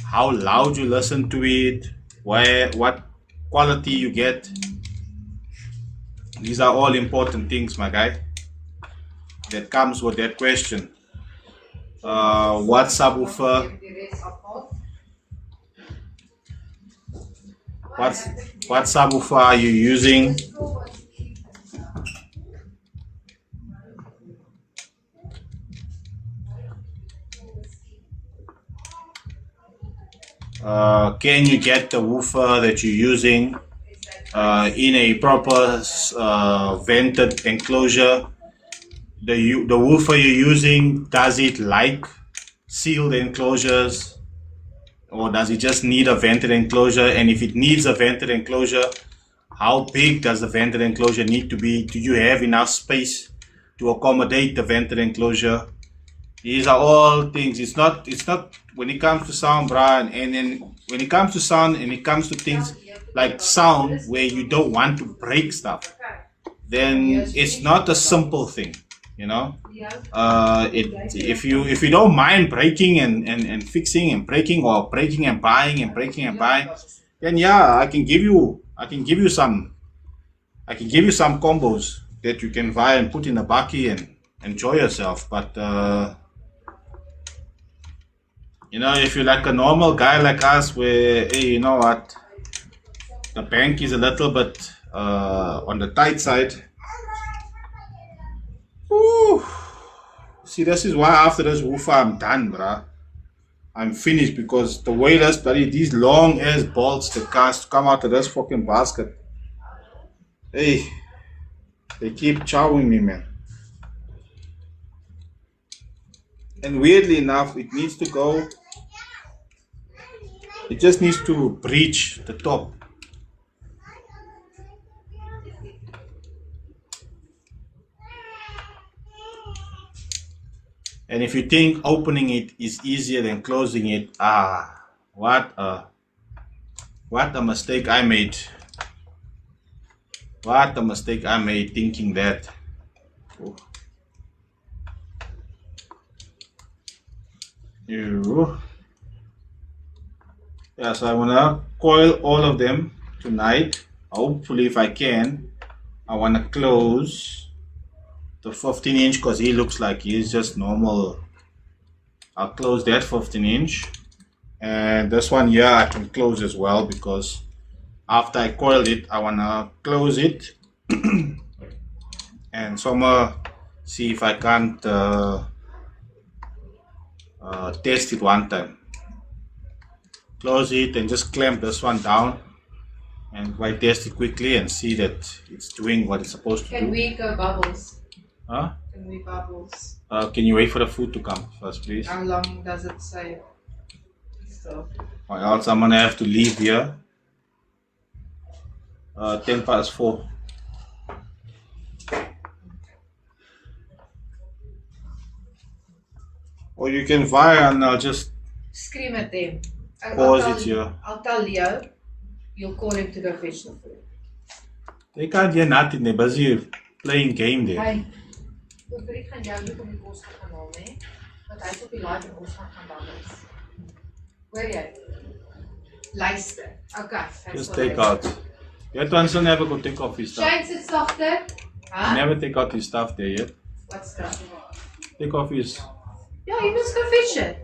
how loud you listen to it, what quality you get. These are all important things, my guy, that comes with that question. What subwoofer? What subwoofer are you using? Can you get the woofer that you're using in a proper vented enclosure? The woofer you're using, does it like sealed enclosures, or does it just need a vented enclosure? And if it needs a vented enclosure, how big does the vented enclosure need to be? Do you have enough space to accommodate the vented enclosure? These are all things. It's not when it comes to sound, Brian, and then when it comes to sound and it comes to things like sound where you don't want to break stuff, then it's not a simple thing, you know. If you don't mind breaking and fixing and breaking, or breaking and buying and breaking and buying, then yeah, I can give you some combos that you can buy and put in a bucky and enjoy yourself. But you know, if you're like a normal guy like us, where, hey, you know what, the bank is a little bit on the tight side. Woo. See, this is why after this woofer I'm done, bruh. I'm finished, because the way this bloody, these long ass bolts that come out of this fucking basket, hey, they keep chowing me, man. And weirdly enough, it needs to go, it just needs to breach the top. And if you think opening it is easier than closing it, what a mistake I made. What a mistake I made thinking that. Oh. You. Yeah, so I wanna coil all of them tonight. Hopefully, if I can, I wanna close the 15" because he looks like he's just normal. I'll close that 15", and this one here I can close as well because after I coiled it, I wanna close it and somewhere see if I can't test it one time. Close it and just clamp this one down, and I test it quickly and see that it's doing what it's supposed to do. Can we go bubbles? Huh? Can we bubbles? Can you wait for the food to come first, please? How long does it say? Or else I'm gonna have to leave here. 4:10. Or you can fire and I'll just scream at them. pause it here. I'll tell Leo. You'll call him to go fetch the food. They can't hear nothing. They're busy playing game there. Hey, ik gaan jou niet om die bos gaan halen, hè? Want hy is op die live en ons gaan babbels. Hoor jy? Luister. Okay. Just take out. That one's never go take off his stuff. Shane sit sagter. Huh? Never take out his stuff there yet. What stuff? Take off his. Yeah, you must go fetch it.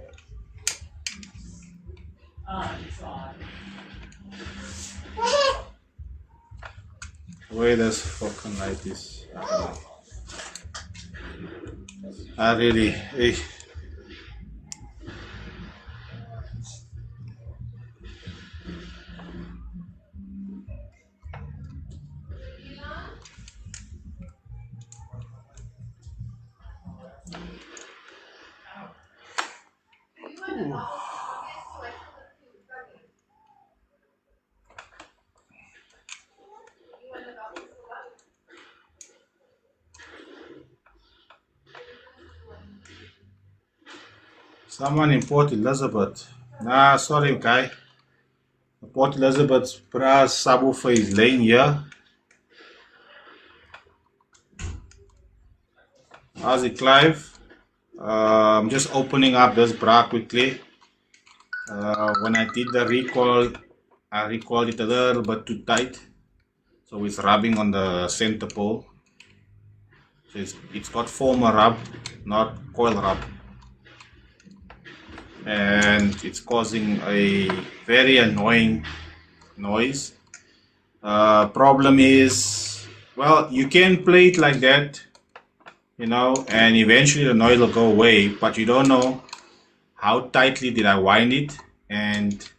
Where does fucking light is? I don't know. I really. Hey. Someone in Port Elizabeth. Nah, sorry, guy. Port Elizabeth's brass subwoofer is laying here. How's it, Clive? I'm just opening up this bra quickly. When I did the recoil, I recoiled it a little bit too tight, so it's rubbing on the center pole. So it's got former rub, not coil rub, and it's causing a very annoying noise. Problem is, well, you can play it like that, you know, and eventually the noise will go away, but you don't know how tightly did I wind it, and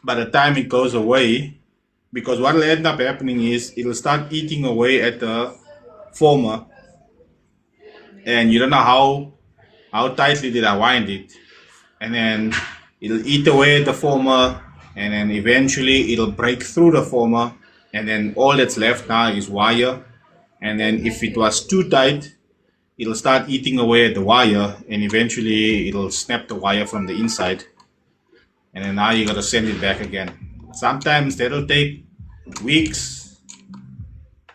by the time it goes away, because what will end up happening is it'll start eating away at the former, and you don't know how tightly did I wind it, and then it'll eat away at the former, and then eventually it'll break through the former, and then all that's left now is wire, and then if it was too tight, it'll start eating away at the wire, and eventually it'll snap the wire from the inside, and then now you gotta send it back again. Sometimes that'll take weeks,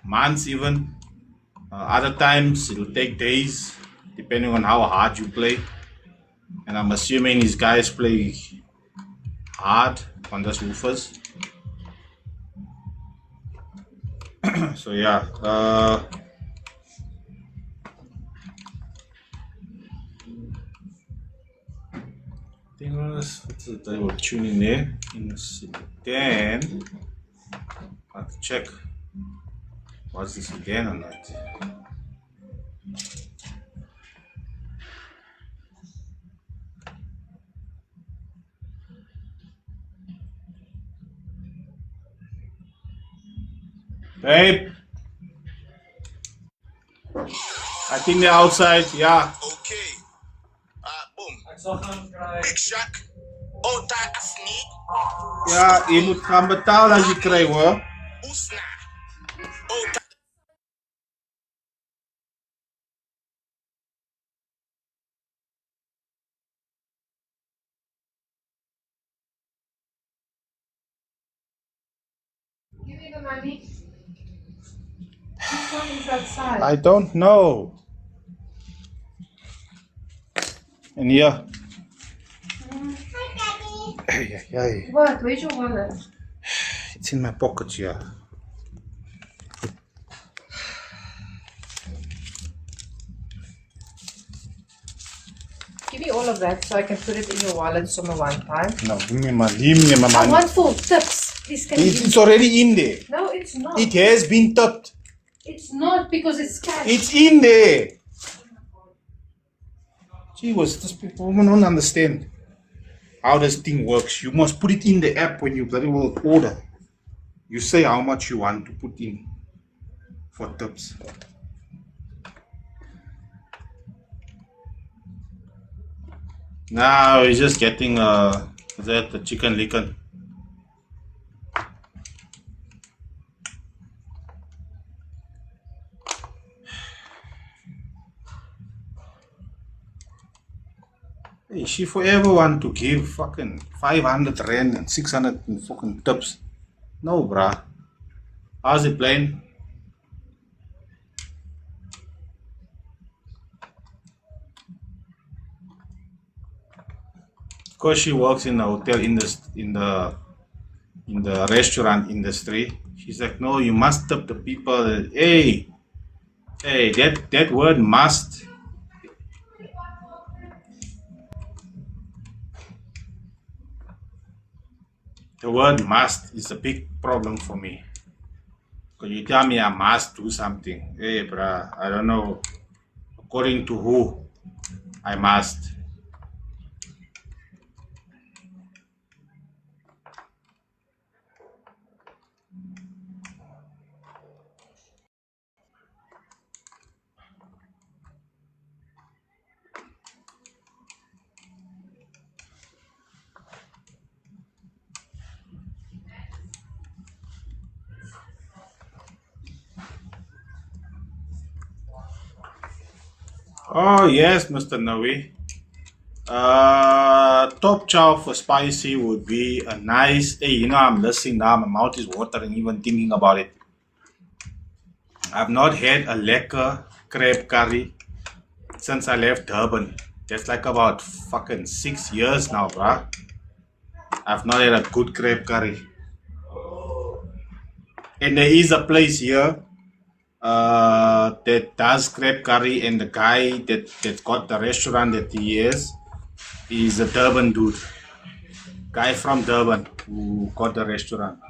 months even. Other times it'll take days, depending on how hard you play. And I'm assuming these guys play hard on those woofers. So yeah. What's it they were tuning there? Then I have to check, was this again or not? Babe, I think they're outside, yeah. Okay. Boom. Big Shack. Ota Afni. Ja, je moet gaan betalen als je krijgt hoor. Oesna. Ota. Give me the money. Which one is outside? I don't know. En hier, What? Where's your wallet? It's in my pocket here. Give me all of that so I can put it in your wallet somewhere one time. No, give me my I money. want full tips. Please can you give me- It's already in there. No, it's not. It has been tipped. It's not because it's cash. It's in there. Gee whiz, these people don't understand how this thing works. You must put it in the app when you bloody well order. You say how much you want to put in for tips. Now he's just getting the chicken licken. Hey, she forever want to give fucking 500 rand and 600 and fucking tips. No, bruh. How's it playing? Of course, she works in the hotel industry, in the restaurant industry. She's like, no, you must tip the people. Hey, that word must. The word must is a big problem for me. Because you tell me I must do something. Hey, bruh, I don't know. According to who, I must. Oh, yes, Mr. Nawi. Top chow for spicy would be a nice. Hey, you know, I'm listening now. My mouth is watering even thinking about it. I've not had a lekker crab curry since I left Durban. That's like about fucking 6 years now, bruh. I've not had a good crab curry. And there is a place here that does crab curry, and the guy that got the restaurant that he is a Durban dude. Guy from Durban who got the restaurant.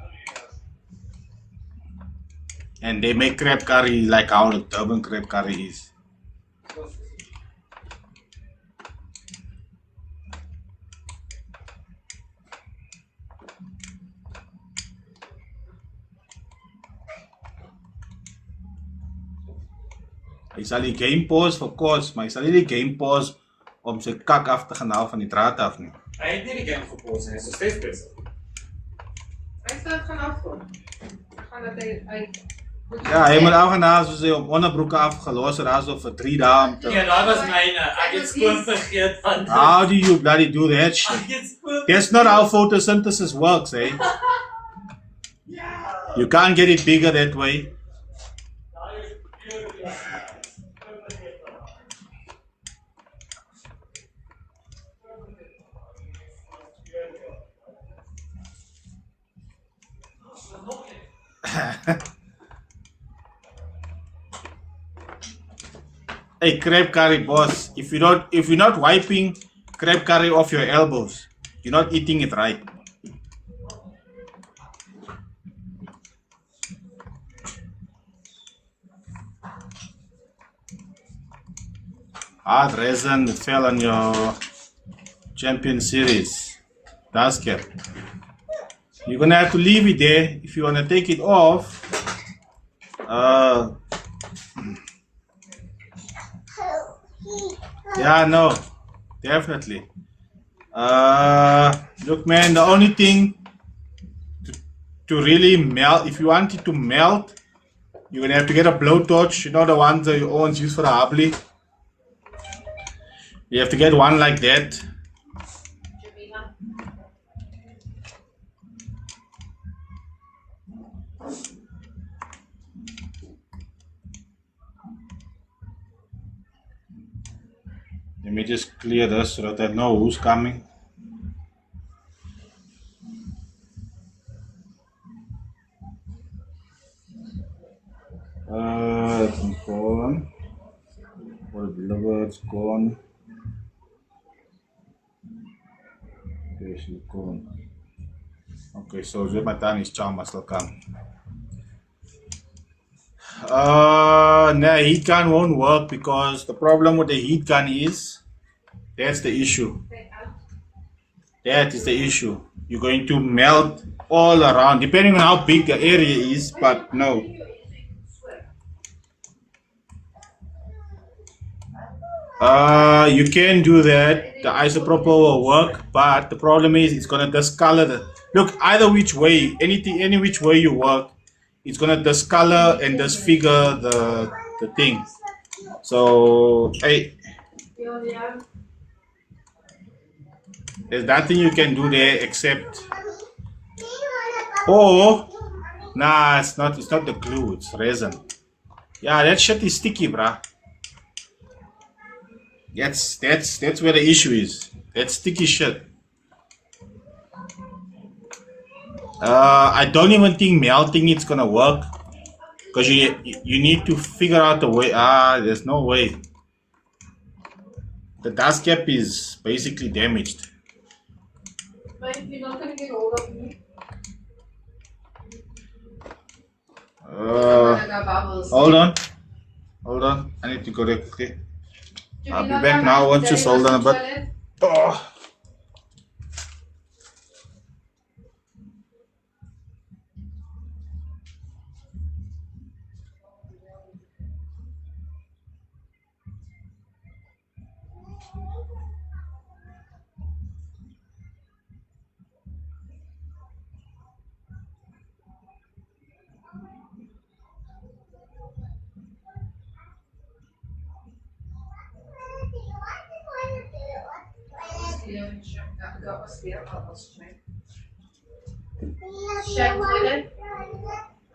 And they make crab curry like how the Durban crab curry is. Hy sal die game pause vir kos, maar hy sal nie die game pause om sy kak af te gaan haal van die draad af nie. Hy het nie die game gepause nie, hy is nog steeds besig. Hy sal het gaan afgaan. Gaan dat hy Ja, hy moet af gaan haal soos hy op onderbroeke afgelos het, daar so vir 3 dae om te... Ja, daar was myne. Ek het skoon vergeet van dit. How do you bloody do that shit? Ek het skoon That's not how photosynthesis works, eh? You can't get it bigger that way. Hey, crab curry boss, if you're not wiping crab curry off your elbows, you're not eating it right. Hard resin that fell on your Champion Series dust cap. You're gonna have to leave it there if you wanna take it off. Yeah, no, definitely. Look, man, the only thing to really melt, if you want it to melt, you're gonna have to get a blowtorch. You know the ones that you always use for the hubbly. You have to get one like that. Let me just clear this so that I know who's coming. It's gone. Or delivered, it's gone. Okay, she's gone. Okay, so Jonathan charm must still come. No, heat gun won't work because the problem with the heat gun is that's the issue. That is the issue. You're going to melt all around, depending on how big the area is, but no. You can do that. The isopropyl will work, but the problem is it's gonna discolor the look either which way, any which way you work, it's gonna discolor and disfigure the thing. So hey, there's nothing you can do there except or nah, it's not the glue, it's resin. Yeah, that shit is sticky, bruh. That's where the issue is. That's sticky shit. I don't even think melting it's gonna work because you need to figure out a way. There's no way. The dust cap is basically damaged. But you're not gonna get hold of me. Hold on. I need to go there quickly. I'll be back now. Once you hold on a bit. Oh.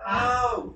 Ow!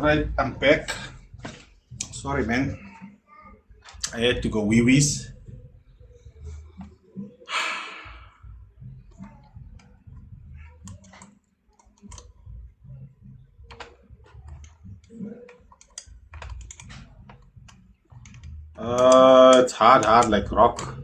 Alright. I'm back. Sorry, man. I had to go wee wees. It's hard like rock.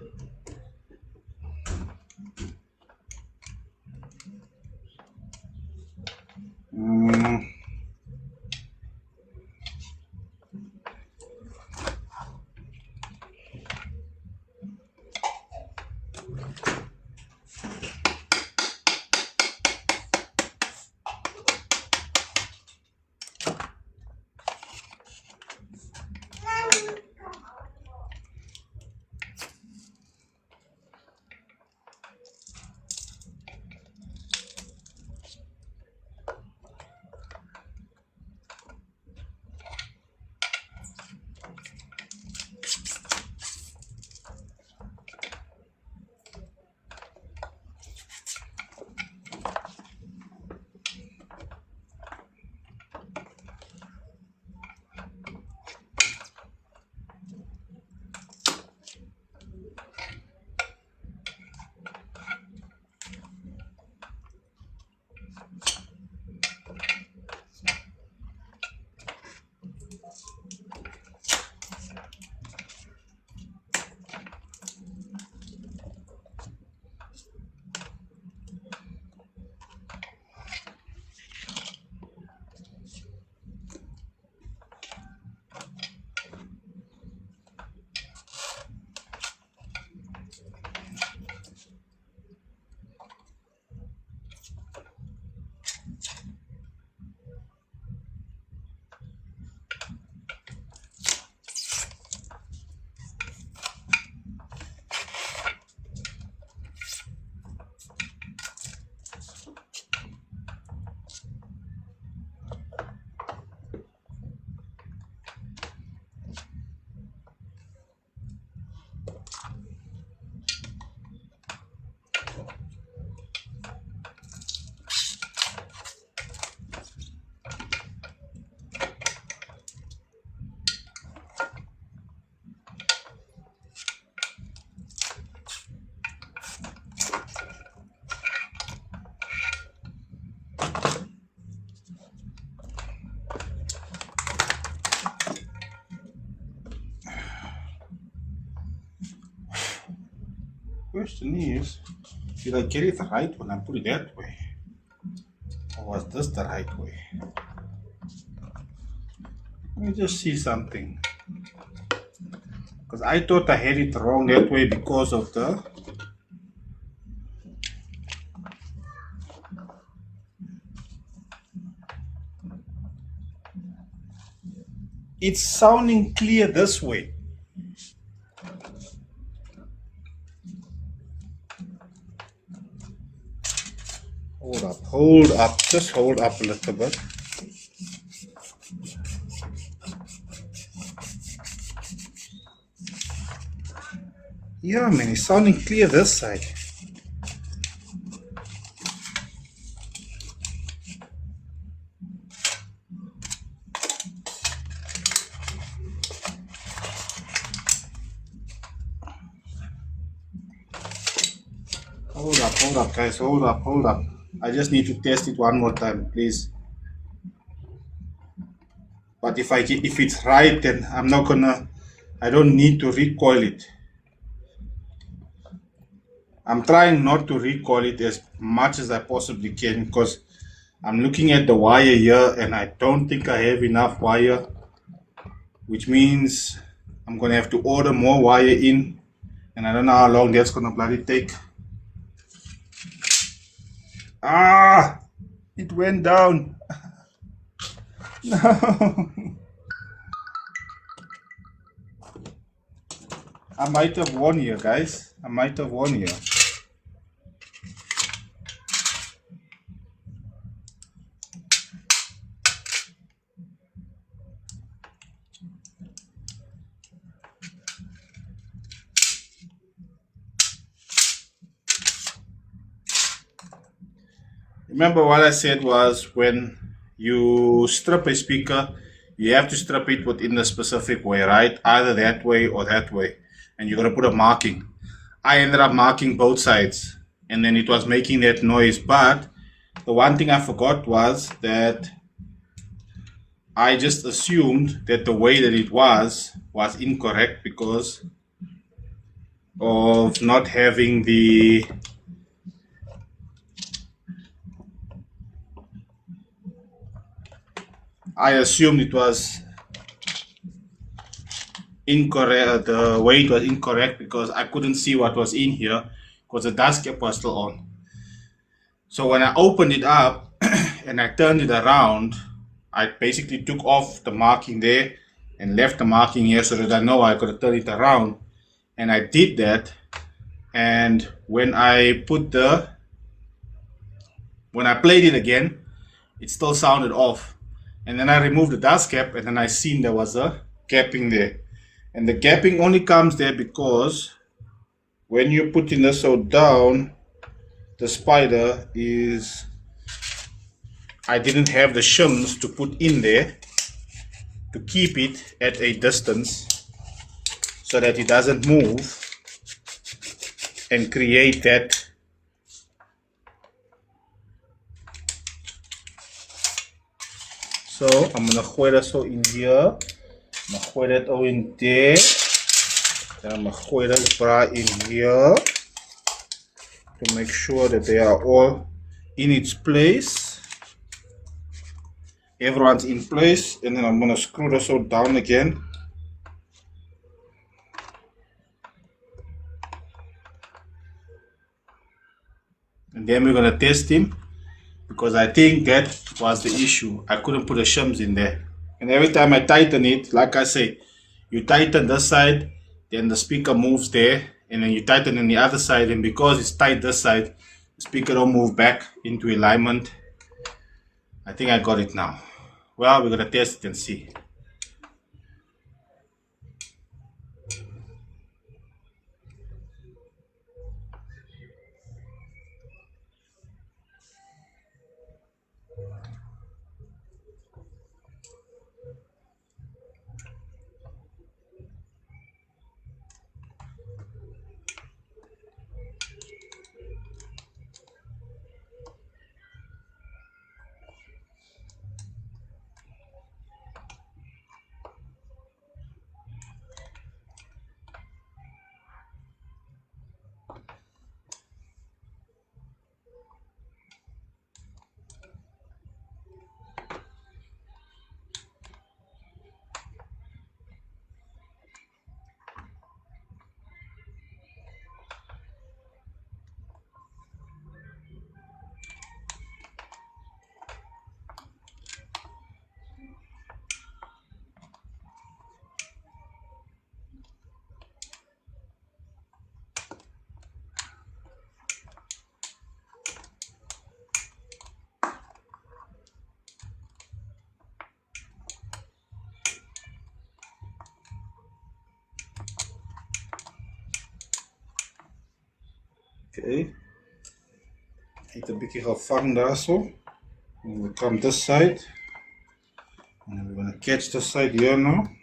Question is, did I get it right when I put it that way? Or was this the right way? Let me just see something. Because I thought I had it wrong that way because of the... It's sounding clear this way. Hold up, just hold up a little bit. Yeah, man, it's sounding clear this side. Hold up, guys, hold up. I just need to test it one more time, please. But if it's right, then I don't need to recoil it. I'm trying not to recoil it as much as I possibly can because I'm looking at the wire here and I don't think I have enough wire, which means I'm gonna have to order more wire in, and I don't know how long that's gonna bloody take. Ah, it went down. No. I might have won here, guys. I might have won here. Remember what I said was when you strip a speaker, you have to strip it within a specific way, right? Either that way or that way. And you're going to put a marking. I ended up marking both sides and then it was making that noise. But the one thing I forgot was that I just assumed that the way that it was incorrect because of not having the I assumed it was incorrect. The way it was incorrect because I couldn't see what was in here because the dust cap was still on. So when I opened it up and I turned it around, I basically took off the marking there and left the marking here so that I know I could turn it around. And I did that. And when I played it again, it still sounded off. And then I removed the dust cap and then I seen there was a gapping there. And the gapping only comes there because when you're putting this so down, the spider is, I didn't have the shims to put in there to keep it at a distance so that it doesn't move and create that. So I'm gonna gooi that so in here. I'm gonna gooi that all in there. Then I'm gonna gooi that bra in here to make sure that they are all in its place. Everyone's in place, and then I'm gonna screw this all down again. And then we're gonna test him because I think that was the issue. I couldn't put the shims in there. And every time I tighten it, like I say, you tighten this side, then the speaker moves there, and then you tighten on the other side, and because it's tight this side, the speaker don't move back into alignment. I think I got it now. Well, we're gonna test it and see. Okay. Het een beetje gevangen daar zo. We come this side. And we're gonna catch this side here now.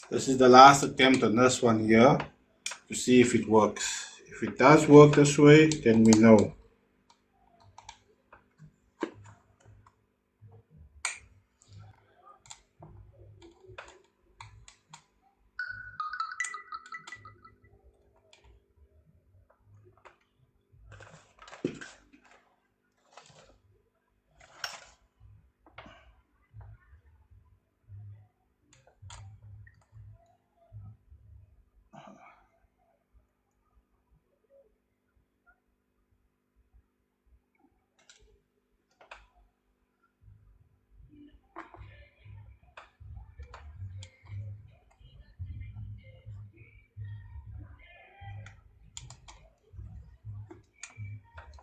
This is the last attempt on this one here to see if it works. If it does work this way, then we know.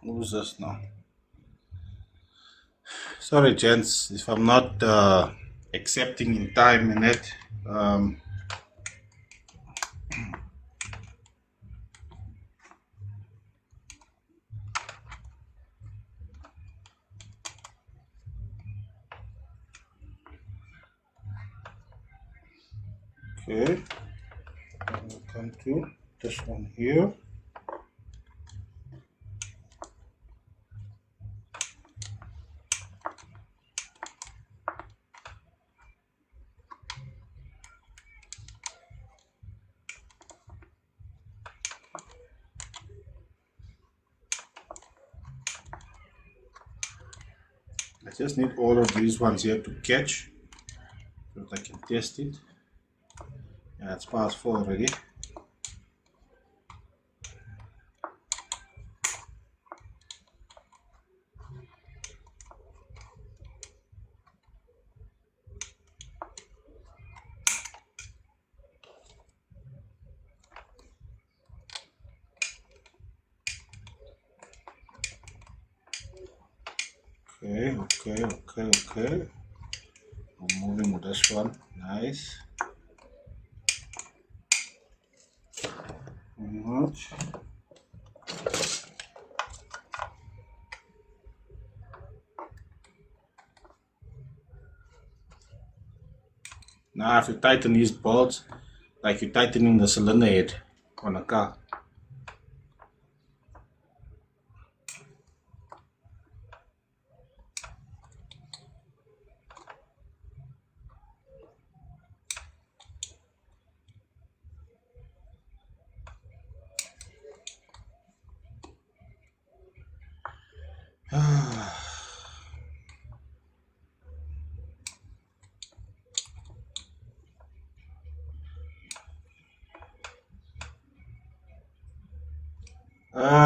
Who's this now? Sorry, gents, if I'm not accepting in time in it. Okay, we'll come to this one here. I just need all of these ones here to catch so that I can test it. Yeah, it's past 4 already. Okay. I'm moving with this one. Nice. Much. Now, if you tighten these bolts, like you're tightening the cylinder head on a car.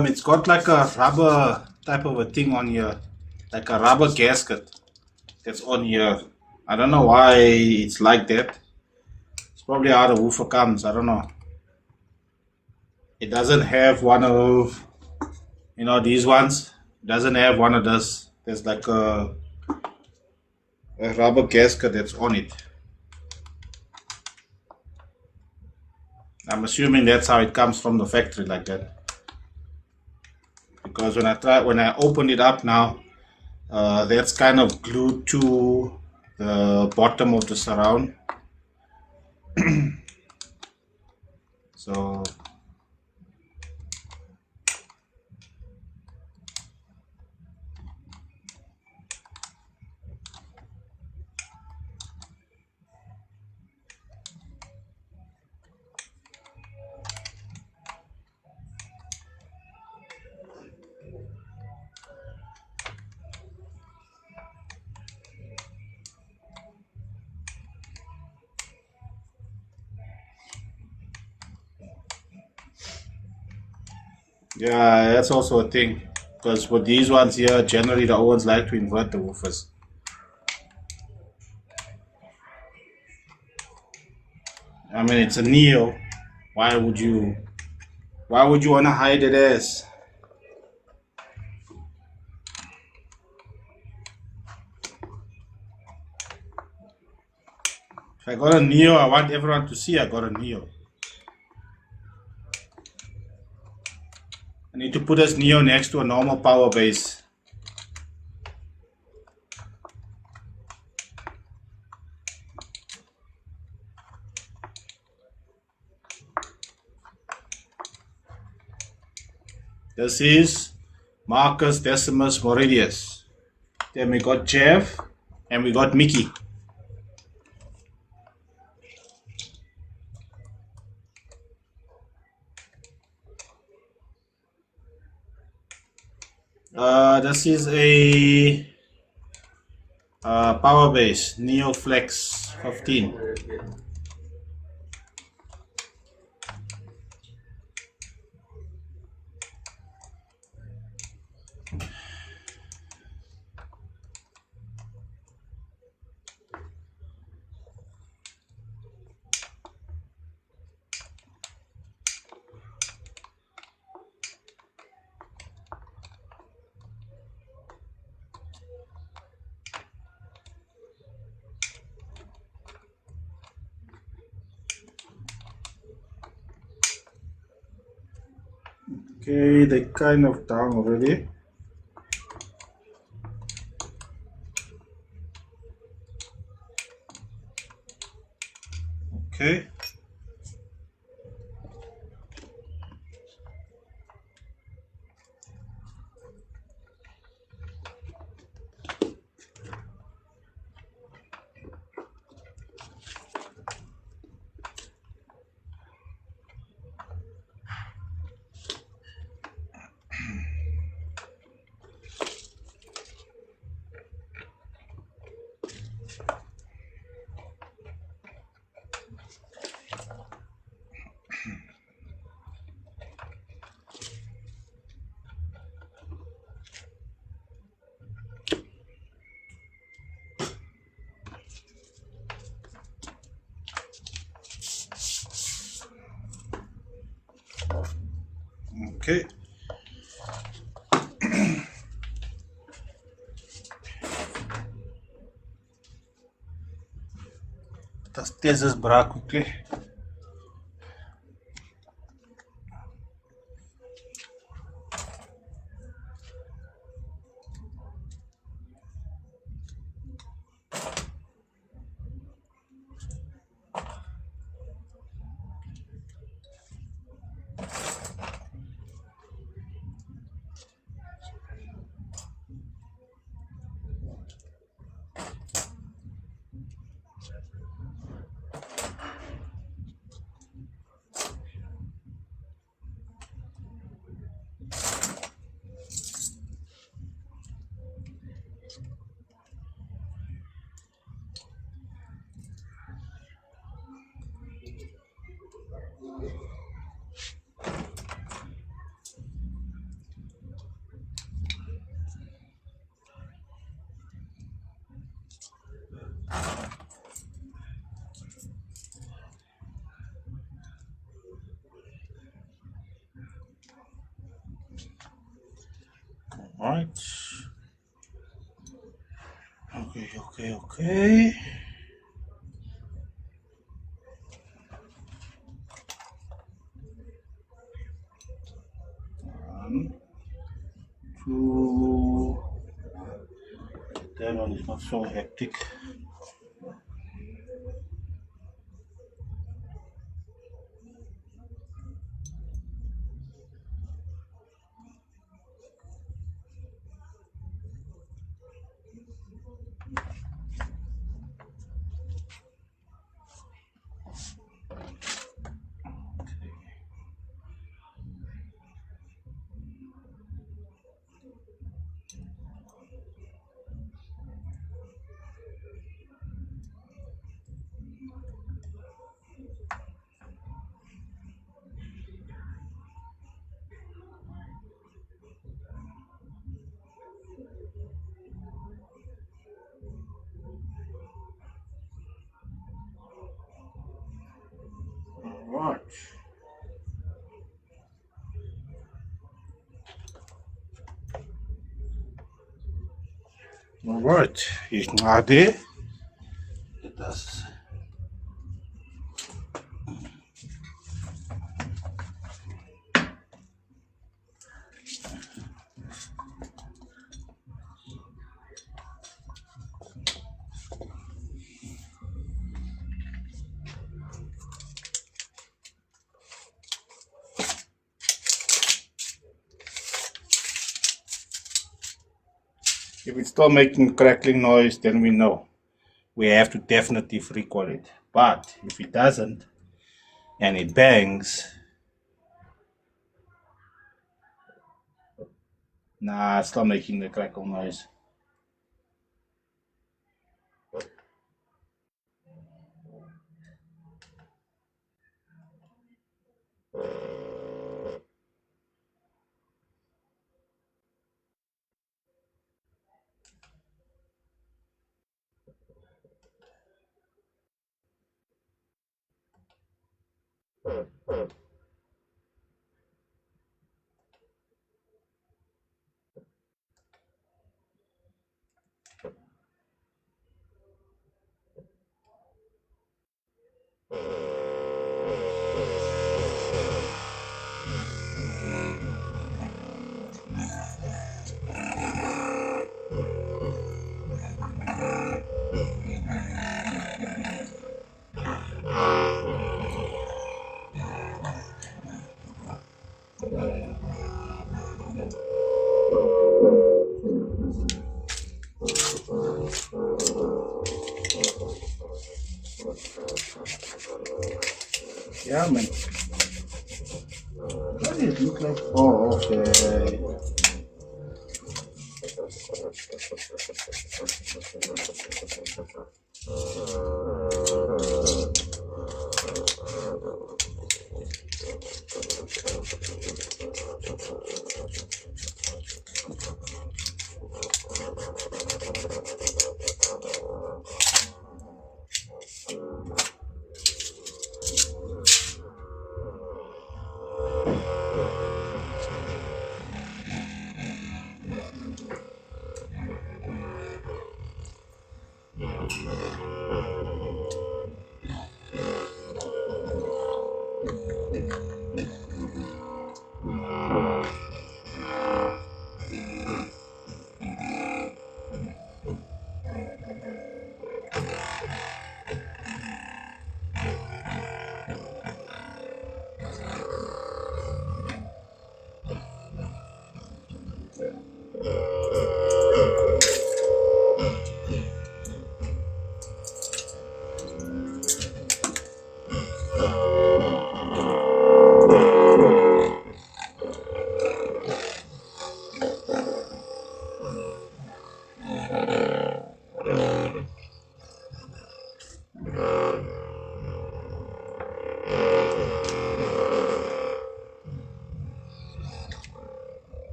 It's got like a rubber type of a thing on here, like a rubber gasket that's on here. I don't know why it's like that. It's probably how the woofer comes. I don't know. It doesn't have one of, these ones. It doesn't have one of this. There's like a rubber gasket that's on it. I'm assuming that's how it comes from the factory like that. Because when I open it up now, that's kind of glued to the bottom of the surround. So Yeah, that's also a thing. Because with these ones here, generally the ones like to invert the woofers. I mean, it's a Neo. Why would you? Why would you wanna hide it as? If I got a Neo, I want everyone to see I got a Neo. I need to put this Neo next to a normal power base. This is Marcus Decimus Meridius. Then we got Jeff and we got Mickey. This is a power base neoflex 15. Okay, they kind of down already. Okay. Okay. Let's test this bra quickly. All right. Okay. One, two. That one is not so hectic. Alright, hier is M.A.D. Dat is... If it's still making crackling noise, then we know we have to definitely recoil it. But if it doesn't and it bangs, nah, it's still making the crackle noise. Yeah, man. What does it look like? Oh, okay.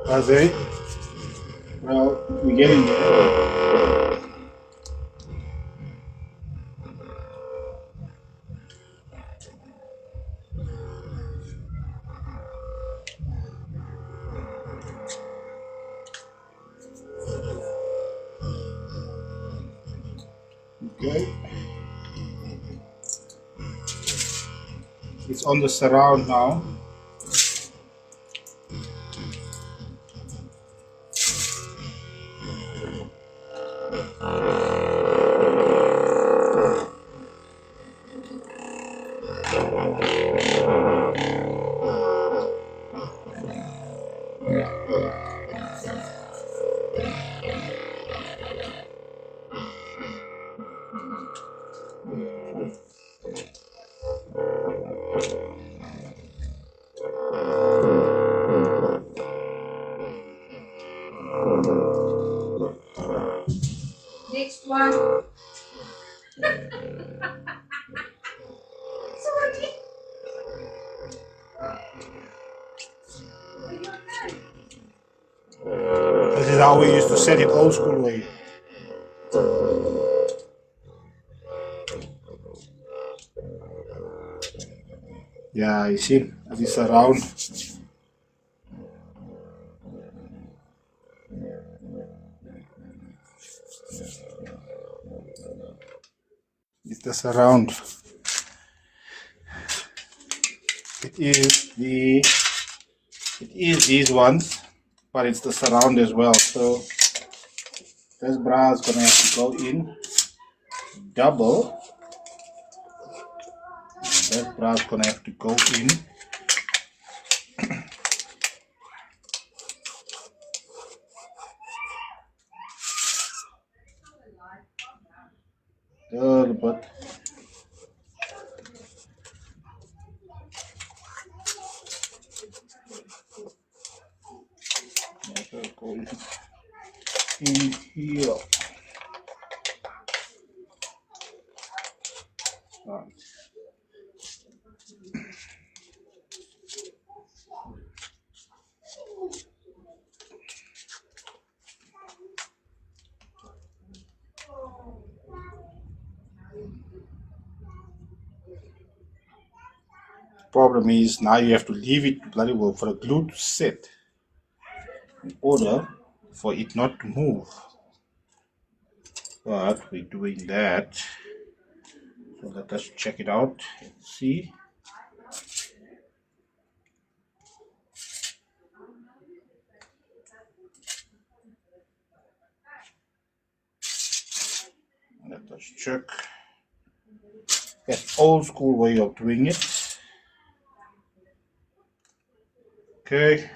Are they? Well, we're getting there. Okay. It's on the surround now. Next one. Sorry. This is how we used to set it old school way. Yeah, you see, that is around. the surround. It is these ones, but it's the surround as well. So this bra is gonna have to go in double. This bra is gonna have to go in a little bit. Go in here. Right. Problem is now you have to leave it bloody well for the glue to set in order for it not to move. But we're doing that. So let us check it out and see. Let us check. That's old school way of doing it. Okay.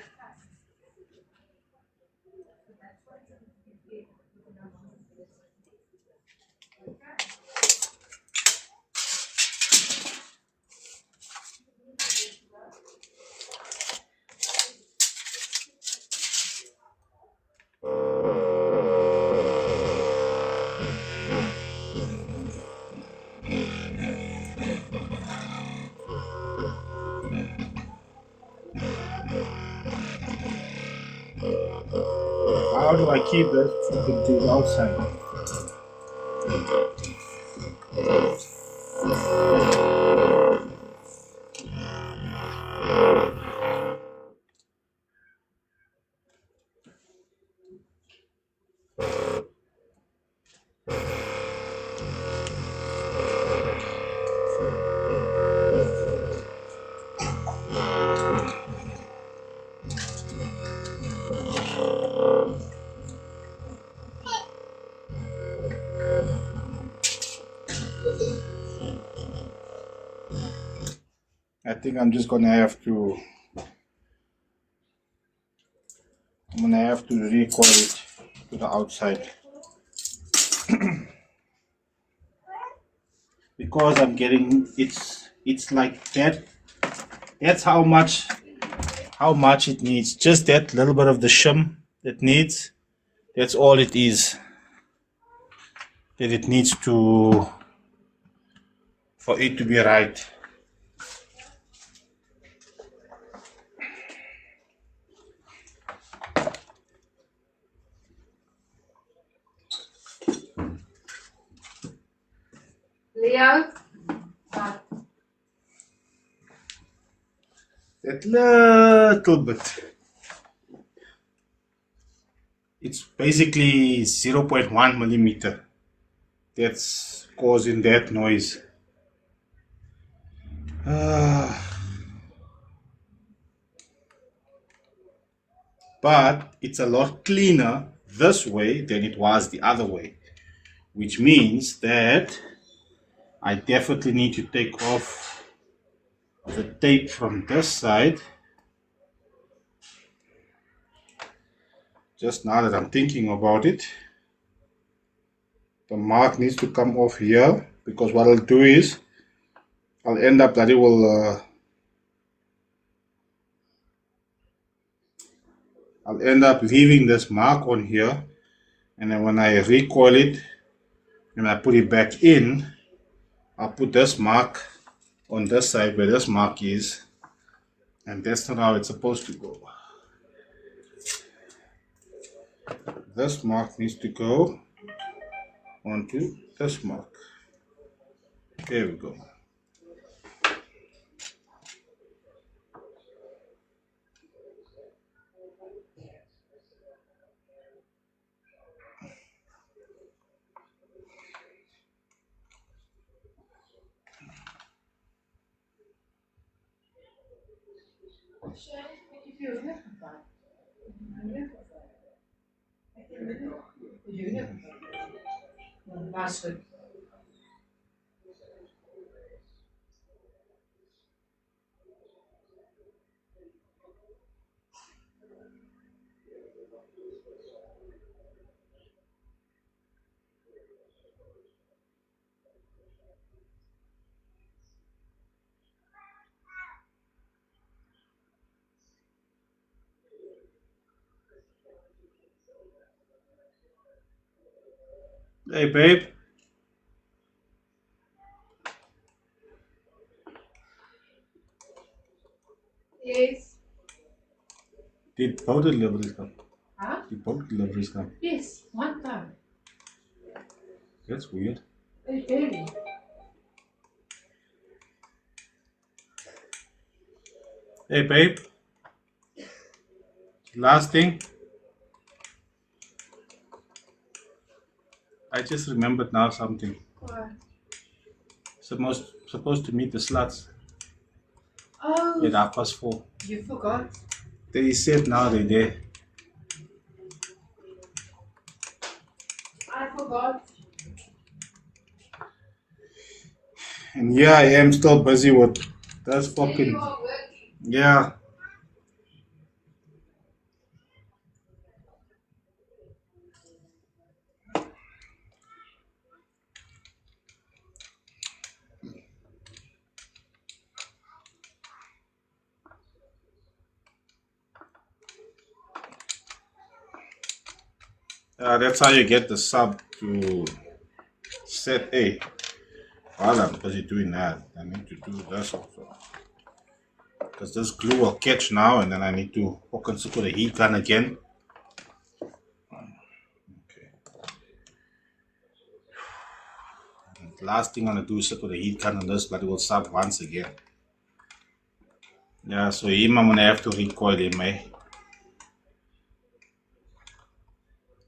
How do I keep this from to the outside? I think I'm just gonna have to recoil it to the outside because I'm getting it's like that. That's how much it needs. Just that little bit of the shim it needs. That's all it is. That it needs to for it to be right. Leo? That little bit. It's basically 0.1 millimeter that's causing that noise. But it's a lot cleaner this way than it was the other way, which means that I definitely need to take off the tape from this side. Just now that I'm thinking about it, the mark needs to come off here, because what I'll do is I'll end up that it will I'll end up leaving this mark on here, and then when I recoil it and I put it back in, I'll put this mark on this side where this mark is, and that's not how it's supposed to go. This mark needs to go onto this mark. There we go. Nice one. Hey, babe. Yes. Did both deliveries come? Huh? Did both deliveries come? Yes, one time. That's weird. Hey, baby. Hey, babe. Last thing. I just remembered now something. What? Supposed to meet the sluts Oh, at 4:30. you forgot. They said now they're there. I forgot. And yeah, I am still busy with that's You fucking are working. yeah. That's how you get the sub to set A. While I'm busy doing that, I need to do this also. Because this glue will catch now, and then I need to fucking circle the heat gun again. Okay. And the last thing I'm gonna do is circle the heat gun on this bloody will sub once again. Yeah, so him I'm gonna have to recoil him, eh?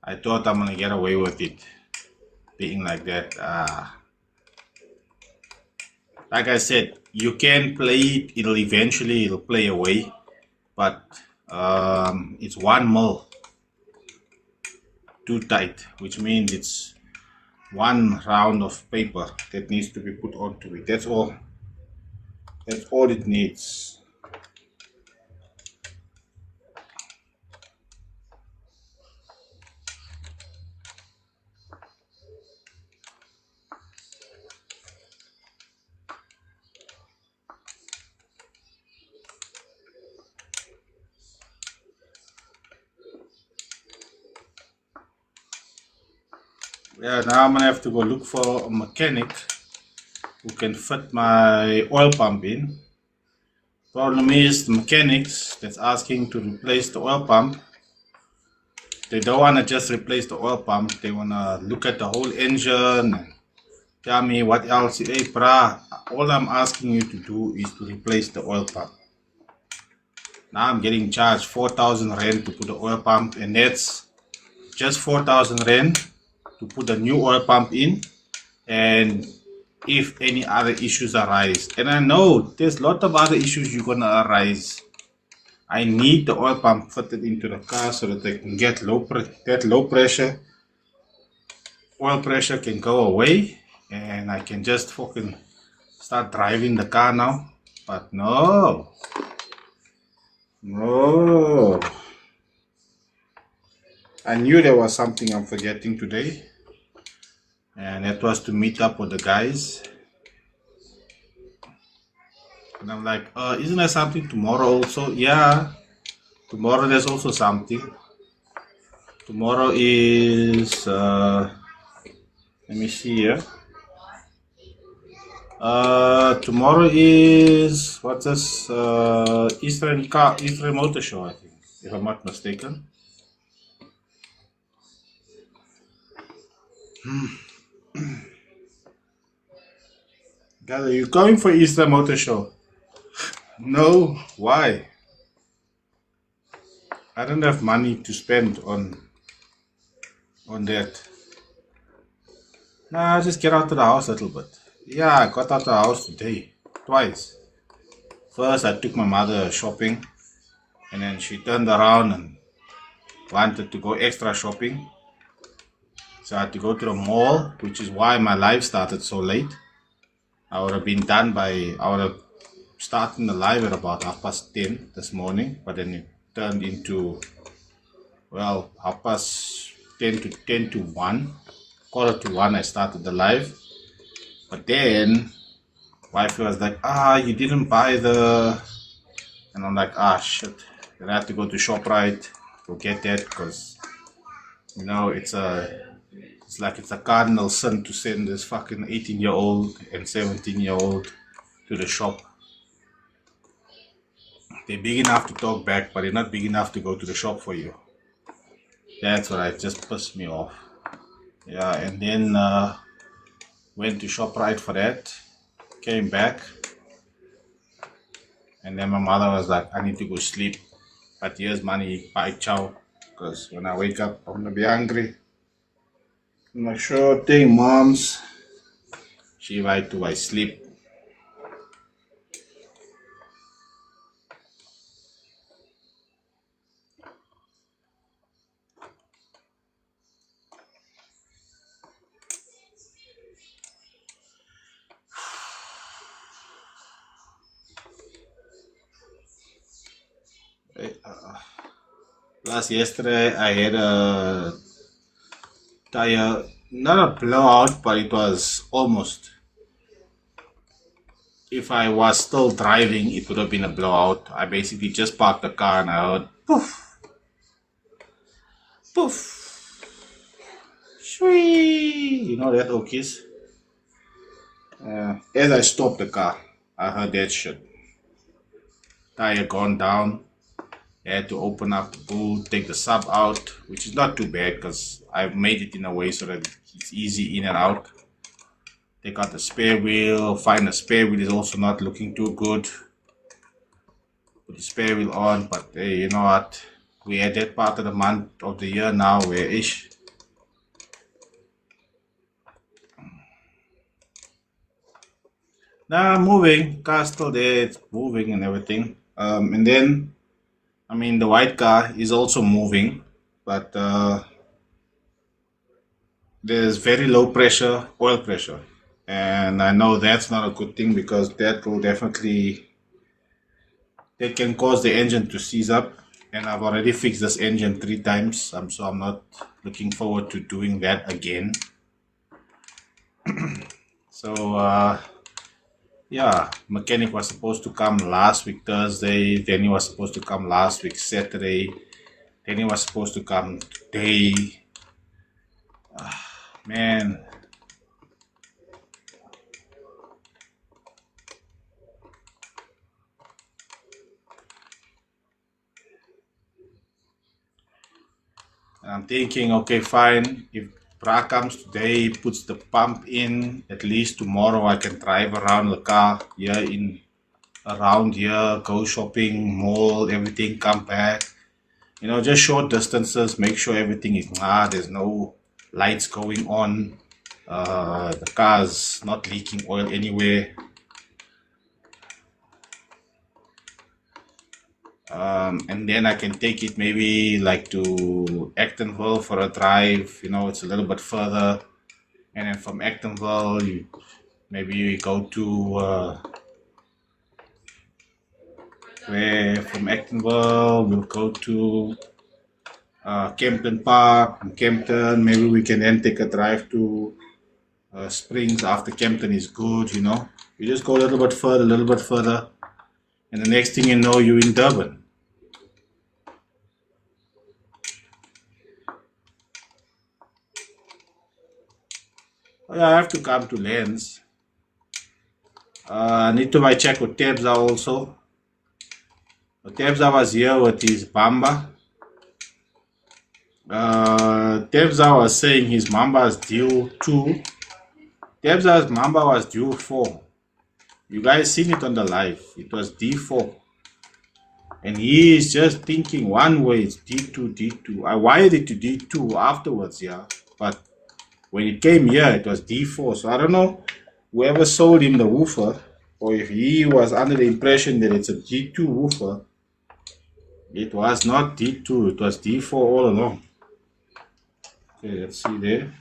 I thought I'm gonna get away with it being like that. Like I said, you can play it, it'll play away, but it's 1 mil too tight, which means it's 1 round of paper that needs to be put onto it. That's all it needs. Yeah, now I'm gonna have to go look for a mechanic who can fit my oil pump in. Problem is the mechanics that's asking to replace the oil pump, they don't want to just replace the oil pump, they want to look at the whole engine and tell me what else. Hey brah, all I'm asking you to do is to replace the oil pump. Now I'm getting charged 4,000 rand to put the oil pump, and that's just 4,000 rand to put a new oil pump in, and if any other issues arise, and I know there's a lot of other issues you're gonna arise, I need the oil pump fitted into the car so that I can get that low pressure oil pressure can go away, and I can just fucking start driving the car now. But no, I knew there was something I'm forgetting today, and that was to meet up with the guys. And I'm like, isn't there something tomorrow also? Yeah, tomorrow there's also something. Tomorrow is, let me see here. Tomorrow is, what's this? Eastern Motor Show, I think, if I'm not mistaken. Guys, are you going for Eastern Motor Show? No, why? I don't have money to spend on that. Nah, just get out of the house a little bit. Yeah, I got out of the house today, twice. First, I took my mother shopping, and then she turned around and wanted to go extra shopping. So I had to go to the mall, which is why my live started so late. I would have started the live at about 10:30 this morning, but then it turned into, well, 10:30 to 10 to 1. Quarter to 1 I started the live. But then wifey was like, you didn't buy the, and I'm like, shit. Then I have to go to ShopRite to get that because, you know, it's like it's a cardinal sin to send this fucking 18-year-old and 17-year-old to the shop. They're big enough to talk back, but they're not big enough to go to the shop for you. That's what just pissed me off. Yeah, and then went to ShopRite for that. Came back. And then my mother was like, I need to go sleep. But here's money, buy chow. Because when I wake up, I'm going to be hungry. I'm like, sure thing, moms. She right to I sleep. Last yesterday, I had a tire, not a blowout, but it was almost. If I was still driving, it would have been a blowout. I basically just parked the car and I heard poof, poof, shwee. You know that Okies? As I stopped the car, I heard that shit. Tire gone down. I had to open up the boot, take the sub out, which is not too bad because I've made it in a way so that it's easy in and out. Take out the spare wheel, find the spare wheel is also not looking too good. Put the spare wheel on, but hey, you know what? We at that part of the month of the year now where ish. Nah, moving, car's still there, it's moving and everything. And then, I mean, the white car is also moving, but there's very low pressure, oil pressure. And I know that's not a good thing because that can cause the engine to seize up. And I've already fixed this engine 3 times, so I'm not looking forward to doing that again. So, yeah, mechanic was supposed to come last week Thursday, then he was supposed to come last week Saturday, then he was supposed to come today. Man. And I'm thinking, okay, fine. If Bra comes today, puts the pump in, at least tomorrow I can drive around the car around here, go shopping, mall, everything, come back. You know, just short distances, make sure everything is there's no lights going on. The car's not leaking oil anywhere. And then I can take it maybe like to Actonville for a drive. You know, it's a little bit further. And then from Actonville, maybe we go to from Actonville we'll go to Kempton Park. From Kempton, maybe we can then take a drive to Springs after Kempton is good. You know, you just go a little bit further, and the next thing you know, you're in Durban. Oh, yeah, I have to come to Lens. I need to check with Tebza also. Tebza was here with his Bamba. Tebza was saying his Mamba is due 2. Tebza's Mamba was due 4. You guys seen it on the live. It was D4. And he is just thinking one way, it's D2, D2. I wired it to D2 afterwards, yeah. But when it came here, it was D4. So I don't know whoever sold him the woofer, or if he was under the impression that it's a G2 woofer. It was not D2, it was D4 all along. Okay, let's see there.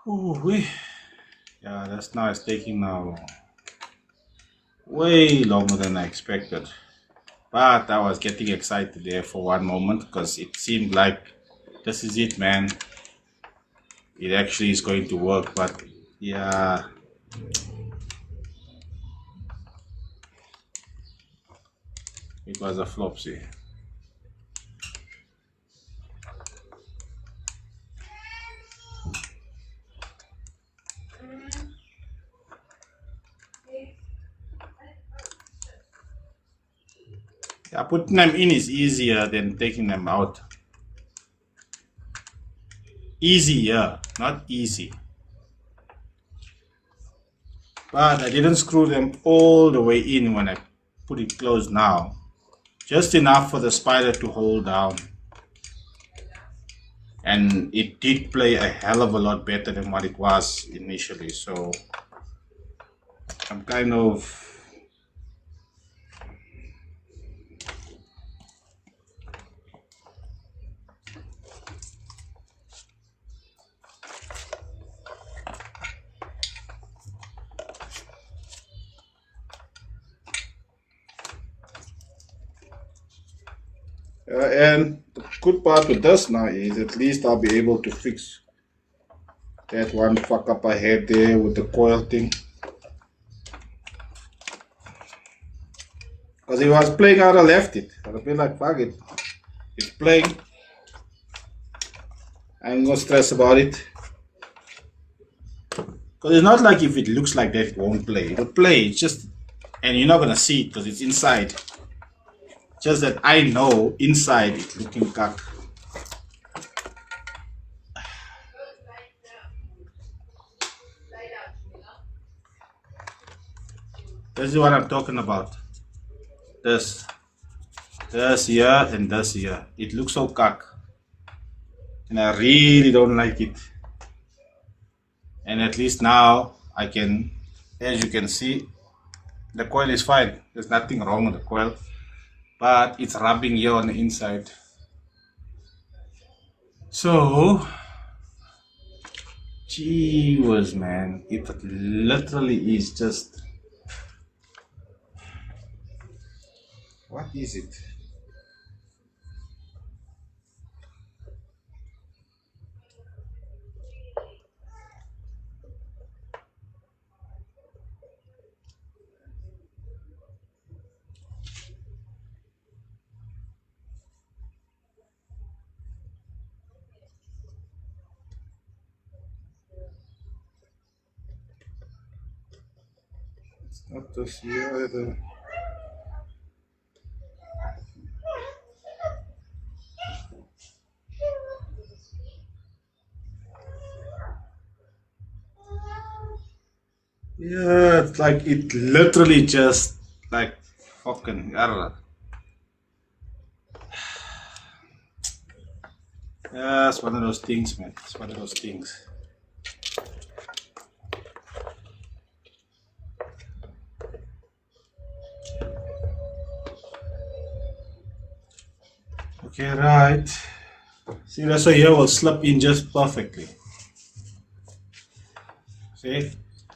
Ooh, yeah, that's now it's taking now way longer than I expected. But I was getting excited there for one moment because it seemed like this is it, man. It actually is going to work, but yeah. It was a flopsy. Yeah, putting them in is easier than taking them out. Easier, not easy. But I didn't screw them all the way in when I put it closed now. Just enough for the spider to hold down. And it did play a hell of a lot better than what it was initially. So I'm kind of... and the good part with this now is at least I'll be able to fix that one fuck up I had there with the coil thing. Because if I was playing, I would have left it. I'd have been like, fuck it. It's playing. I ain't gonna stress about it. Because it's not like if it looks like that, it won't play. It'll play. It's just, and you're not gonna see it because it's inside. Just that I know inside it's looking cock. This is what I'm talking about. This here and this here. It looks so cock. And I really don't like it. And at least now I can, as you can see, the coil is fine. There's nothing wrong with the coil. But it's rubbing here on the inside. So, gee whiz, man. It literally is just... What is it? It's not this here either. Yeah, it's like it literally just like fucking error. Yeah, it's one of those things, man. It's one of those things. Okay, right. See, that's why here will slip in just perfectly. See?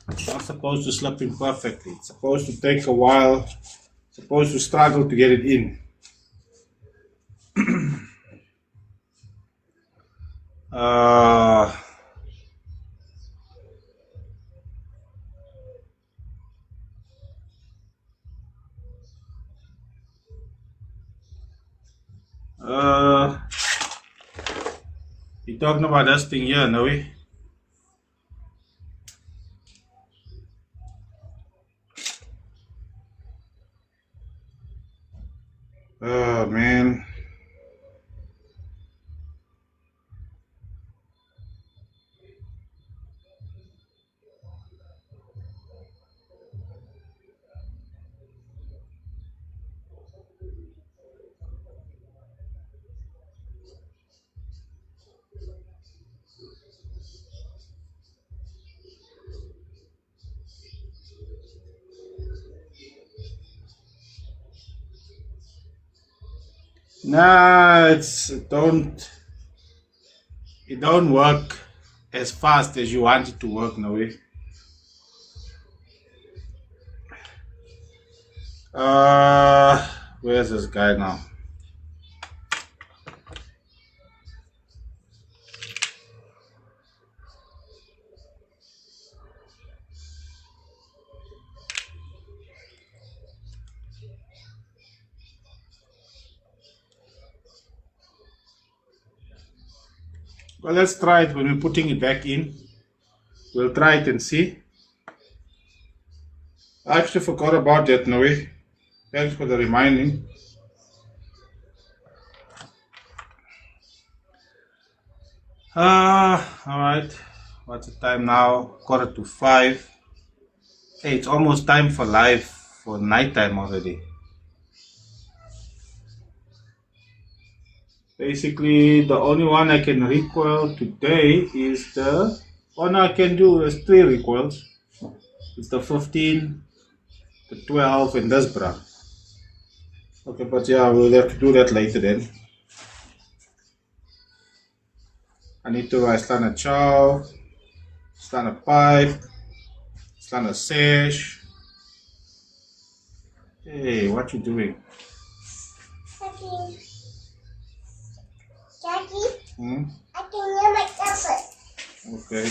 It's not supposed to slip in perfectly. It's supposed to take a while. It's supposed to struggle to get it in. You talking about this thing here, no we? Oh man. Nah, it don't work as fast as you want it to work, no way. Where's this guy now? Well, let's try it when we're putting it back in. We'll try it and see. I actually forgot about that, no way. Thanks for the reminding. Alright. What's the time now? 4:45. Hey, it's almost time for live, for nighttime already. Basically, the only one I can recoil today is the one I can do is 3 recoils. It's the 15, the 12, and this bra. Okay, but yeah, we'll have to do that later then. I need to slaan a chow, slaan a pipe, slaan a sash. Hey, what you doing? Jackie, Hmm? I can hear my cover. Okay.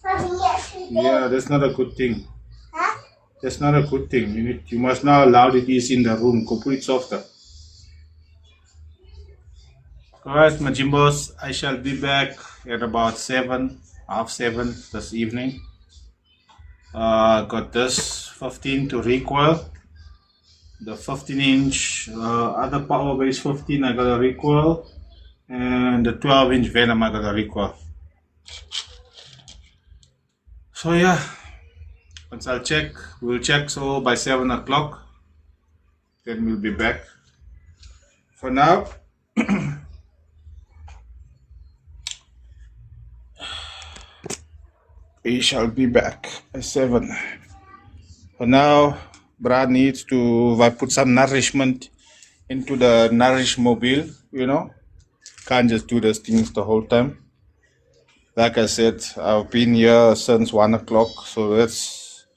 From yesterday. Yeah, that's not a good thing. Huh? That's not a good thing. You must know how loud it is in the room. Go put it softer. Alright, my Jimbos, I shall be back at about 7, half 7 this evening. Got this 15 to recoil. The 15-inch other power base 15 I got a recoil. And the 12-inch Venom I got a recoil. So yeah, once we'll check so by 7 o'clock. Then we'll be back. For now, we shall be back by 7. For now, Brad needs to put some nourishment into the Nourish Mobile, you know. Can't just do those things the whole time. Like I said, I've been here since 1 o'clock, so that's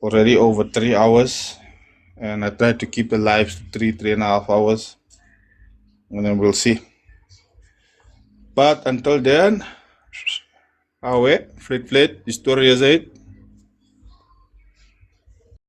already over 3 hours. And I try to keep the lives to 3.5 hours. And then we'll see. But until then, away, flit, die story is uit.